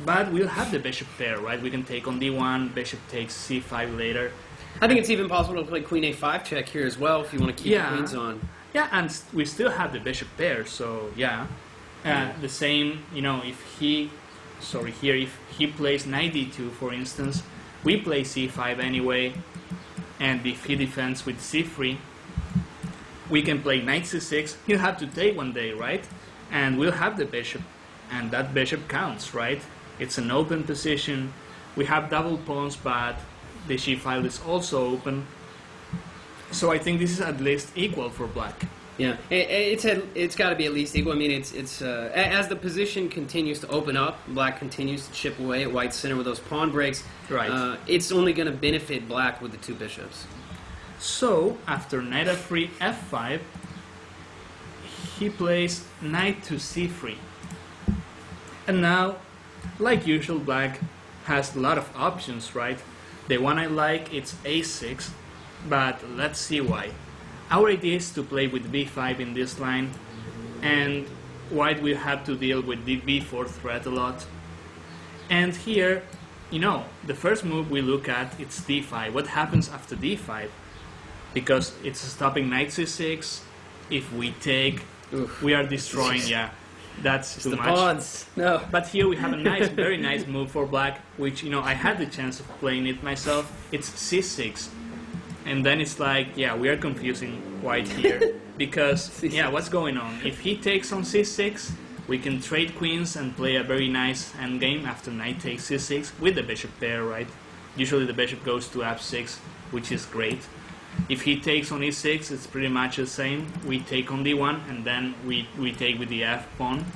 but we'll have the bishop pair, right? We can take on d1, bishop takes c5 later. I think it's even possible to play queen a5 check here as well if you want to keep Yeah. the queens on. Yeah, and we still have the bishop pair, so yeah. The same, you know, if he plays knight d2, for instance, we play c5 anyway, and if he defends with c3, we can play knight c6. He'll have to take one day, right? And we'll have the bishop, and that bishop counts, right? It's an open position. We have double pawns, but the g file is also open. So I think this is at least equal for black. Yeah, it's got to be at least equal. I mean, it's as the position continues to open up, black continues to chip away at white's center with those pawn breaks. Right. It's only going to benefit black with the two bishops. So, after knight f3, f5, he plays knight to c3. And now, like usual, black has a lot of options, right? The one I like is a6, but let's see why. Our idea is to play with b5 in this line, and white will have to deal with the b4 threat a lot. And here, you know, the first move we look at, it's d5. What happens after d5? Because it's stopping knight c6. If we take, Oof. we are destroying, yeah. That's too The much. pawns. No. But here we have a nice, very nice move for black, which, you know, I had the chance of playing it myself. It's c6. And then it's like, yeah, we are confusing white here. Because, yeah, what's going on? If he takes on c6, we can trade queens and play a very nice endgame after knight takes c6 with the bishop pair, right? Usually the bishop goes to f6, which is great. If he takes on e6, it's pretty much the same. We take on d1, and then we take with the f pawn.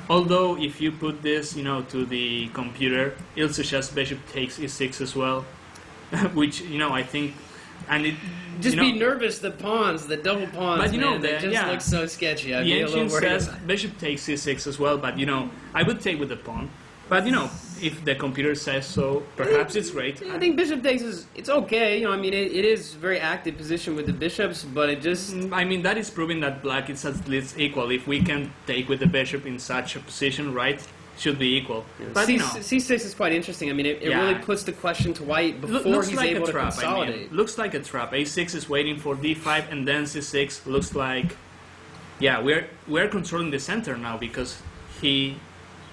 Although, if you put this, you know, to the computer, it'll suggest bishop takes e6 as well, which, you know, I think, and it Just you know, be nervous, the pawns, the double pawns, But you know, man, they the- just yeah. look so sketchy. I'd the be a little ancient worried. says bishop takes c6 as well, but, you know, I would take with the pawn. But, you know, if the computer says so, perhaps it's great. I think bishop takes it's okay. You know, I mean, it is a very active position with the bishops, but it just I mean, that is proving that black is at least equal. If we can take with the bishop in such a position, right, should be equal. But, you know, C6 is quite interesting. I mean, it Yeah. really puts the question to white before looks he's like able a to trap. consolidate. Looks like a trap. A6 is waiting for d5, and then c6 looks like, yeah, we're controlling the center now because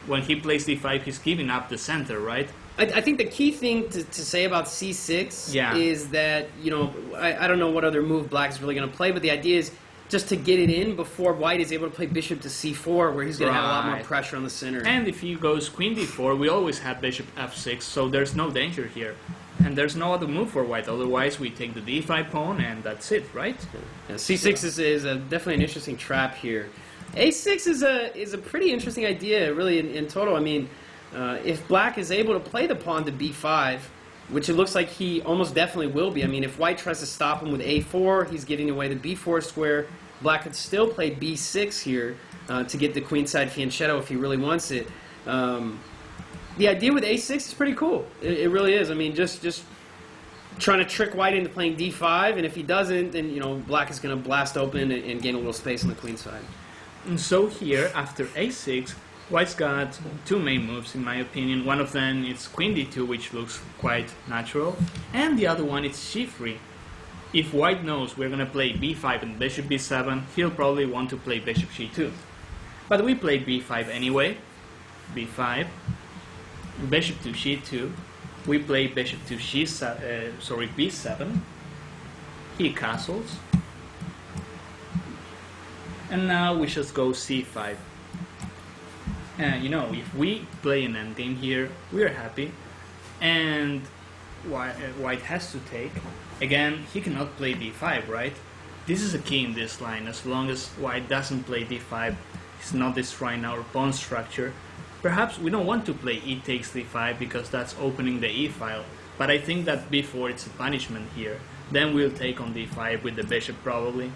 when he plays d5, he's giving up the center, right? I think the key thing to say about C6 Yeah. is that, you know, I don't know what other move black is really going to play, but the idea is just to get it in before white is able to play bishop to c4, where he's going to have a lot more Right. pressure on the center. And if he goes queen d4, we always have bishop f6, so there's no danger here. And there's no other move for white, otherwise we take the d5 pawn and that's it, right? Yeah, c6 is definitely an interesting trap here. a6 is a pretty interesting idea, really, in total. I mean, if black is able to play the pawn to b5, which it looks like he almost definitely will be. I mean, if white tries to stop him with a4, he's getting away the b4 square. Black could still play b6 here to get the queenside fianchetto if he really wants it. The idea with a6 is pretty cool. It really is. I mean, just trying to trick white into playing d5, and if he doesn't, then black is going to blast open and gain a little space on the queen side. And so here, after a6, white's got two main moves, in my opinion. One of them is queen d2, which looks quite natural, and the other one is c3. If white knows we're going to play b5 and bishop b7, he'll probably want to play bishop c2. But we play b5 anyway, b5, bishop to c2, we play bishop to b7, he castles, and now we just go c5. If we play an endgame here, we are happy, and white has to take. Again, he cannot play d5, right? This is a key in this line. As long as white doesn't play d5, he's not destroying our pawn structure. Perhaps we don't want to play e takes d5 because that's opening the e file, but I think that b4 it's a punishment here. Then we'll take on d5 with the bishop probably,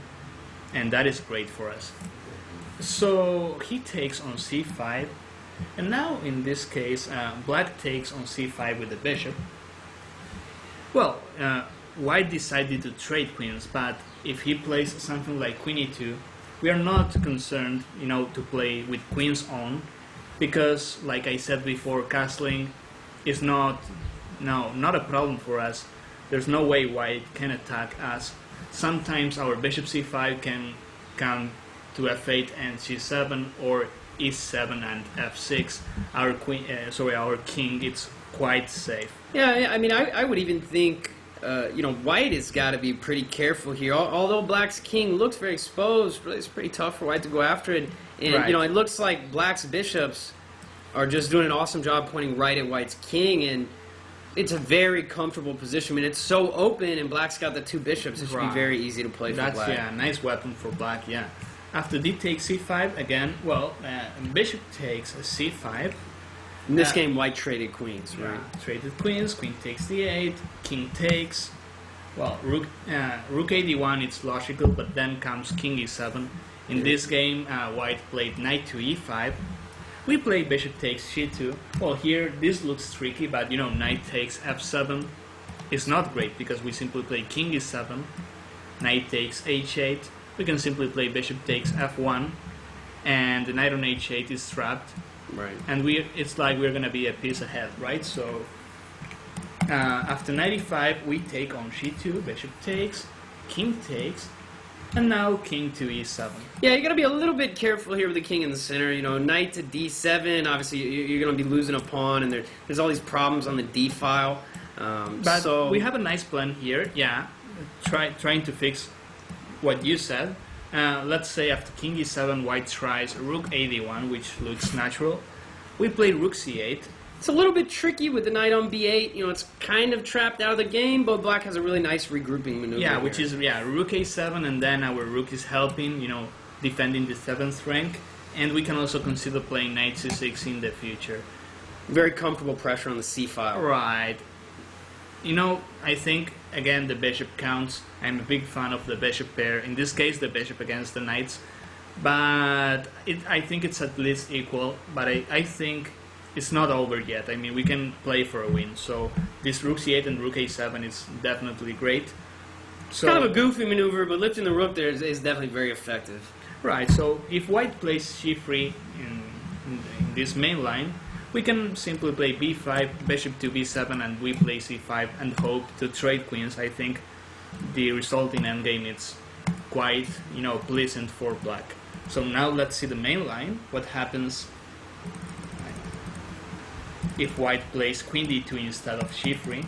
and that is great for us. So he takes on c5, and now in this case black takes on c5 with the bishop. Well, white decided to trade queens, but if he plays something like queen e2, we are not concerned, to play with queens on, because like I said before, castling is not a problem for us. There's no way white can attack us. Sometimes our bishop c5 can come to f8 and c7, or e7 and f6. Our king, it's quite safe. Yeah, I mean, I would even think, white has got to be pretty careful here. Although black's king looks very exposed, really it's pretty tough for white to go after it. And, Right. it looks like black's bishops are just doing an awesome job pointing right at white's king, and it's a very comfortable position. I mean, it's so open, and black's got the two bishops. It should be Right. very easy to play for That's black. a nice weapon for black, yeah. After d takes c5, again, bishop takes a c5. In this game, white traded queens, right? Traded queens, queen takes d8, king takes. Well, rook a d1, it's logical, but then comes king e7. In this game, white played knight to e5. We play bishop takes c2. Well, here this looks tricky, but knight takes f7 is not great because we simply play king e7. Knight takes h8. We can simply play bishop takes f1, and the knight on h8 is trapped. Right. And it's like we're gonna be a piece ahead, right? So after knight e5, we take on c2, bishop takes, king takes, and now king to e7. Yeah, you got to be a little bit careful here with the king in the center. Knight to d7. Obviously, you're going to be losing a pawn, and there's all these problems on the d file. But so we have a nice plan here. Yeah, trying to fix what you said. Let's say after king e7, white tries rook a d1, which looks natural. We play rook c8. it's a little bit tricky with the knight on b8. It's kind of trapped out of the game, but black has a really nice regrouping maneuver. Yeah, here. which is rook a7, and then our rook is helping, defending the 7th rank, and we can also consider playing knight c6 in the future. very comfortable pressure on the c file. Right. I think again the bishop counts. I'm a big fan of the bishop pair. In this case, the bishop against the knights, but I think it's at least equal. But I think it's not over yet. I mean, we can play for a win. So this rook c8 and rook a7 is definitely great. So, Kind of a goofy maneuver, but lifting the rook there is definitely very effective. right. So if white plays c3 in this main line, we can simply play b5, bishop to b7, and we play c5 and hope to trade queens. I think the resulting endgame is quite, pleasant for black. So now let's see the main line. What happens if white plays queen d2 instead of c3?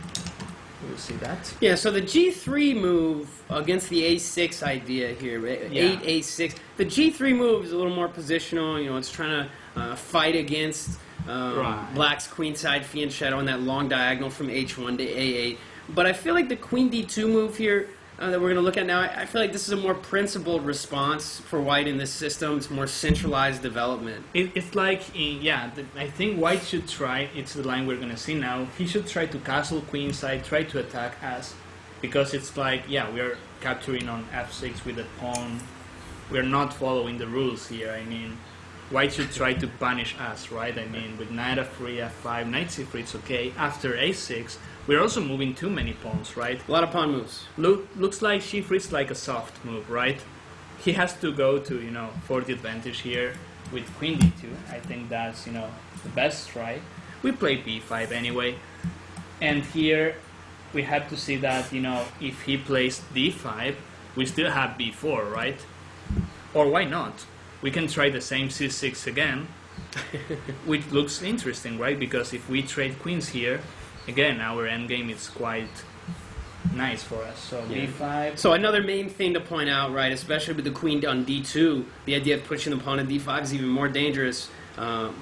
We'll see that. Yeah, so the G3 move against the A6 idea here, right? Yeah. 8, A6. The G3 move is a little more positional. You know, it's trying to fight against Right. Black's queenside fiend shadow on that long diagonal from H1 to A8. But I feel like the Queen D2 move here that we're going to look at now, I feel like this is a more principled response for White in this system. It's more centralized development. It's like, I think White should try, it's the line we're going to see now, he should try to castle queenside, try to attack us, because it's like, yeah, we are capturing on f6 with a pawn. We're not following the rules here. I mean, White should try to punish us, right? I mean, with knight f3, f5, knight c3, it's okay. After a6, we're also moving too many pawns, right? A lot of pawn moves. Looks like c3 is like a soft move, right? He has to go to, for the advantage here with queen d2. I think that's, the best try. We play b5 anyway. And here we have to see that, if he plays d5, we still have b4, right? Or why not? We can try the same c6 again, which looks interesting, right? Because if we trade queens here, again, our endgame is quite nice for us. So b5. So another main thing to point out, right, especially with the queen on d2, the idea of pushing the pawn to d5 is even more dangerous.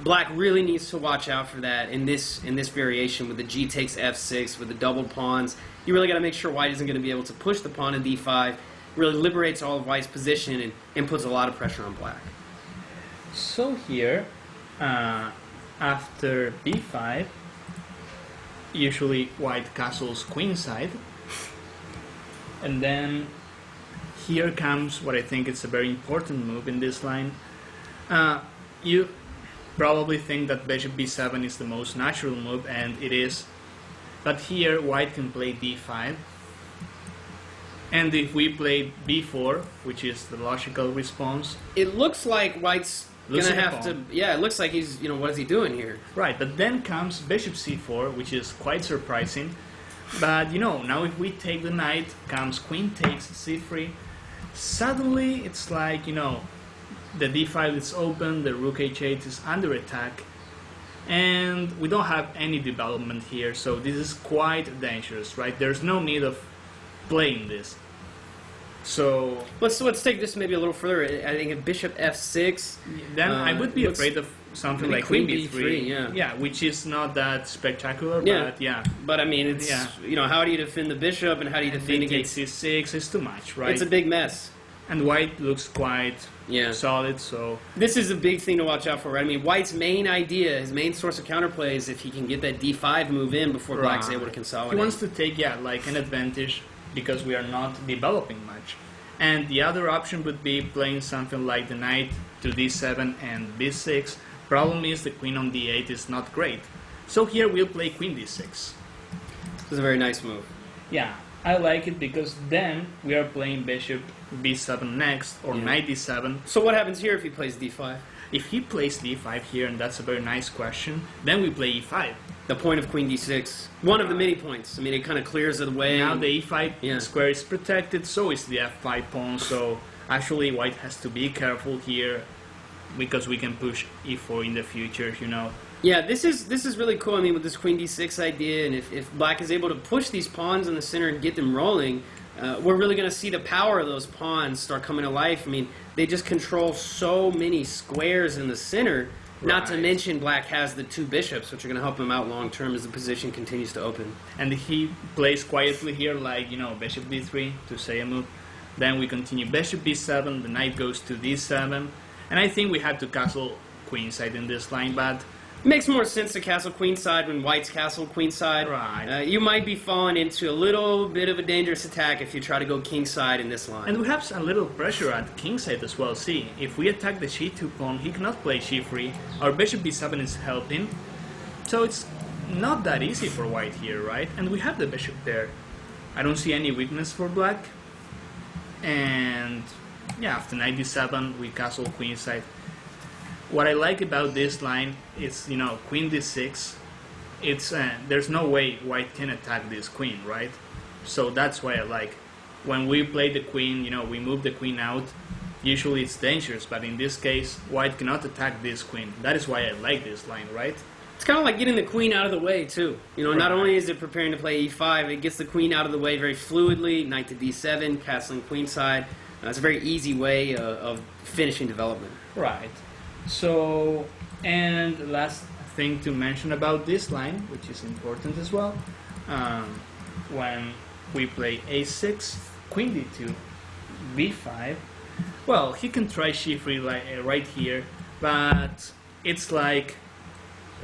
Black really needs to watch out for that in this variation with the g takes f6, with the doubled pawns. You really got to make sure White isn't going to be able to push the pawn to d5. Really liberates all of White's position and puts a lot of pressure on Black. So here, after b5, usually White castles queenside, and then here comes what I think is a very important move in this line. You probably think that bishop b7 is the most natural move, and it is, but here White can play d5, and if we play b4, which is the logical response, it looks like White's gonna have to. Yeah, it looks like he's. What is he doing here? Right, but then comes bishop c4, which is quite surprising. But now if we take the knight, comes queen takes c3. Suddenly it's like the d5 is open, the rook h8 is under attack, and we don't have any development here. So this is quite dangerous, right? There's no need of playing this. So let's take this maybe a little further. I think a bishop f6. Then I would be afraid of something like queen b3. Yeah, which is not that spectacular, yeah. but yeah. But I mean, it's how do you defend the bishop and how do you defend against c6 is too much, right? It's a big mess. And White looks quite solid, so this is a big thing to watch out for, right? I mean, White's main idea, his main source of counterplay is if he can get that d5 move in before Black's able to consolidate. He wants to take like an advantage, because we are not developing much. And the other option would be playing something like the knight to d7 and b6. Problem is the queen on d8 is not great. So here we'll play queen d6. This is a very nice move. Yeah, I like it because then we are playing bishop b7 next, or knight d7. So what happens here if he plays d5? If he plays d5 here, and that's a very nice question, then we play e5. The point of queen d6. One of the many points. I mean, it kind of clears the way. Now the e5 square is protected, so is the f5 pawn. So actually White has to be careful here, because we can push e4 in the future, Yeah, this is really cool. I mean, with this queen d6 idea, and if Black is able to push these pawns in the center and get them rolling, we're really going to see the power of those pawns start coming to life. I mean, they just control so many squares in the center. Not to mention Black has the two bishops, which are going to help him out long term as the position continues to open. And he plays quietly here, like, bishop b3 to say a move. Then we continue bishop b7, the knight goes to d7. And I think we have to castle queenside in this line, but it makes more sense to castle queenside when White's castle queenside. Right. You might be falling into a little bit of a dangerous attack if you try to go kingside in this line. And we have a little pressure at kingside as well. See, if we attack the c2 pawn, he cannot play c3. Our bishop b7 is helping. So it's not that easy for White here, right? And we have the bishop there. I don't see any weakness for Black. And yeah, after knight d7, we castle queenside. What I like about this line is, queen d6. It's there's no way White can attack this queen, right? So that's why I like. When we play the queen, we move the queen out. Usually it's dangerous, but in this case, White cannot attack this queen. That is why I like this line, right? It's kind of like getting the queen out of the way, too. You know, not only is it preparing to play e5, it gets the queen out of the way very fluidly, knight to d7, castling queenside. It's a very easy way of finishing development. Right. So, and last thing to mention about this line, which is important as well, when we play a6, queen d2, b5, well, he can try c3 right here, but it's like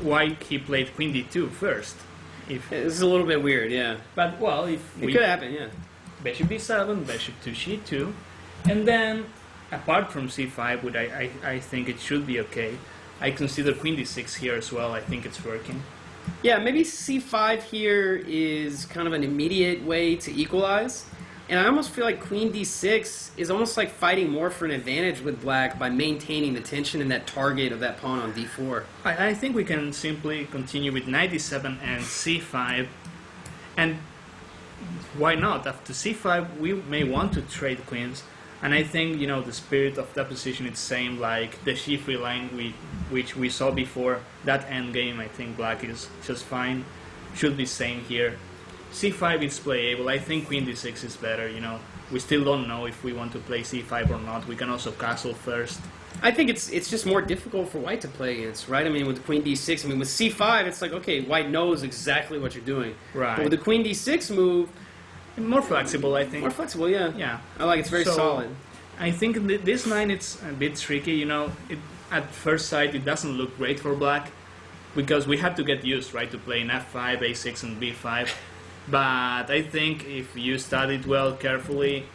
why he played queen d2 first. If it's a little bit weird, yeah. But well, if it could happen, yeah. Bishop b7, bishop to c2, and then apart from c5, which I think it should be okay. I consider queen d6 here as well. I think it's working. Yeah, maybe c5 here is kind of an immediate way to equalize. And I almost feel like queen d6 is almost like fighting more for an advantage with black by maintaining the tension and that target of that pawn on d4. I think we can simply continue with knight d7 and c5. And why not? After c5, we may want to trade queens. And I think, you know, the spirit of that position is same like the c3 line which we saw before. That endgame, I think black is just fine. Should be same here. c5 is playable. I think queen d6 is better, you know. We still don't know if we want to play c5 or not. We can also castle first. I think it's just more difficult for white to play against, right? I mean, with queen d6, I mean, with c5, it's like, okay, white knows exactly what you're doing. Right. But with the queen d6 move... More flexible, I think. More flexible, yeah. Yeah. I like it's very solid. I think this line, it's a bit tricky, you know. At first sight, it doesn't look great for black because we have to get used, right, to playing f5, a6, and b5. But I think if you study it well, carefully,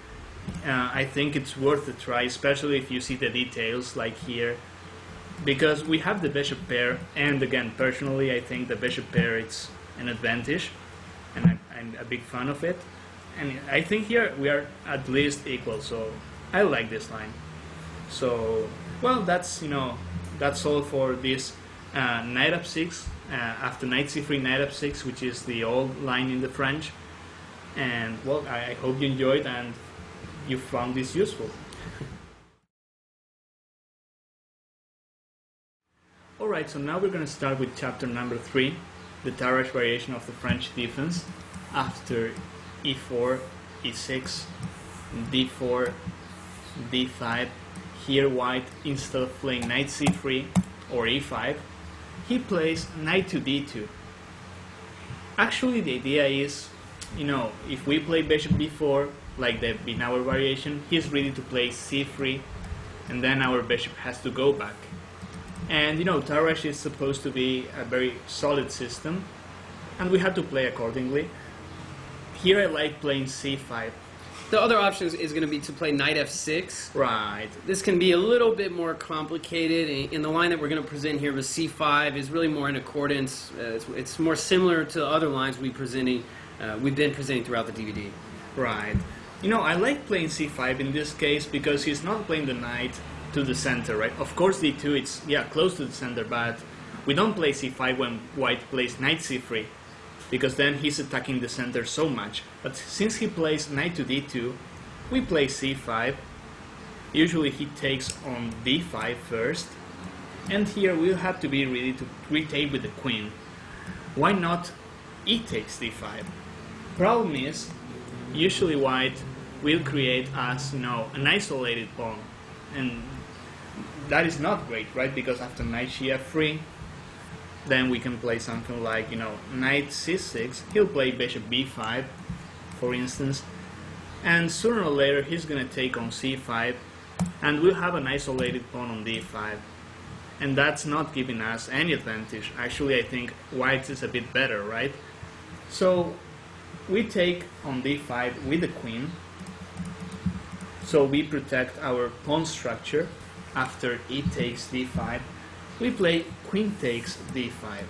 I think it's worth a try, especially if you see the details like here. Because we have the bishop pair, and again, personally, I think the bishop pair it's an advantage, and I'm a big fan of it. And I think here we are at least equal, so I like this line. So, well, that's, you know, that's all for this knight f6. After knight c3, knight f6, which is the old line in the French. And, well, I hope you enjoyed and you found this useful. Alright, so now we're going to start with chapter number 3, the Tarrasch variation of the French defense. After e4, e6, d4, d5, here white, instead of playing knight c3 or e5, he plays knight to d2. Actually, the idea is, you know, if we play bishop b4, like in our variation, he's ready to play c3, and then our bishop has to go back. And, you know, Tarrasch is supposed to be a very solid system, and we have to play accordingly. Here I like playing c5. The other option is going to be to play knight f6. Right. This can be a little bit more complicated, and the line that we're going to present here with c5 is really more in accordance. It's more similar to other lines we've been presenting throughout the DVD. Right. You know, I like playing c5 in this case because he's not playing the knight to the center, right? Of course d2, it's, yeah, close to the center, but we don't play c5 when white plays knight c3. Because then he's attacking the center so much. But since he plays knight to d2, we play c5. Usually he takes on d5 first. And here we'll have to be ready to retake with the queen. Why not e takes d5? Problem is, usually white will create us, you know, an isolated pawn. And that is not great, right? Because after knight f3, then we can play something like, you know, knight c6. He'll play bishop b5, for instance. And sooner or later, he's going to take on c5. And we'll have an isolated pawn on d5. And that's not giving us any advantage. Actually, I think white is a bit better, right? So we take on d5 with the queen. So we protect our pawn structure. After e takes d5, we play queen takes d5.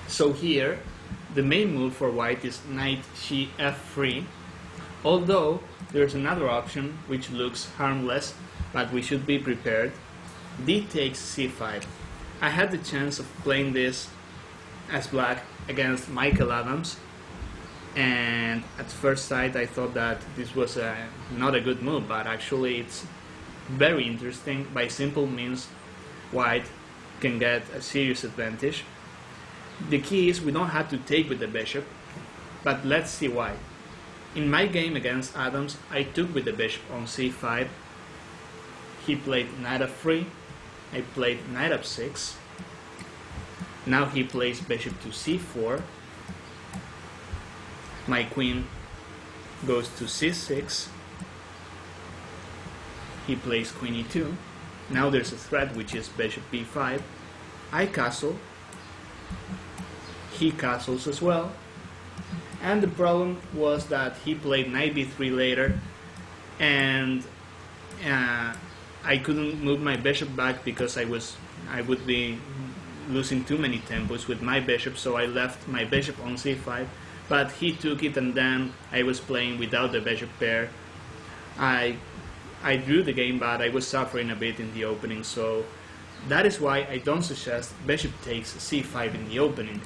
So here, the main move for white is knight f3, although there's another option which looks harmless, but we should be prepared. D takes c5. I had the chance of playing this as black against Michael Adams, and at first sight I thought that this was not a good move, but actually it's very interesting. By simple means, white can get a serious advantage. The key is we don't have to take with the bishop, but let's see why. In my game against Adams, I took with the bishop on c5. He played knight f3. I played knight f6. Now he plays bishop to c4. My queen goes to c6. He plays queen e2. Now there's a threat, which is bishop b5. I castle. He castles as well. And the problem was that he played knight b3 later, and I couldn't move my bishop back because I would be losing too many tempos with my bishop, so I left my bishop on c5, but he took it, and then I was playing without the bishop pair. I drew the game, but I was suffering a bit in the opening, so that is why I don't suggest bishop takes c5 in the opening.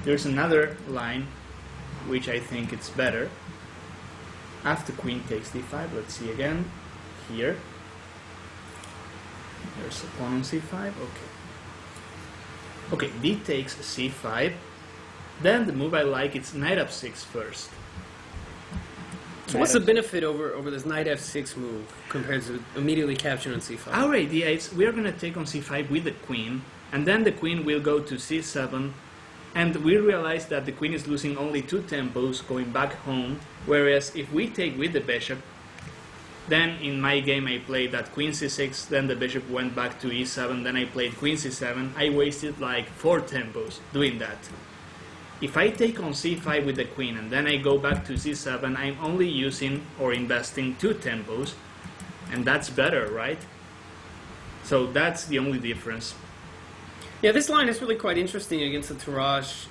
There's another line which I think it's better. After queen takes d5, let's see again, here. There's a pawn on c5, okay. Okay, d takes c5. Then the move I like is knight f6 first. So what's the benefit over this knight f6 move compared to immediately capturing on c5? Our idea is we are going to take on c5 with the queen, and then the queen will go to c7, and we realize that the queen is losing only 2 tempos going back home, whereas if we take with the bishop, then in my game I played that queen c6, then the bishop went back to e7, then I played queen c7. I wasted like 4 tempos doing that. If I take on c5 with the queen and then I go back to c7, I'm only using or investing 2 tempos, and that's better, right? So that's the only difference. Yeah, this line is really quite interesting against the Tarrasch.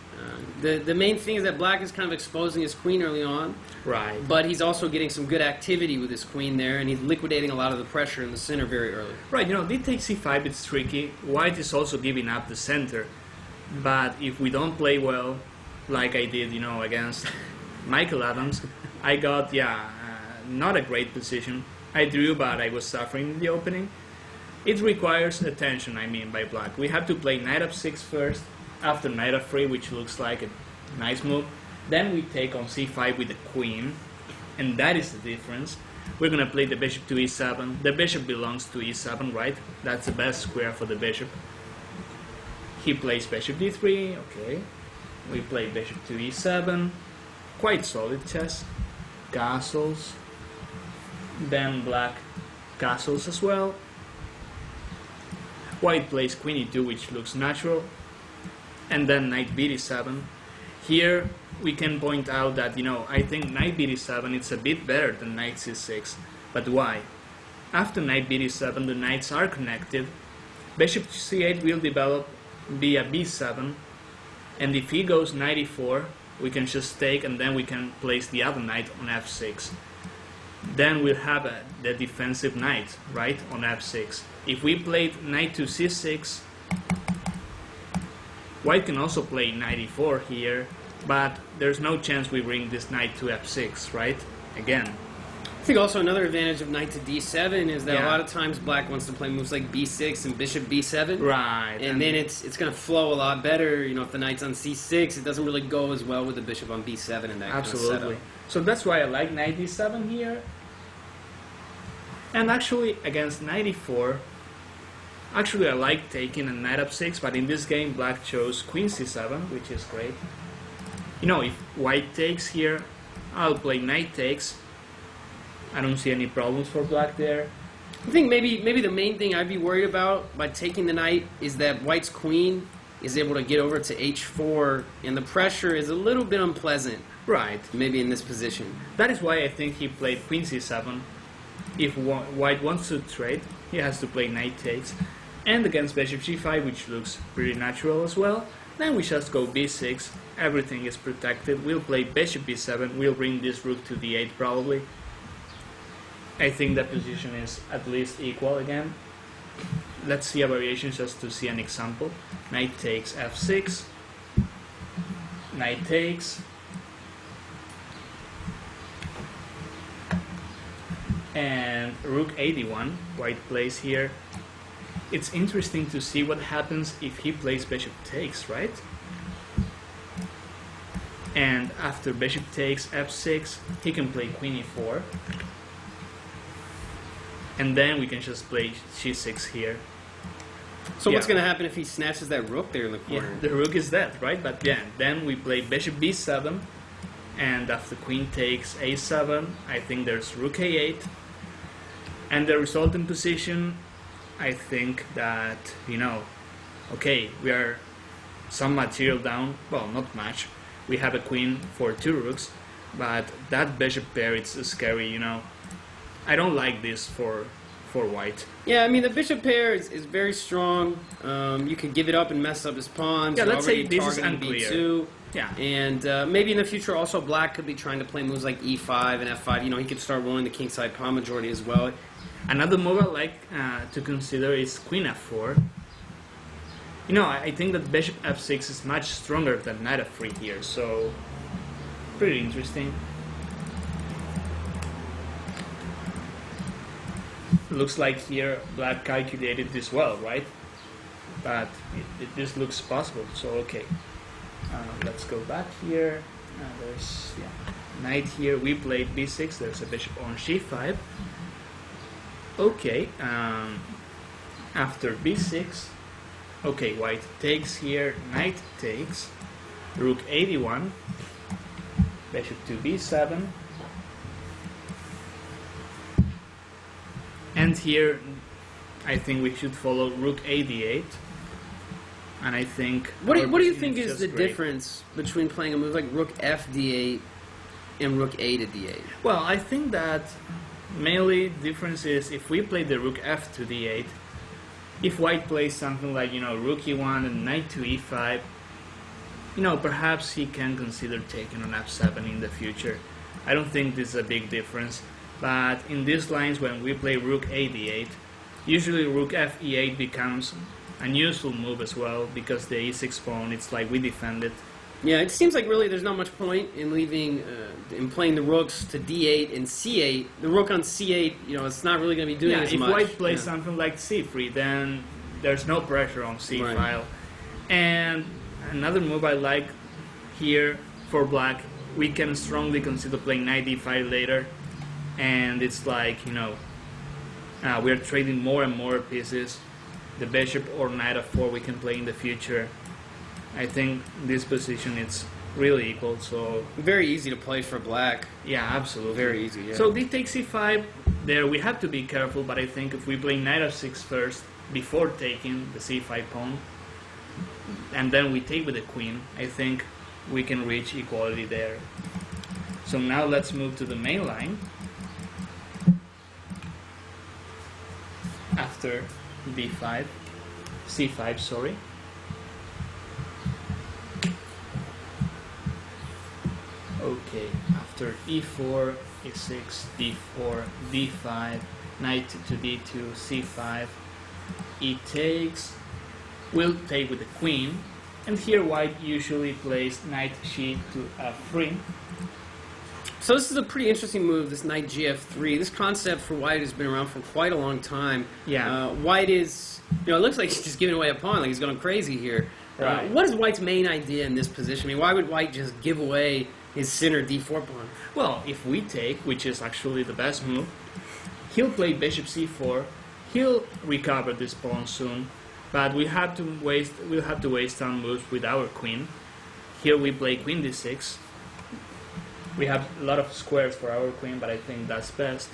The main thing is that black is kind of exposing his queen early on. Right. But he's also getting some good activity with his queen there, and he's liquidating a lot of the pressure in the center very early. Right, d takes c5, it's tricky. White is also giving up the center. But if we don't play well, like I did, against Michael Adams, I got, not a great position. I drew, but I was suffering in the opening. It requires attention, by black. We have to play knight f6 first, after knight f3, which looks like a nice move. Then we take on c5 with the queen, and that is the difference. We're going to play the bishop to e7. The bishop belongs to e7, right? That's the best square for the bishop. He plays bishop d3, okay. We play bishop to e7. Quite solid chess. Castles. Then black castles as well. White plays queen e2, which looks natural, and then knight bd7. Here we can point out that, I think knight bd7 is a bit better than knight c6. But why? After knight bd7, the knights are connected. Bishop to c8 will develop via b7, and if he goes knight e4, we can just take, and then we can place the other knight on f6. Then we'll have the defensive knight, right, on f6. If we played knight to c6, white can also play knight e4 here, but there's no chance we bring this knight to f6, right? Again. I think also another advantage of knight to d7 is that a lot of times black wants to play moves like b6 and bishop b7. Right. And then it's going to flow a lot better. If the knight's on c6, it doesn't really go as well with the bishop on b7 and that Absolutely. kind of setup. So that's why I like knight d7 here. And actually, against knight e4, I like taking a knight f6, but in this game, black chose queen c7, which is great. If white takes here, I'll play knight takes. I don't see any problems for black there. I think maybe the main thing I'd be worried about by taking the knight is that white's queen is able to get over to h4, and the pressure is a little bit unpleasant. Right. Maybe in this position. That is why I think he played queen c7. If white wants to trade, he has to play knight takes. And against bishop g5, which looks pretty natural as well, then we just go b6. Everything is protected. We'll play bishop b7. We'll bring this rook to d8 probably. I think the position is at least equal again. Let's see a variation just to see an example. Knight takes f6. Knight takes. And rook 81, white plays here. it's interesting to see what happens if he plays bishop takes, right? And after bishop takes f6, he can play queen e4. And then we can just play g6 here. So what's Yeah. going to happen if he snatches that rook there in the Yeah, corner? the rook is dead, right? But yeah, then we play bishop b7, and after queen takes a7, I think there's rook a8. And the resulting position, I think that, you know, okay, we are some material down, well, not much. We have a queen for 2 rooks, but that bishop pair, it's scary, you know. I don't like this for white. Yeah, I mean, the bishop pair is very strong. You could give it up and mess up his pawns. Yeah, You're let's say already this is targeting unclear. b2. Yeah. And maybe in the future also black could be trying to play moves like e5 and f5. You know, he could start rolling the kingside pawn majority as well. Another move I like to consider is queen f4. You know, I think that bishop f6 is much stronger than knight f3 here, so pretty interesting. Looks like here black calculated this well, right? But this looks possible, so okay. Let's go back here. There's knight here. We played b6. There's a bishop on g5. Okay. After b6, okay, white takes here. Knight takes. Rook 81. Bishop to b7. And here, I think we should follow rook a8. And I think... What do you position think is just the great. difference between playing a move like rook f d8 and rook a to d8? Well, I think that mainly difference is if we play the rook f to d8, if white plays something like, you know, rook e1 and knight to e5, you know, perhaps he can consider taking on f7 in the future. I don't think this is a big difference, but in these lines when we play rook a d8, usually rook f e8 becomes an useful move as well, because the e6 pawn, it's like we defend it. Yeah, it seems like really there's not much point in leaving, in playing the rooks to d8 and c8. The rook on c8, you know, it's not really going to be doing as if much. white plays Yeah. something like c3, then there's no pressure on c Right. file. And another move I like here for black, we can strongly consider playing knight d5 later, and it's like, you know, we're trading more and more pieces. The bishop or knight f4 we can play in the future. I think this position is really equal, so Very easy to play for black. yeah, absolutely. Very easy, yeah. So d takes e5, there we have to be careful, but I think if we play knight f6 first, before taking the c5 pawn, and then we take with the queen, I think we can reach equality there. So now let's move to the main line. After b5, c5, sorry. Okay, after e4, e6, d4, d5, knight to d2, c5, e takes, we'll take with the queen, and here white usually plays knight g to f3. So this is a pretty interesting move, this knight gf3. This concept for white has been around for quite a long time. Yeah. White is, you know, it looks like he's just giving away a pawn, like he's going crazy here. Right. What is white's main idea in this position? I mean, why would white just give away his center d4 pawn? Well, if we take, which is actually the best move, he'll play bishop c4, he'll recover this pawn soon, but we'll have to waste some moves with our queen. Here we play queen d6. We have a lot of squares for our queen, but I think that's best.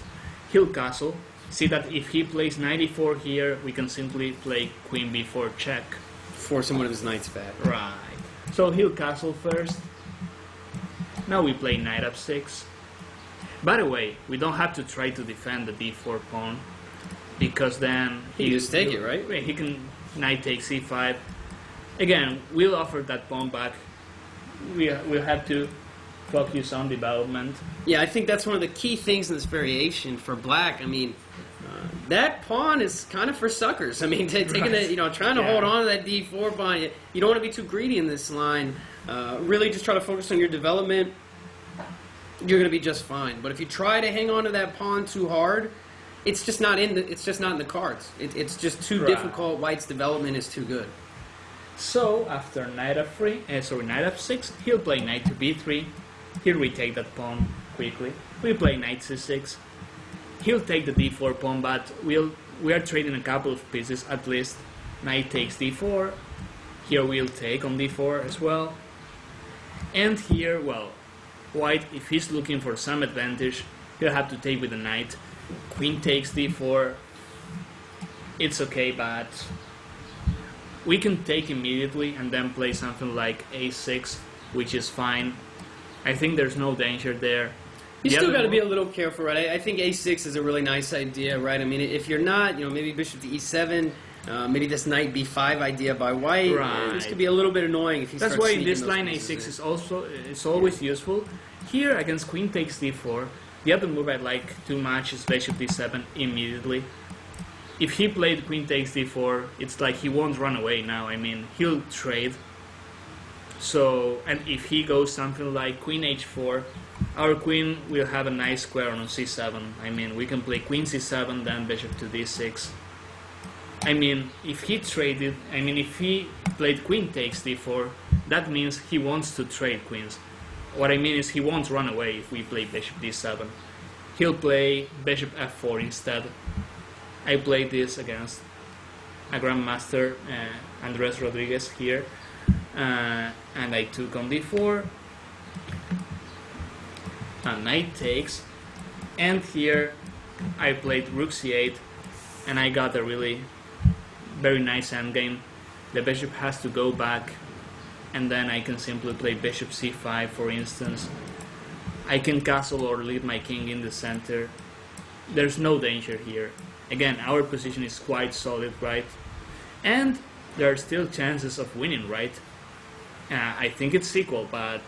He'll castle. See that if he plays knight e4 here, we can simply play queen b4 check. Forcing one of his knights back. Right. So he'll castle first. Now we play knight f6. By the way, we don't have to try to defend the d4 pawn, because then He can just take it, right? He can knight takes c5. Again, we'll offer that pawn back. We'll have to focus on development. Yeah, I think that's one of the key things in this variation for black. I mean, that pawn is kind of for suckers. I mean, taking Right. that, you know, trying to Yeah. hold on to that d4 pawn. You don't want to be too greedy in this line. Really, just try to focus on your development. You're going to be just fine. But if you try to hang on to that pawn too hard, it's just not in the cards. It's just too Right. difficult. White's development is too good. So after knight knight f6, he'll play knight to b3. He'll retake that pawn quickly. We play knight c6. He'll take the d4 pawn, but we are trading a couple of pieces at least. Knight takes d4. Here we'll take on d4 as well. And here, well, white, if he's looking for some advantage, he'll have to take with the knight. Queen takes d4. It's okay, but we can take immediately and then play something like a6, which is fine. I think there's no danger there. You The still other got to be a move- little careful, right? I think a6 is a really nice idea, right? I mean, if you're not, maybe bishop to e7, maybe this knight b5 idea by white. Right. This could be a little bit annoying if he That's starts why in sneaking this those line pieces a6 in. is always useful. Here against queen takes d4. The other move I like too much is bishop d7 immediately. If he played queen takes d4, it's like he won't run away now. I mean, he'll trade. So, and if he goes something like queen h4, our queen will have a nice square on c7. I mean, we can play queen c7, then bishop to d6. I mean, if he played queen takes d4, that means he wants to trade queens. What I mean is he won't run away if we play bishop d7. He'll play bishop f4 instead. I played this against a grandmaster, Andres Rodriguez here, and I took on d4. Knight takes, and here I played rook c8, and I got a really very nice endgame. The bishop has to go back, and then I can simply play bishop c5, for instance. I can castle or leave my king in the center. There's no danger here. Again, our position is quite solid, right? And there are still chances of winning, right? I think it's equal, but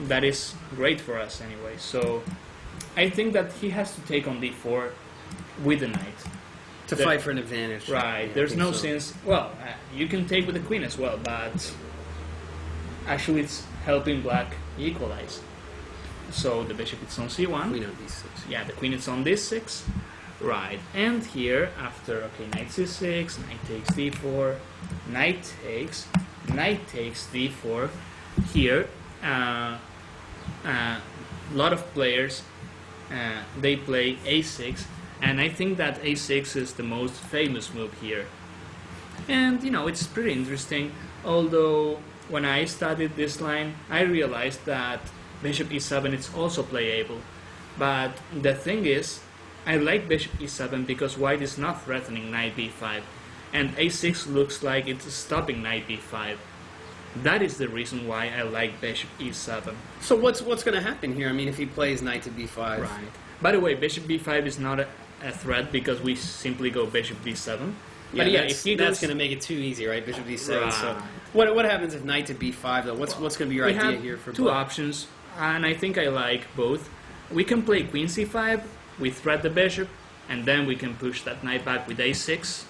that is great for us anyway. So I think that he has to take on d4 with the knight. To fight for an advantage. Right, Yeah, I there's think no so. sense. Well, you can take with the queen as well, but actually it's helping black equalize. So the bishop is on c1. Queen on d6. Yeah, the queen is on d6. Right, and here after, okay, knight c6, knight takes d4, knight takes d4. Here, a lot of players, they play a6, and I think that a6 is the most famous move here. And, it's pretty interesting, although when I studied this line, I realized that bishop e7 is also playable. But the thing is, I like bishop e7 because white is not threatening knight b5, and a6 looks like it's stopping knight b5. That is the reason why I like bishop e7. So what's going to happen here? I mean, if he plays knight to b5. Right. By the way, bishop b5 is not a threat because we simply go bishop d7. Yeah, But yeah, that's, if he that's goes, going to make it too easy, right? Bishop d7. So Right. what happens if knight to b5 though? What's going to be your we idea have here for two black? options, and I think I like both. We can play queen c5, we threat the bishop, and then we can push that knight back with a6.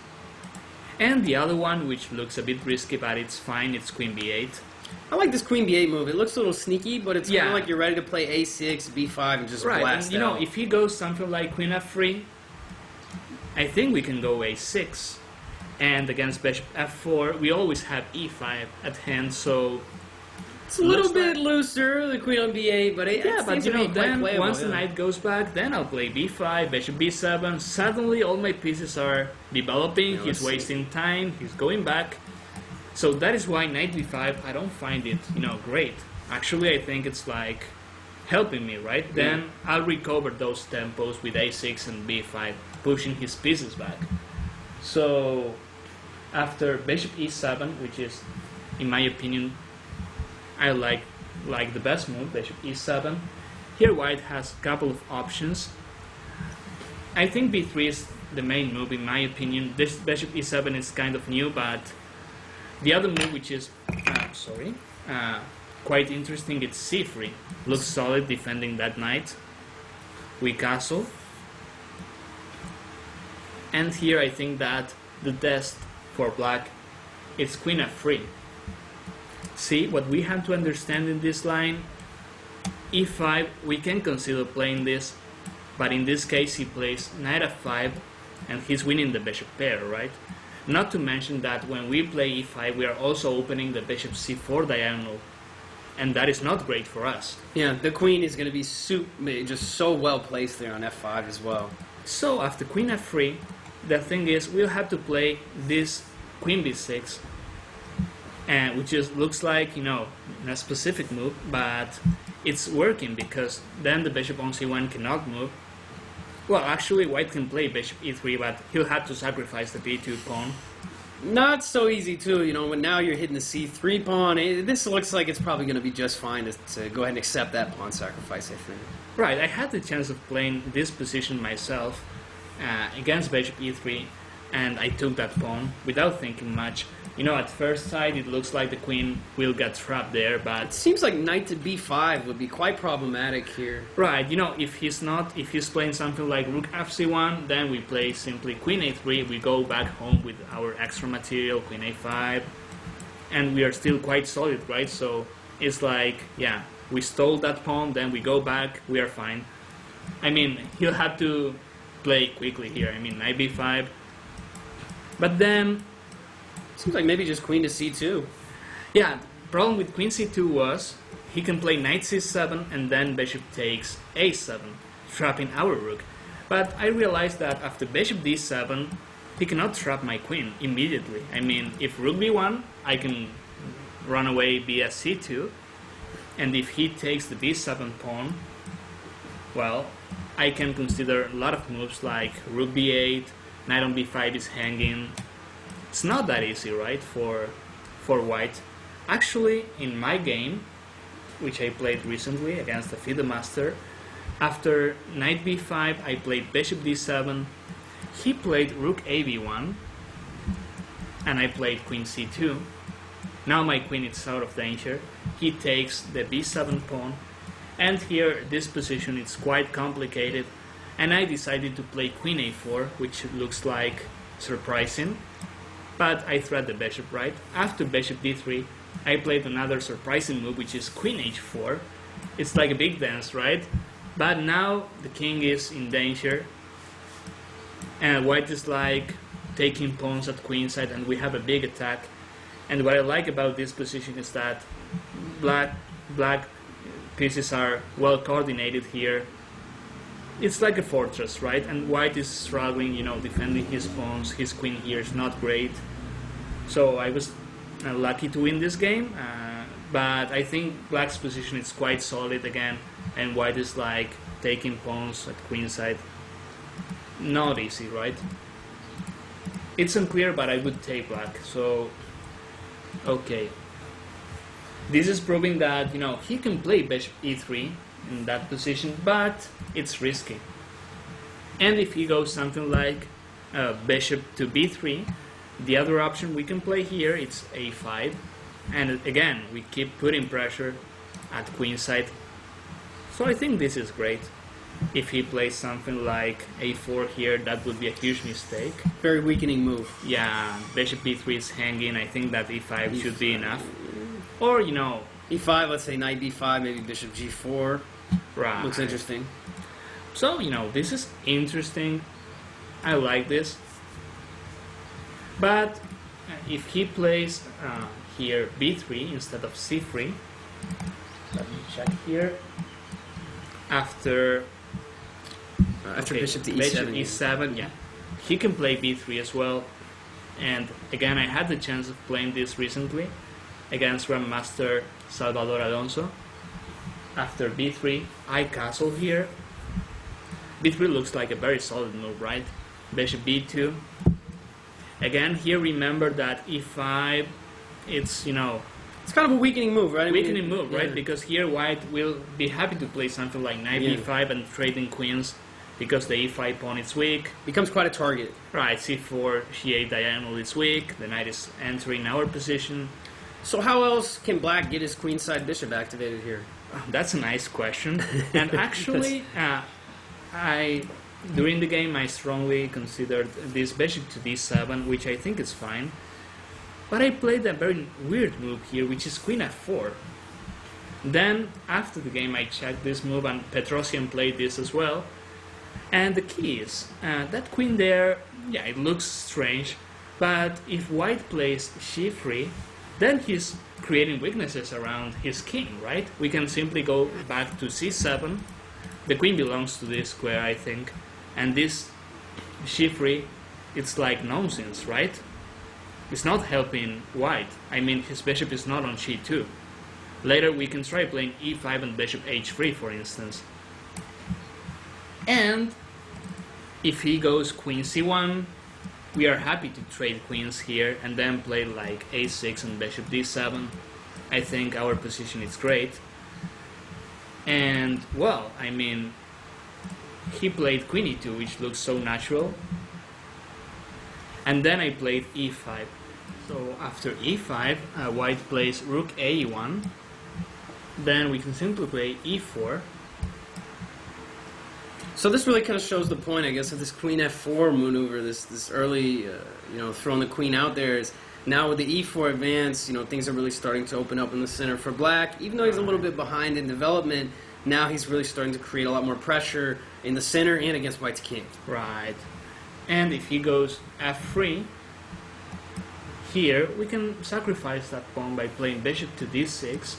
And the other one, which looks a bit risky, but it's fine, it's queen b8. I like this queen b8 move. It looks a little sneaky, but it's kind Yeah. of like you're ready to play a6, b5, and just Right, blast and out. if he goes something like queen f3, I think we can go a6. And against bishop f4, we always have e5 at hand, so It's a little looks bit like- looser, the queen on b8, but it yeah, but seems to be quite then playable, once the yeah. knight goes back, then I'll play b5, bishop b7. Suddenly all my pieces are developing, Yeah, he's let's see. wasting time, he's going back. So that is why knight b5, I don't find it, great. Actually, I think it's like helping me, right? Then I'll recover those tempos with a6 and b5, pushing his pieces back. So after bishop e7, which is, in my opinion, I like the best move, bishop e7. Here white has a couple of options. I think b3 is the main move in my opinion. This bishop e7 is kind of new, but the other move, which is quite interesting, it's c3. Looks solid defending that knight. We castle. And here I think that the test for black is queen f3. See, what we have to understand in this line, e5, we can consider playing this, But in this case, he plays knight f5, and he's winning the bishop pair, right? Not to mention that when we play e5, we are also opening the bishop c4 diagonal, and that is not great for us. Yeah, the queen is going to be just so well placed there on f5 as well. So after queen f3, the thing is we'll have to play this queen b6, and which just looks like, you know, a specific move, but it's working because then the bishop on c1 cannot move. Well, actually, white can play bishop e3, but he'll have to sacrifice the b2 pawn. Not so easy too, you know, when now you're hitting the c3 pawn. This looks like it's probably going to be just fine to go ahead and accept that pawn sacrifice, I think. Right, I had the chance of playing this position myself against bishop e3, and I took that pawn without thinking much. You know, at first sight it looks like the queen will get trapped there, It but seems like knight to b5 would be quite problematic here. right, you know, if he's playing something like rook fc1, then we play simply queen a3, we go back home with our extra material, queen a5, and we are still quite solid, right? So it's like, yeah, we stole that pawn, then we go back, we are fine. I mean, he'll have to play quickly here. I mean, knight b5, but then Seems like maybe just queen to c2. yeah, problem with queen c2 was he can play knight c7 and then bishop takes a7, trapping our rook. But I realized that after bishop d7, he cannot trap my queen immediately. I mean, if rook b1, I can run away bs c2, and if he takes the b7 pawn, well, I can consider a lot of moves like rook b8, knight on b5 is hanging. It's not that easy, right, for white. Actually, in my game, which I played recently against the FIDE Master, after knight b5, I played bishop d7, he played rook ab1, and I played queen c2. Now my queen is out of danger. He takes the b7 pawn, and here this position is quite complicated, and I decided to play queen a4, which looks like surprising. But I thread the bishop, right? After bishop d3, I played another surprising move, which is queen h4. It's like a big dance, right? But now the king is in danger, and white is like taking pawns at queenside, and we have a big attack. And what I like about this position is that black pieces are well coordinated here. It's like a fortress, right? And white is struggling, you know, defending his pawns. His queen here is not great. So I was lucky to win this game, but I think black's position is quite solid again, and white is like taking pawns at queenside. Not easy, right? It's unclear, but I would take black. So, okay. This is proving that, you know, he can play bishop e3 in that position, but it's risky. And if he goes something like bishop to b3, the other option we can play here is a5, and again we keep putting pressure at queenside. So I think this is great. If he plays something like a4 here, that would be a huge mistake. Very weakening move. Yeah, bishop b3 is hanging. I think that e5 should be enough. Or, you know, e5, let's say knight b5, maybe bishop g4. right. Looks interesting. So, you know, this is interesting. I like this. But if he plays here b3 instead of c3, let me check here. After okay, bishop to e7. Bishop e7, yeah. He can play b3 as well. And again, I had the chance of playing this recently against Grandmaster Salvador Alonso. After b3, I castle here. b3 looks like a very solid move, right? Bishop b2. Again, here remember that e5, it's, you know, it's kind of a weakening move, right? Weakening move, right? Yeah. Because here white will be happy to play something like knight b5 and trading queens because the e5 pawn is weak. Becomes quite a target. Right, c4, c8 diagonal is weak, the knight is entering our position. So how else can black get his queenside bishop activated here? That's a nice question. And actually, during the game I strongly considered this bishop to d7, which I think is fine. But I played a very weird move here, which is queen f4. Then, after the game, I checked this move, and Petrosian played this as well. And the key is that queen there, yeah, it looks strange, but if white plays c3, then he's creating weaknesses around his king, right? We can simply go back to c7. The queen belongs to this square, I think, and this c3, it's like nonsense, right? It's not helping white. I mean, his bishop is not on c2. Later we can try playing e5 and bishop h3, for instance. And if he goes queen c1, we are happy to trade queens here and then play like a6 and bishop d7. I think our position is great. And, well, I mean, he played queen e2, which looks so natural. And then I played e5. So after e5, white plays rook a1. Then we can simply play e4. So this really kind of shows the point, I guess, of this queen f4 maneuver. This early, throwing the queen out there is now with the e4 advance. Things are really starting to open up in the center for black. Even though he's a little bit behind in development, now he's really starting to create a lot more pressure in the center and against white's king. Right. And if he goes f3, here we can sacrifice that pawn by playing bishop to d6.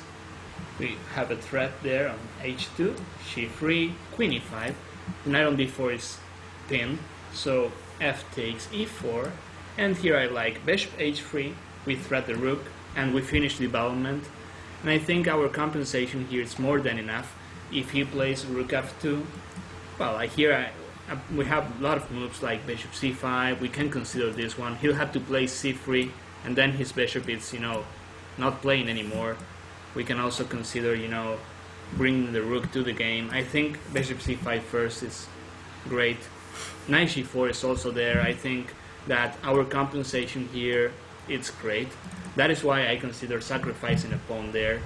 We have a threat there on h2, c3, queen e5. Knight on d4 is pinned, so f takes e4. And here I like bishop h3, we threat the rook, and we finish development. And I think our compensation here is more than enough. If he plays rook f2, well, we have a lot of moves like bishop c5, we can consider this one. He'll have to play c3, and then his bishop is, not playing anymore. We can also consider, bringing the rook to the game. I think bishop c5 first is great. Knight g4 is also there. I think that our compensation here, it's great. That is why I consider sacrificing a pawn there.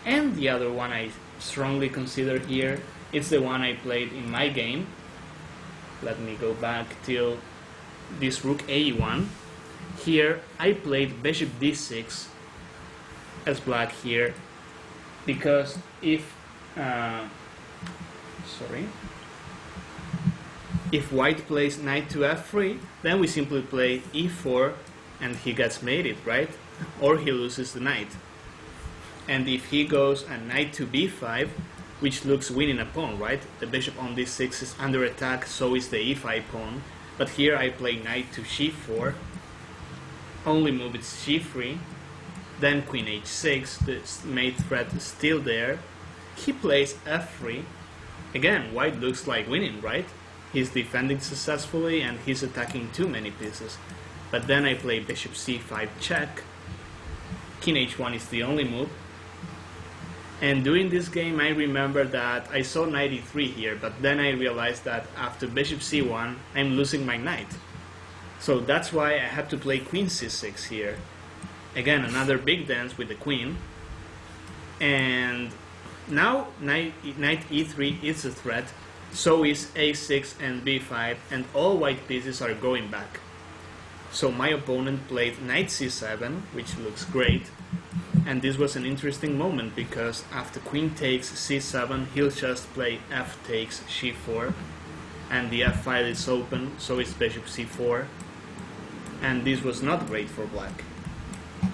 And the other one I strongly consider here, it's the one I played in my game. Let me go back till this rook a1. Here I played bishop d6 as black here, because if white plays knight to f3, then we simply play e4 and he gets mated, right? Or he loses the knight. And if he goes a knight to b5, which looks winning a pawn, right? The bishop on d6 is under attack, so is the e5 pawn. But here I play knight to c4, only move is c3, then queen h6, the mate threat is still there. He plays f3. Again, white looks like winning, right? He's defending successfully and he's attacking too many pieces. But then I play bishop c5 check. King h1 is the only move. And during this game I remember that I saw knight e3 here, but then I realized that after bishop c1 I'm losing my knight. So that's why I had to play queen c6 here. Again, another big dance with the queen. And now knight e3 is a threat, so is a6 and b5, and all white pieces are going back. So my opponent played knight c7, which looks great. And this was an interesting moment because after queen takes c7, he'll just play f takes c4, and the f file is open, so is bishop c4. And this was not great for black.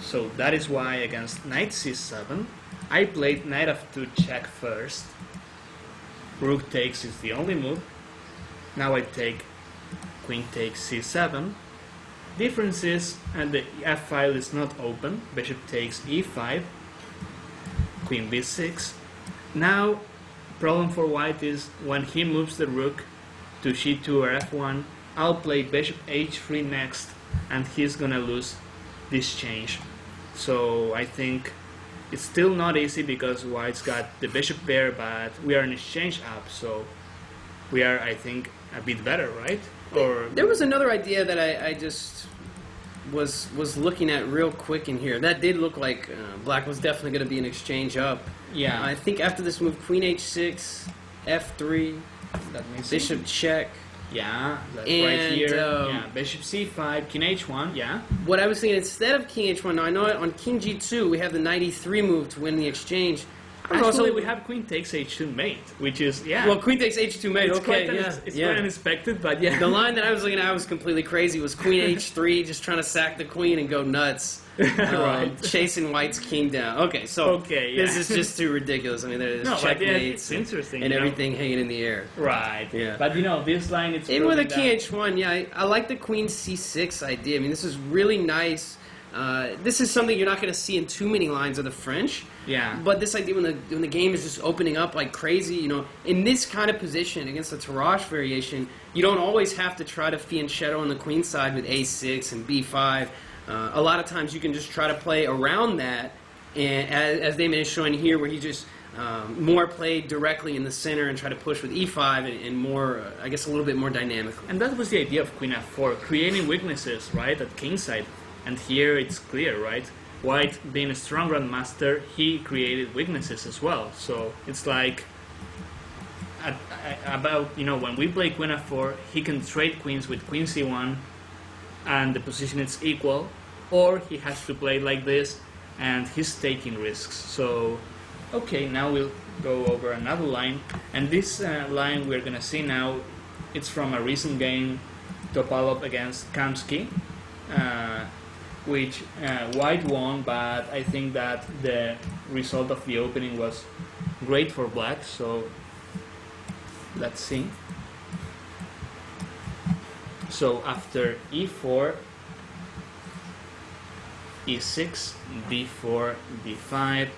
So that is why against knight c7, I played knight f2 check first. Rook takes is the only move. Now I take queen takes c7. Difference is, and the f file is not open. Bishop takes e5. Queen b6. Now, problem for white is when he moves the rook to c2 or f1, I'll play bishop h3 next, and he's gonna lose this change. So I think it's still not easy because white's got the bishop pair, but we are in exchange up, so we are, I think, a bit better, right? Or there was another idea that I just was looking at real quick in here. That did look like black was definitely going to be an exchange up. Yeah. I think after this move, queen h6, f3, bishop check. Yeah, that's And, right here. Yeah, bishop c5, king h1, yeah. What I was thinking, instead of king h1, now I know on king g2 we have the knight e3 move to win the exchange. Actually, we have queen takes h2 mate, which is, yeah. Well, queen takes h2 mate. it's Okay, quite yeah, it's yeah. quite unexpected, but yeah. The line that I was looking at was completely crazy. Was queen h3, just trying to sack the queen and go nuts, Right. chasing white's king down. Okay, so Okay, yeah. this is just too ridiculous. I mean, there's No, but yeah, checkmates it's interesting, and you know. everything hanging in the air. Right. Yeah. But this line, it's Even with a proving king that- h1, yeah, I like the queen c6 idea. I mean, this is really nice. This is something you're not going to see in too many lines of the French. Yeah. But this idea when the game is just opening up like crazy, in this kind of position against the Tarrasch variation, you don't always have to try to fianchetto on the queen side with a6 and b5. A lot of times you can just try to play around that, and as Damon is showing here, where he just more played directly in the center and try to push with e5 and more, I guess, a little bit more dynamically. And that was the idea of queen f4, creating weaknesses, right, at kingside. And here it's clear, right? White, being a strong grandmaster, he created weaknesses as well. So it's like when we play queen f4, he can trade queens with queen c1, and the position is equal, or he has to play like this, and he's taking risks. So, okay, now we'll go over another line, and this line we're gonna see now, it's from a recent game, Topalov against Kamsky. Which white won, but I think that the result of the opening was great for black, so let's see. So after e4, e6, d4, d5,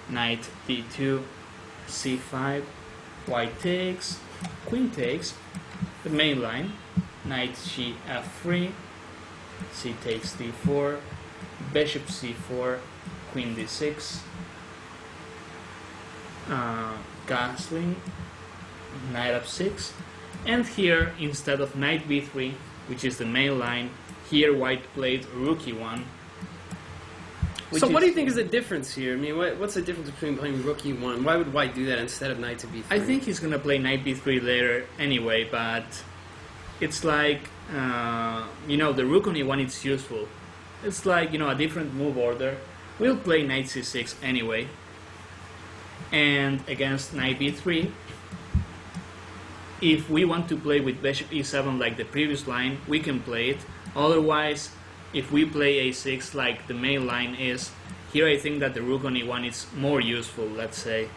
knight d2, c5, white takes, queen takes, the main line, knight g f3, c takes d4, bishop c4, queen d6, castling, knight f6, and here instead of knight b3, which is the main line, here white played rook e1. So what do you think is the difference here? I mean, what's the difference between playing rook e1? Why would white do that instead of knight to b3? I think he's gonna play knight b3 later anyway, but it's like the rook on e1 is useful. It's like a different move order. We'll play knight c6 anyway, and against knight b3, if we want to play with bishop e7 like the previous line, we can play it. Otherwise, if we play a6 like the main line is, here I think that the rook on e1 is more useful. Let's say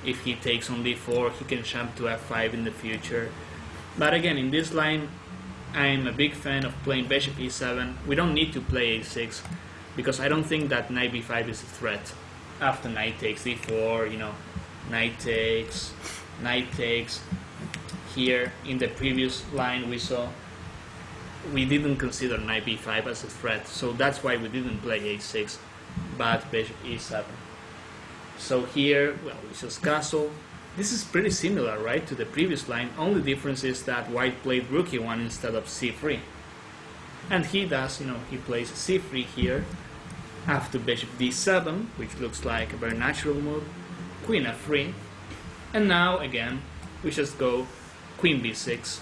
if he takes on d4, he can jump to f5 in the future. But again, in this line, I'm a big fan of playing bishop e7. We don't need to play a6, because I don't think that knight b5 is a threat. After knight takes d4, knight takes. Here, in the previous line we saw, we didn't consider knight b5 as a threat, so that's why we didn't play a6, but bishop e7. So here, well, we just castle. This is pretty similar, right, to the previous line. Only difference is that white played rook e1 instead of c3. And he does, he plays c3 here, after bishop d7, which looks like a very natural move, queen f3, and now, again, we just go queen b6.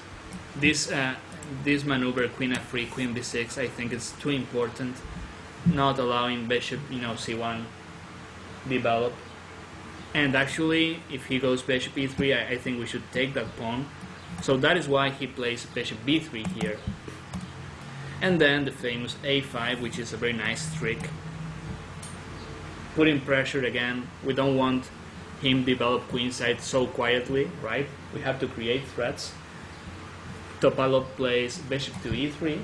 This maneuver, queen f3, queen b6, I think it's too important, not allowing bishop, c1 develop. And actually, if he goes bishop e3, I think we should take that pawn. So that is why he plays bishop b3 here. And then the famous a5, which is a very nice trick. Putting pressure again. We don't want him develop queenside so quietly, right? We have to create threats. Topalov plays bishop to e3.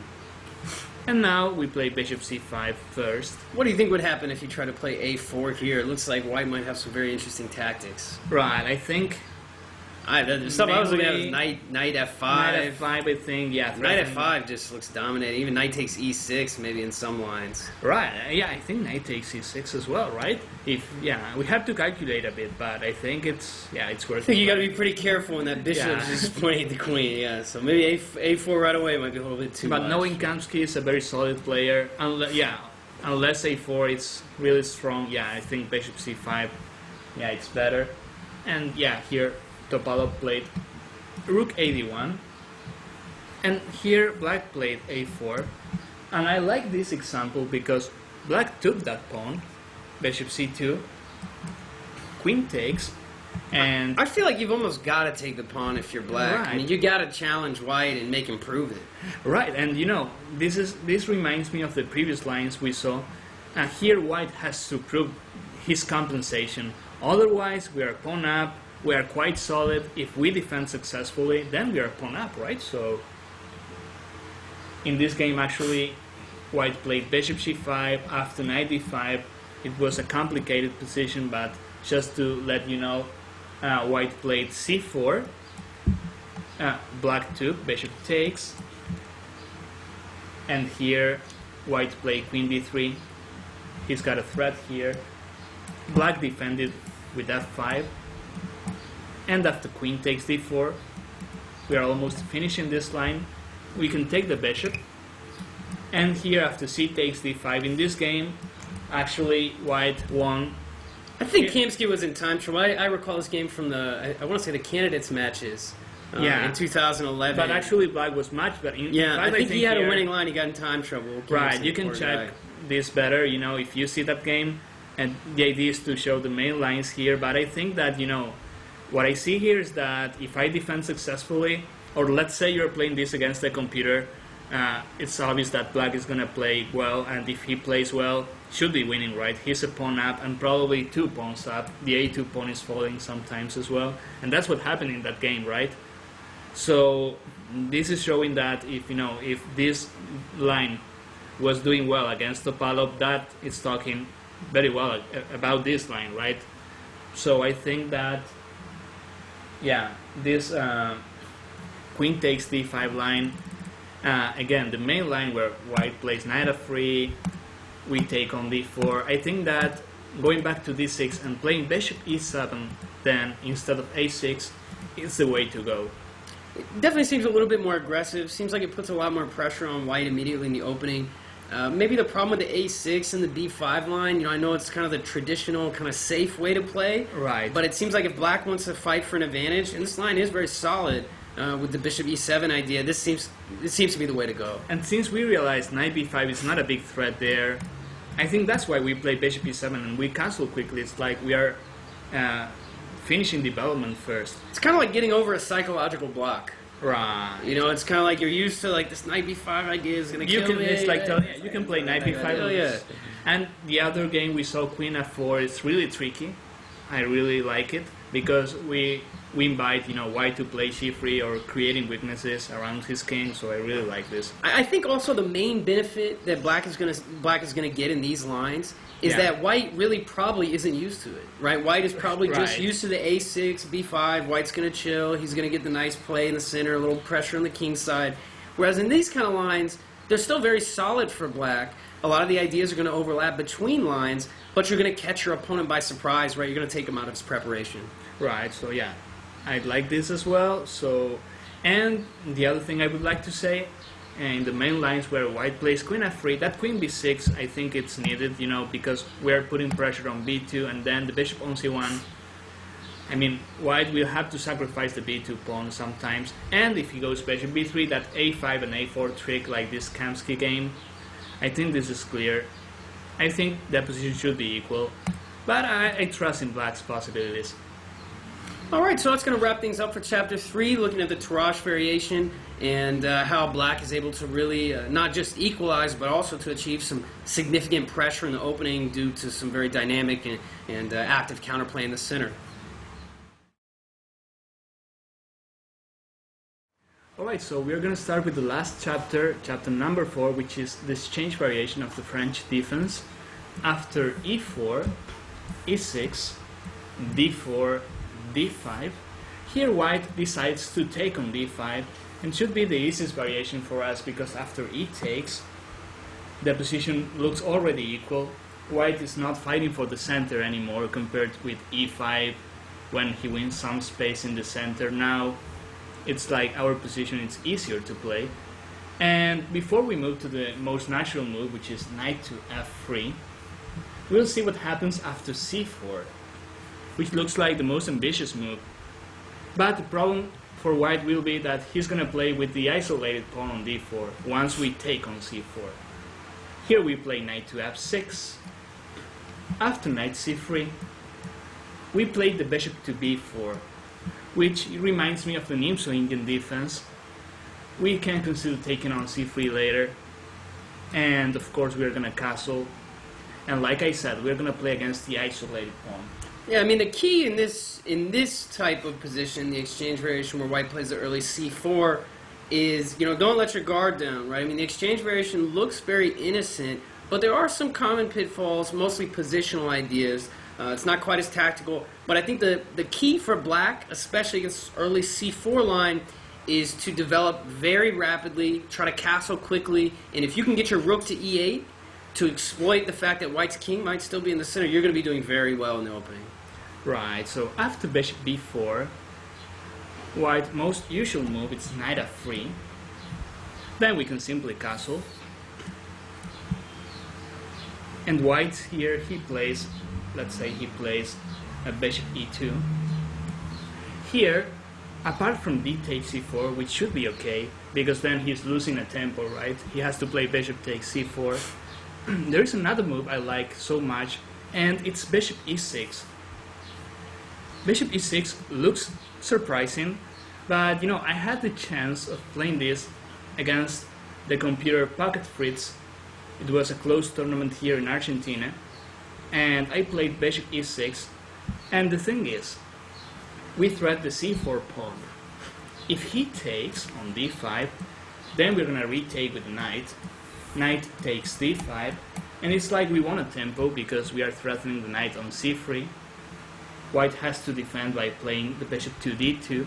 And now we play bishop c5 first. What do you think would happen if you try to play a4 here? It looks like white might have some very interesting tactics. Right, I think... The stuff I was looking at was knight f5. Knight f5, I think, yeah. Knight f5 just looks dominating. Even knight takes e6 maybe in some lines. Right, yeah, I think knight takes e6 as well, right? We have to calculate a bit, but I think it's worth it. I think you got to be pretty careful when that bishop is just pointing at the queen, yeah. So maybe a4 right away might be a little bit too much. But knowing Kamsky is a very solid player, unless a4 is really strong, I think bishop c5, it's better. And here Topalov played rook ad1, and here black played a4, and I like this example because black took that pawn, bishop c2, queen takes, and I feel like you've almost got to take the pawn if you're black. Right. I mean, you got to challenge white and make him prove it. right, and you know, this reminds me of the previous lines we saw. Here white has to prove his compensation. Otherwise, we are pawn up. We are quite solid. If we defend successfully, then we are pawn up, right? So in this game, actually, white played bishop c5 after knight d5. It was a complicated position, but just to let you know, white played c4. Black took, bishop takes. And here, white played queen d3. He's got a threat here. Black defended with f5. And after queen takes d4, we are almost finishing this line. We can take the bishop. And here after c takes d5 in this game, actually white won. I think Kamsky was in time trouble. I recall this game from I want to say the candidates matches in 2011. But actually black was much better. I think he had a winning line. He got in time trouble. Right, you can check this better, you know, if you see that game. And the idea is to show the main lines here. But I think that, you know, what I see here is that if I defend successfully, or let's say you're playing this against a computer, it's obvious that black is going to play well, and if he plays well, should be winning, right? He's a pawn up and probably 2 pawns up. The a2 pawn is falling sometimes as well, and that's what happened in that game, right? So this is showing that if, you know, if this line was doing well against Topalov, that is talking very well about this line, right? So I think that, yeah, this queen takes d5 line, again, the main line where white plays knight f3, we take on d4. I think that going back to d6 and playing bishop e7 then instead of a6 is the way to go. It definitely seems a little bit more aggressive. Seems like it puts a lot more pressure on white immediately in the opening. Maybe the problem with the a6 and the b5 line, you know, I know it's kind of the traditional, kind of safe way to play. Right. But it seems like if black wants to fight for an advantage, and this line is very solid with the bishop e7 idea, it seems to be the way to go. And since we realized knight b5 is not a big threat there, I think that's why we play bishop e7 and we cancel quickly. It's like we are finishing development first. It's kind of like getting over a psychological block. Right. You know, it's kind of like you're used to like this knight b5 idea is going to kill me. It's like you can play knight b5. Oh, yeah. And the other game we saw queen f4 is really tricky. I really like it because we invite, you know, white to play c3 or creating weaknesses around his king. So I really like this. I think also the main benefit that black is gonna get in these lines is that white really probably isn't used to it, right? White is probably just used to the a6, b5. White's gonna chill. He's gonna get the nice play in the center, a little pressure on the king side. Whereas in these kind of lines, they're still very solid for black. A lot of the ideas are going to overlap between lines, but you're going to catch your opponent by surprise, right? You're going to take him out of his preparation. Right, so yeah, I like this as well. So, and the other thing I would like to say, in the main lines where white plays queen f3, that queen b6, I think it's needed, you know, because we're putting pressure on b2 and then the bishop on c1. I mean, white will have to sacrifice the b2 pawn sometimes, and if he goes bishop b3, that a5 and a4 trick like this Kamsky game, I think this is clear. I think the position should be equal, but I trust in black's possibilities. Alright, so that's going to wrap things up for Chapter 3, looking at the Tarrasch variation and how black is able to really not just equalize, but also to achieve some significant pressure in the opening due to some very dynamic and active counterplay in the center. Alright, so we're going to start with the last chapter, chapter number 4, which is the exchange variation of the French defense. After e4, e6, d4, d5, here white decides to take on d5, and should be the easiest variation for us because after e takes, the position looks already equal. White is not fighting for the center anymore compared with e5 when he wins some space in the center. Now it's like our position is easier to play. And before we move to the most natural move, which is knight to f3, we'll see what happens after c4, which looks like the most ambitious move. But the problem for white will be that he's going to play with the isolated pawn on d4 once we take on c4. Here we play knight to f6. After knight c3, we played the bishop to b4, which reminds me of the Nimzo-Indian defense. We can consider taking on c3 later, and of course we're gonna castle, and like I said, we're gonna play against the isolated pawn. Yeah, I mean the key in this type of position, the exchange variation where white plays the early c4, is don't let your guard down, right? I mean the exchange variation looks very innocent, but there are some common pitfalls, mostly positional ideas. It's not quite as tactical, but I think the key for black, especially against early c4 line, is to develop very rapidly, try to castle quickly, and if you can get your rook to e8 to exploit the fact that white's king might still be in the center, you're going to be doing very well in the opening. Right, so after bishop b4, white's most usual move is knight f3. Then we can simply castle. And white here, he plays, let's say he plays a bishop e2. Here, apart from d takes c4, which should be okay, because then he's losing a tempo, right? He has to play bishop takes c4. There is another move I like so much, and it's bishop e6. Bishop e6 looks surprising, but I had the chance of playing this against the computer Pocket Fritz. It was a closed tournament here in Argentina, and I played bishop e6, and the thing is, we threat the c4 pawn. If he takes on d5, then we're gonna retake with the knight. Knight takes d5, and it's like we want a tempo because we are threatening the knight on c3. White has to defend by playing the bishop to d2,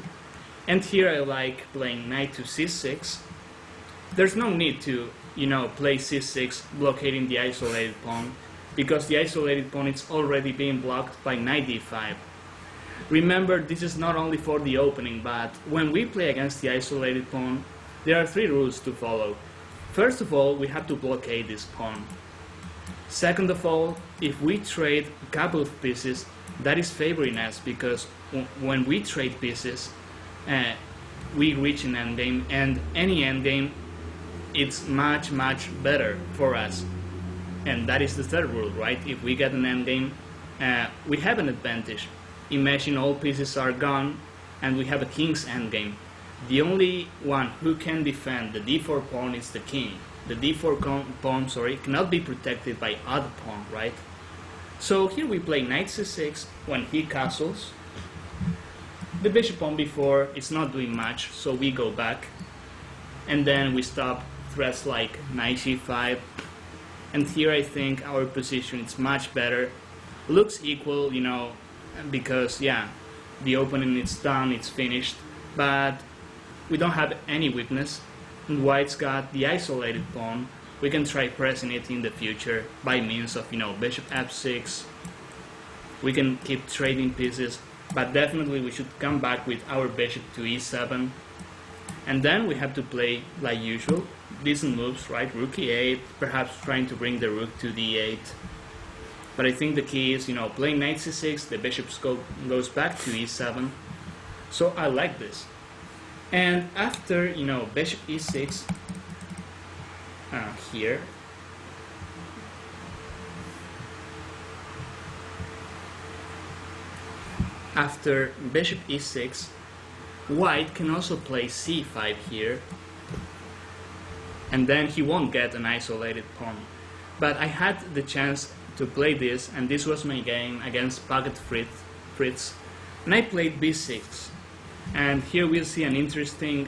and here I like playing knight to c6. There's no need to, play c6 blockading the isolated pawn, because the isolated pawn is already being blocked by knight d5. Remember, this is not only for the opening, but when we play against the isolated pawn, there are 3 rules to follow. First of all, we have to blockade this pawn. Second of all, if we trade a couple of pieces, that is favoring us, because when we trade pieces, we reach an endgame, and any endgame, it's much, much better for us. And that is the third rule, right? If we get an endgame, we have an advantage. Imagine all pieces are gone, and we have a king's endgame. The only one who can defend the d4 pawn is the king. The d4 pawn, cannot be protected by other pawn, right? So here we play knight c6 when he castles. The bishop on b4 is not doing much, so we go back. And then we stop threats like knight g5. And here I think our position is much better. Looks equal, because the opening is done, it's finished. But we don't have any weakness. And white's got the isolated pawn. We can try pressing it in the future by means of, bishop f6. We can keep trading pieces, but definitely we should come back with our bishop to e7. And then we have to play, like usual, decent moves, right? Rook e8, perhaps trying to bring the rook to d8. But I think the key is, playing knight c6, the bishop goes back to e7. So I like this. And after, bishop e6, here, after bishop e6, white can also play c5 here, and then he won't get an isolated pawn. But I had the chance to play this, and this was my game against Pocket Fritz, and I played b6. And here we'll see an interesting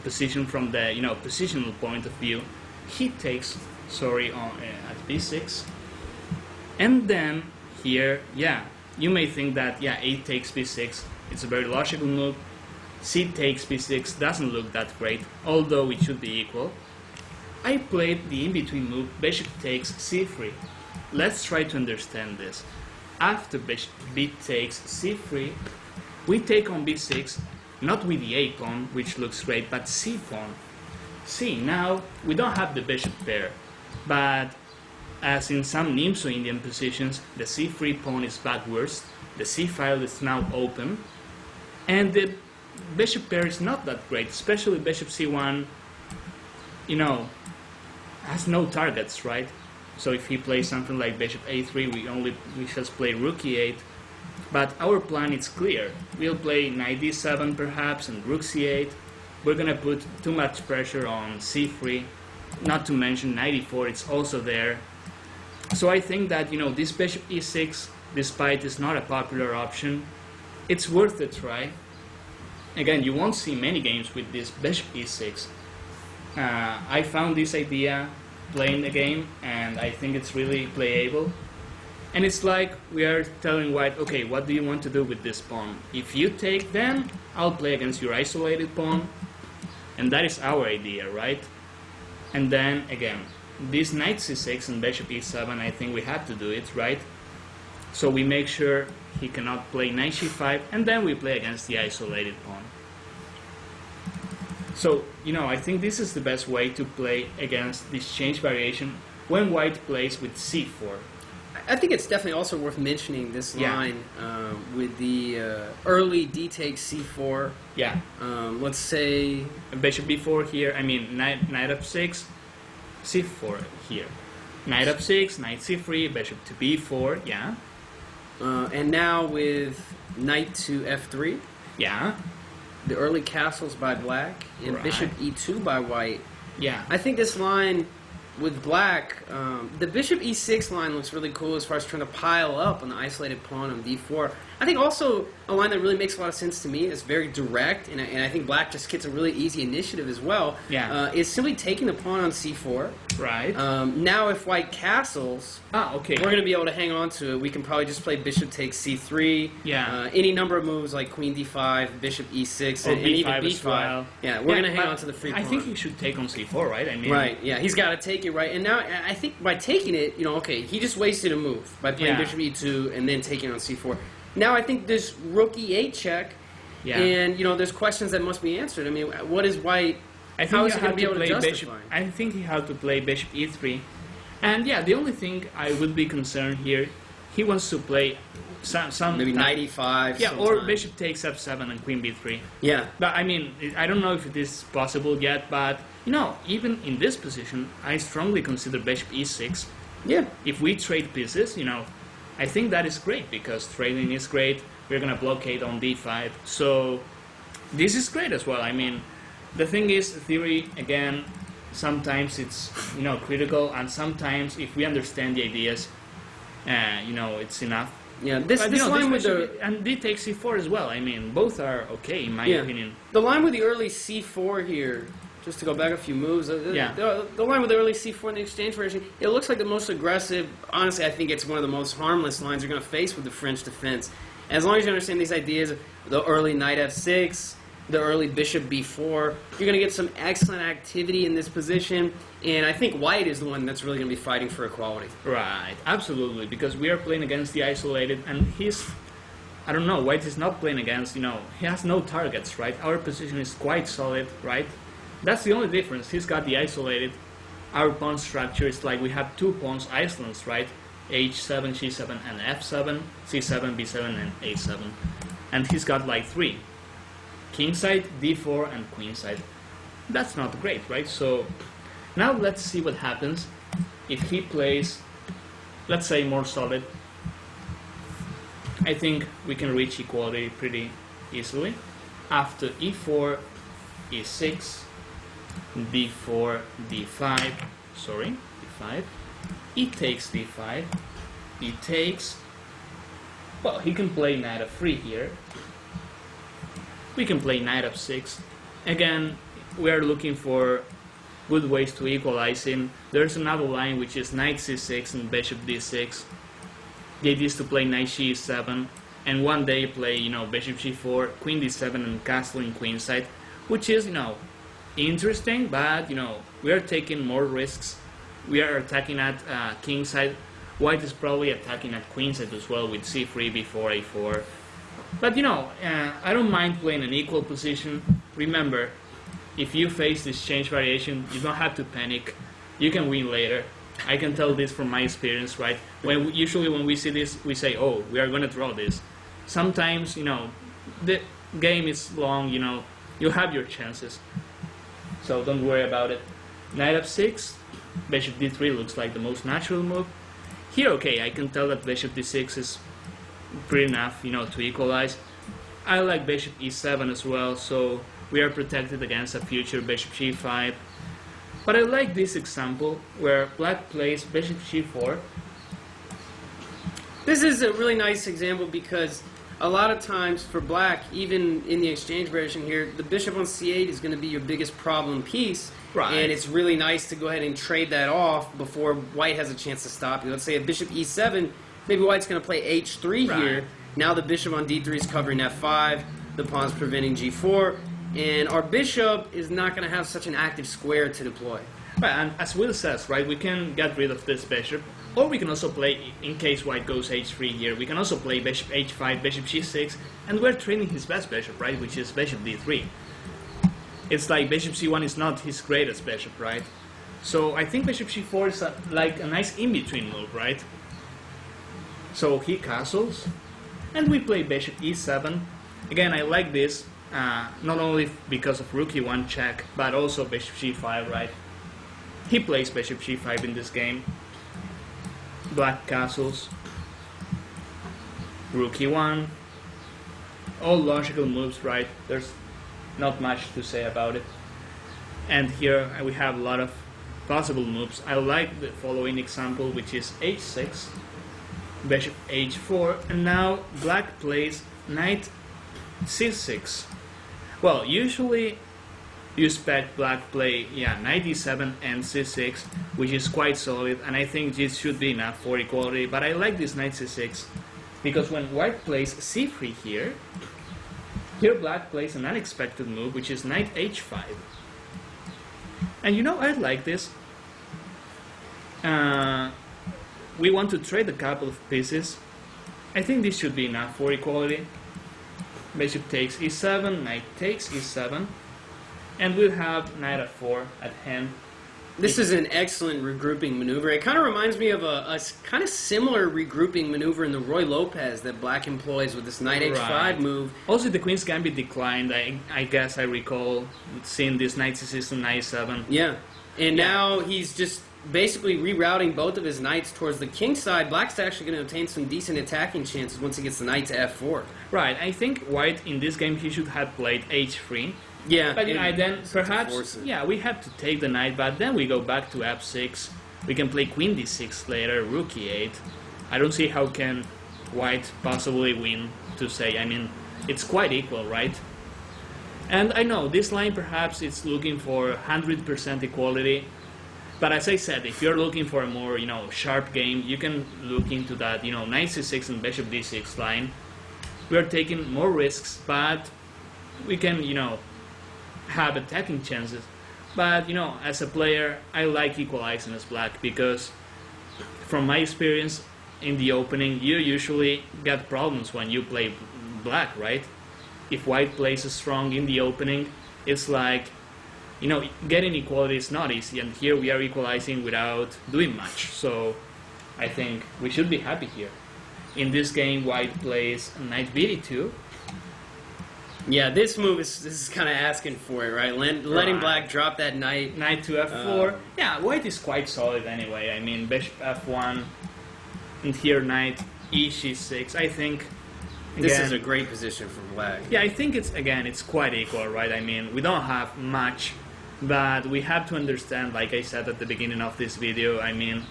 position from the positional point of view. He takes, at b6, and then here, you may think that a takes b6, it's a very logical move. C takes b6 doesn't look that great, although it should be equal. I played the in-between move, bishop takes c3. Let's try to understand this. After bishop b takes c3, we take on b6, not with the a pawn, which looks great, but c pawn. See, now we don't have the bishop pair, but as in some Nimzo-Indian positions, the c3 pawn is backwards, the c file is now open, and the bishop pair is not that great, especially bishop c1, has no targets, right? So if he plays something like bishop a3, we just play rook e8. But our plan is clear. We'll play knight d7 perhaps and rook c8. We're gonna put too much pressure on c3, not to mention knight e4, it's also there. So I think that, you know, this bishop e6, despite it's not a popular option, it's worth a try. Again, you won't see many games with this bishop e6. I found this idea playing the game, and I think it's really playable. And it's like we are telling white, okay, what do you want to do with this pawn? If you take, then I'll play against your isolated pawn. And that is our idea, right? And then, again, this knight c6 and bishop e7, I think we have to do it, right? So we make sure he cannot play knight c5, and then we play against the isolated pawn. So, you know, I think this is the best way to play against this change variation when white plays with c4. I think it's definitely also worth mentioning this line with the early d takes c4. Yeah. Let's say Bishop b4 here, I mean knight f6, c4 here. Knight f6, knight c3, bishop to b4, yeah. And now with knight to f3. Yeah. The early castles by black and Right. bishop e2 by white. Yeah. I think this line with black, the bishop e6 line looks really cool as far as trying to pile up on the isolated pawn on d4. I think also a line that really makes a lot of sense to me is very direct, and I think black just gets a really easy initiative as well. Yeah. Is simply taking the pawn on c4. Right. Now if white castles, Okay. we're going to be able to hang on to it. We can probably just play bishop takes c3. Yeah. Any number of moves like queen d5, bishop e6, Or and even b5 b5. as well. Yeah, we're going to hang but on to the free I pawn. think he should take on c4, right? I mean, Right, yeah, he's got to take it, right? And now I think by taking it, you know, okay, he just wasted a move by playing Yeah. bishop e2 and then taking on c4. Now I think this rook e8 check, Yeah. and, you know, there's questions that must be answered. I mean, what is white... I think How he is he had gonna be to able to play justify bishop. it? I think he had to play bishop e3, and yeah, the only thing I would be concerned here, he wants to play some Maybe knight e5 yeah, or sometime. bishop takes f7 and queen b3. Yeah. But I mean, I don't know if it is possible yet, but you know, even in this position, I strongly consider bishop e6. Yeah. If we trade pieces, you know, I think that is great because trading is great. We're gonna blockade on d5, so this is great as well. I mean, the thing is, theory again, sometimes it's, you know, critical, and sometimes if we understand the ideas, you know, it's enough. Yeah, this But, you know, line this with bishop- the... and d takes c4 as well. I mean, both are okay in my Yeah. opinion. The line with the early c4 here, just to go back a few moves, Yeah. the line with the early c4 in the exchange variation, it looks like the most aggressive. Honestly, I think it's one of the most harmless lines you're going to face with the French defense. As long as you understand these ideas, the early knight f6, the early bishop b4, you're going to get some excellent activity in this position, and I think white is the one that's really going to be fighting for equality. Right, absolutely, because we are playing against the isolated, and he's, I don't know, white is not playing against, you know, he has no targets, right? Our position is quite solid, right? That's the only difference. He's got the isolated. Our pawn structure is like we have two pawns islands, right? h7, g7, and f7, c7, b7, and a7. And he's got like three. Kingside, d4, and queenside. That's not great, right? So now let's see what happens if he plays, let's say, more solid. I think we can reach equality pretty easily. After e4, e6, d4, d5, sorry, d5, e takes d5, e takes, well, he can play knight f3 here. We can play knight f6. Again, we are looking for good ways to equalize him. There's another line which is knight c6 and bishop d6. The idea is to play knight g7 and one day play, you know, bishop g4, queen d7 and castle in queenside, which is, you know, interesting, but, you know, we are taking more risks. We are attacking at kingside. White is probably attacking at queenside as well with c3, b4, a4. But, you know, I don't mind playing an equal position. Remember, if you face this change variation, you don't have to panic. You can win later. I can tell this from my experience, right? Usually when we see this, we say, oh, we are going to draw this. Sometimes, you know, the game is long, you know, you have your chances. So don't worry about it. Knight f6, bishop d3 looks like the most natural move. Here, okay, I can tell that bishop d6 is pretty enough, you know, to equalize. I like bishop e7 as well, so we are protected against a future bishop g5. But I like this example where black plays bishop g4. This is a really nice example because a lot of times for black, even in the exchange variation here, the bishop on c8 is going to be your biggest problem piece. Right. And it's really nice to go ahead and trade that off before white has a chance to stop you. Let's say a bishop e7, maybe white's going to play h3 Right. here. Now the bishop on d3 is covering f5, the pawn's preventing g4, and our bishop is not going to have such an active square to deploy. Right, and as Will says, right, we can get rid of this bishop, or we can also play, in case white goes h3 here, we can also play bishop h5, bishop g6, and we're training his best bishop, right, which is bishop d3. It's like bishop c1 is not his greatest bishop, right? So I think bishop c4 is like a nice in-between move, right? So he castles, and we play bishop e7. Again, I like this, not only because of rook e1 check, but also bishop g5, right? He plays bishop g5 in this game. Black castles. Rook e1. All logical moves, right? There's not much to say about it. And here we have a lot of possible moves. I like the following example, which is h6, bishop h4, and now black plays knight c6. Well, usually you expect black play, knight d7 and c6, which is quite solid, and I think this should be enough for equality, but I like this knight c6, because when white plays c3 here black plays an unexpected move, which is knight h5. And you know, I like this. We want to trade a couple of pieces. I think this should be enough for equality. Bishop takes e7, knight takes e7, and we'll have knight f4 at hand. This is an excellent regrouping maneuver. It kind of reminds me of a kind of similar regrouping maneuver in the Roy Lopez that black employs with this knight h5 Right. move. Also, the queen's gambit declined. I guess I recall seeing this knight c6 and knight e7. Yeah. And now he's just basically rerouting both of his knights towards the king side. Black's actually going to obtain some decent attacking chances once he gets the knight to f4. Right, I think white in this game he should have played h3. Yeah. But and then to perhaps, force it. we have to take the knight, but then we go back to f6. We can play queen d6 later, rook e8. I don't see how can white possibly win, to say. I mean, it's quite equal, right? And I know this line perhaps it's looking for 100% equality. But as I said, if you're looking for a more, sharp game, you can look into that, knight c6 and bishop d6 line. We are taking more risks, but we can, have attacking chances. But, as a player, I like equalizing as black because from my experience in the opening, you usually get problems when you play black, right? If white plays strong in the opening, it's like, getting equality is not easy, and here we are equalizing without doing much. So I think we should be happy here. In this game, white plays knight bd2. Yeah, this move is kind of asking for it, right? Letting Right. black drop that knight. Knight to f4. White is quite solid anyway. I mean, bishop f1, and here knight e6. I think This again, is a great position for black. Yeah, I think it's quite equal, right? I mean, we don't have much, but we have to understand, like I said at the beginning of this video, I mean,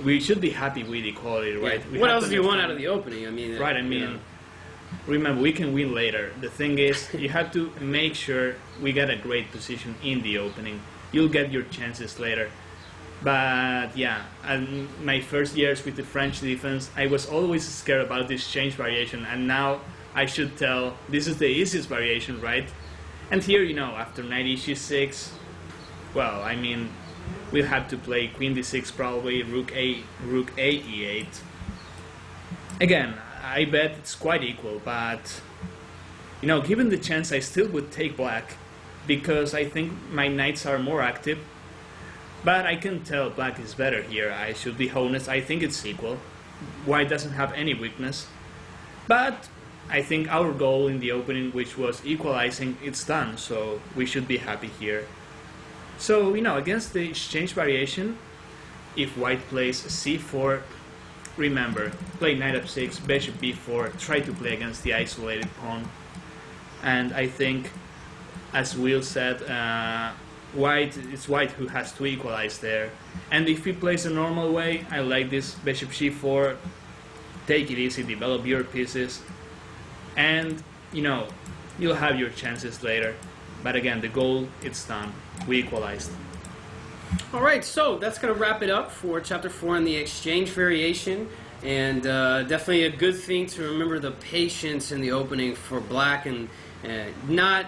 we should be happy with equality, right? Yeah. We What have else to do you want understand- out of the opening? I mean, Right, I mean, remember, we can win later. The thing is, you have to make sure we get a great position in the opening. You'll get your chances later. But and my first years with the French defense, I was always scared about this change variation, and now I should tell this is the easiest variation, right? And here, after knight e6, well, I mean, we'll have to play queen d6 probably, rook a e8. Again, I bet it's quite equal, but given the chance, I still would take black because I think my knights are more active. But I can tell black is better here. I should be honest. I think it's equal. White doesn't have any weakness. But I think our goal in the opening, which was equalizing, it's done. So we should be happy here. So, against the exchange variation, if white plays c4, remember, play knight f6, bishop b4, try to play against the isolated pawn. And I think, as Will said, it's white who has to equalize there. And if he plays a normal way, I like this bishop c4, take it easy, develop your pieces, and you'll have your chances later. But again, the goal, it's done. We equalized. All right, so that's going to wrap it up for Chapter 4 on the exchange variation. And definitely a good thing to remember the patience in the opening for black, and not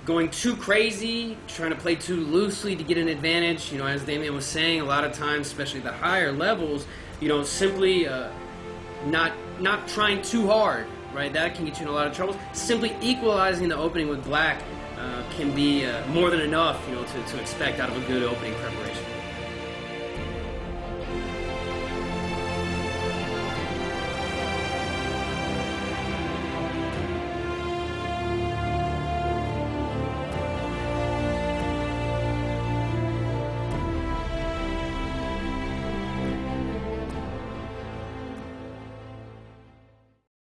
going too crazy, trying to play too loosely to get an advantage. As Damian was saying, a lot of times, especially the higher levels, simply not trying too hard, right? That can get you in a lot of trouble. Simply equalizing the opening with black can be more than enough, to expect out of a good opening preparation.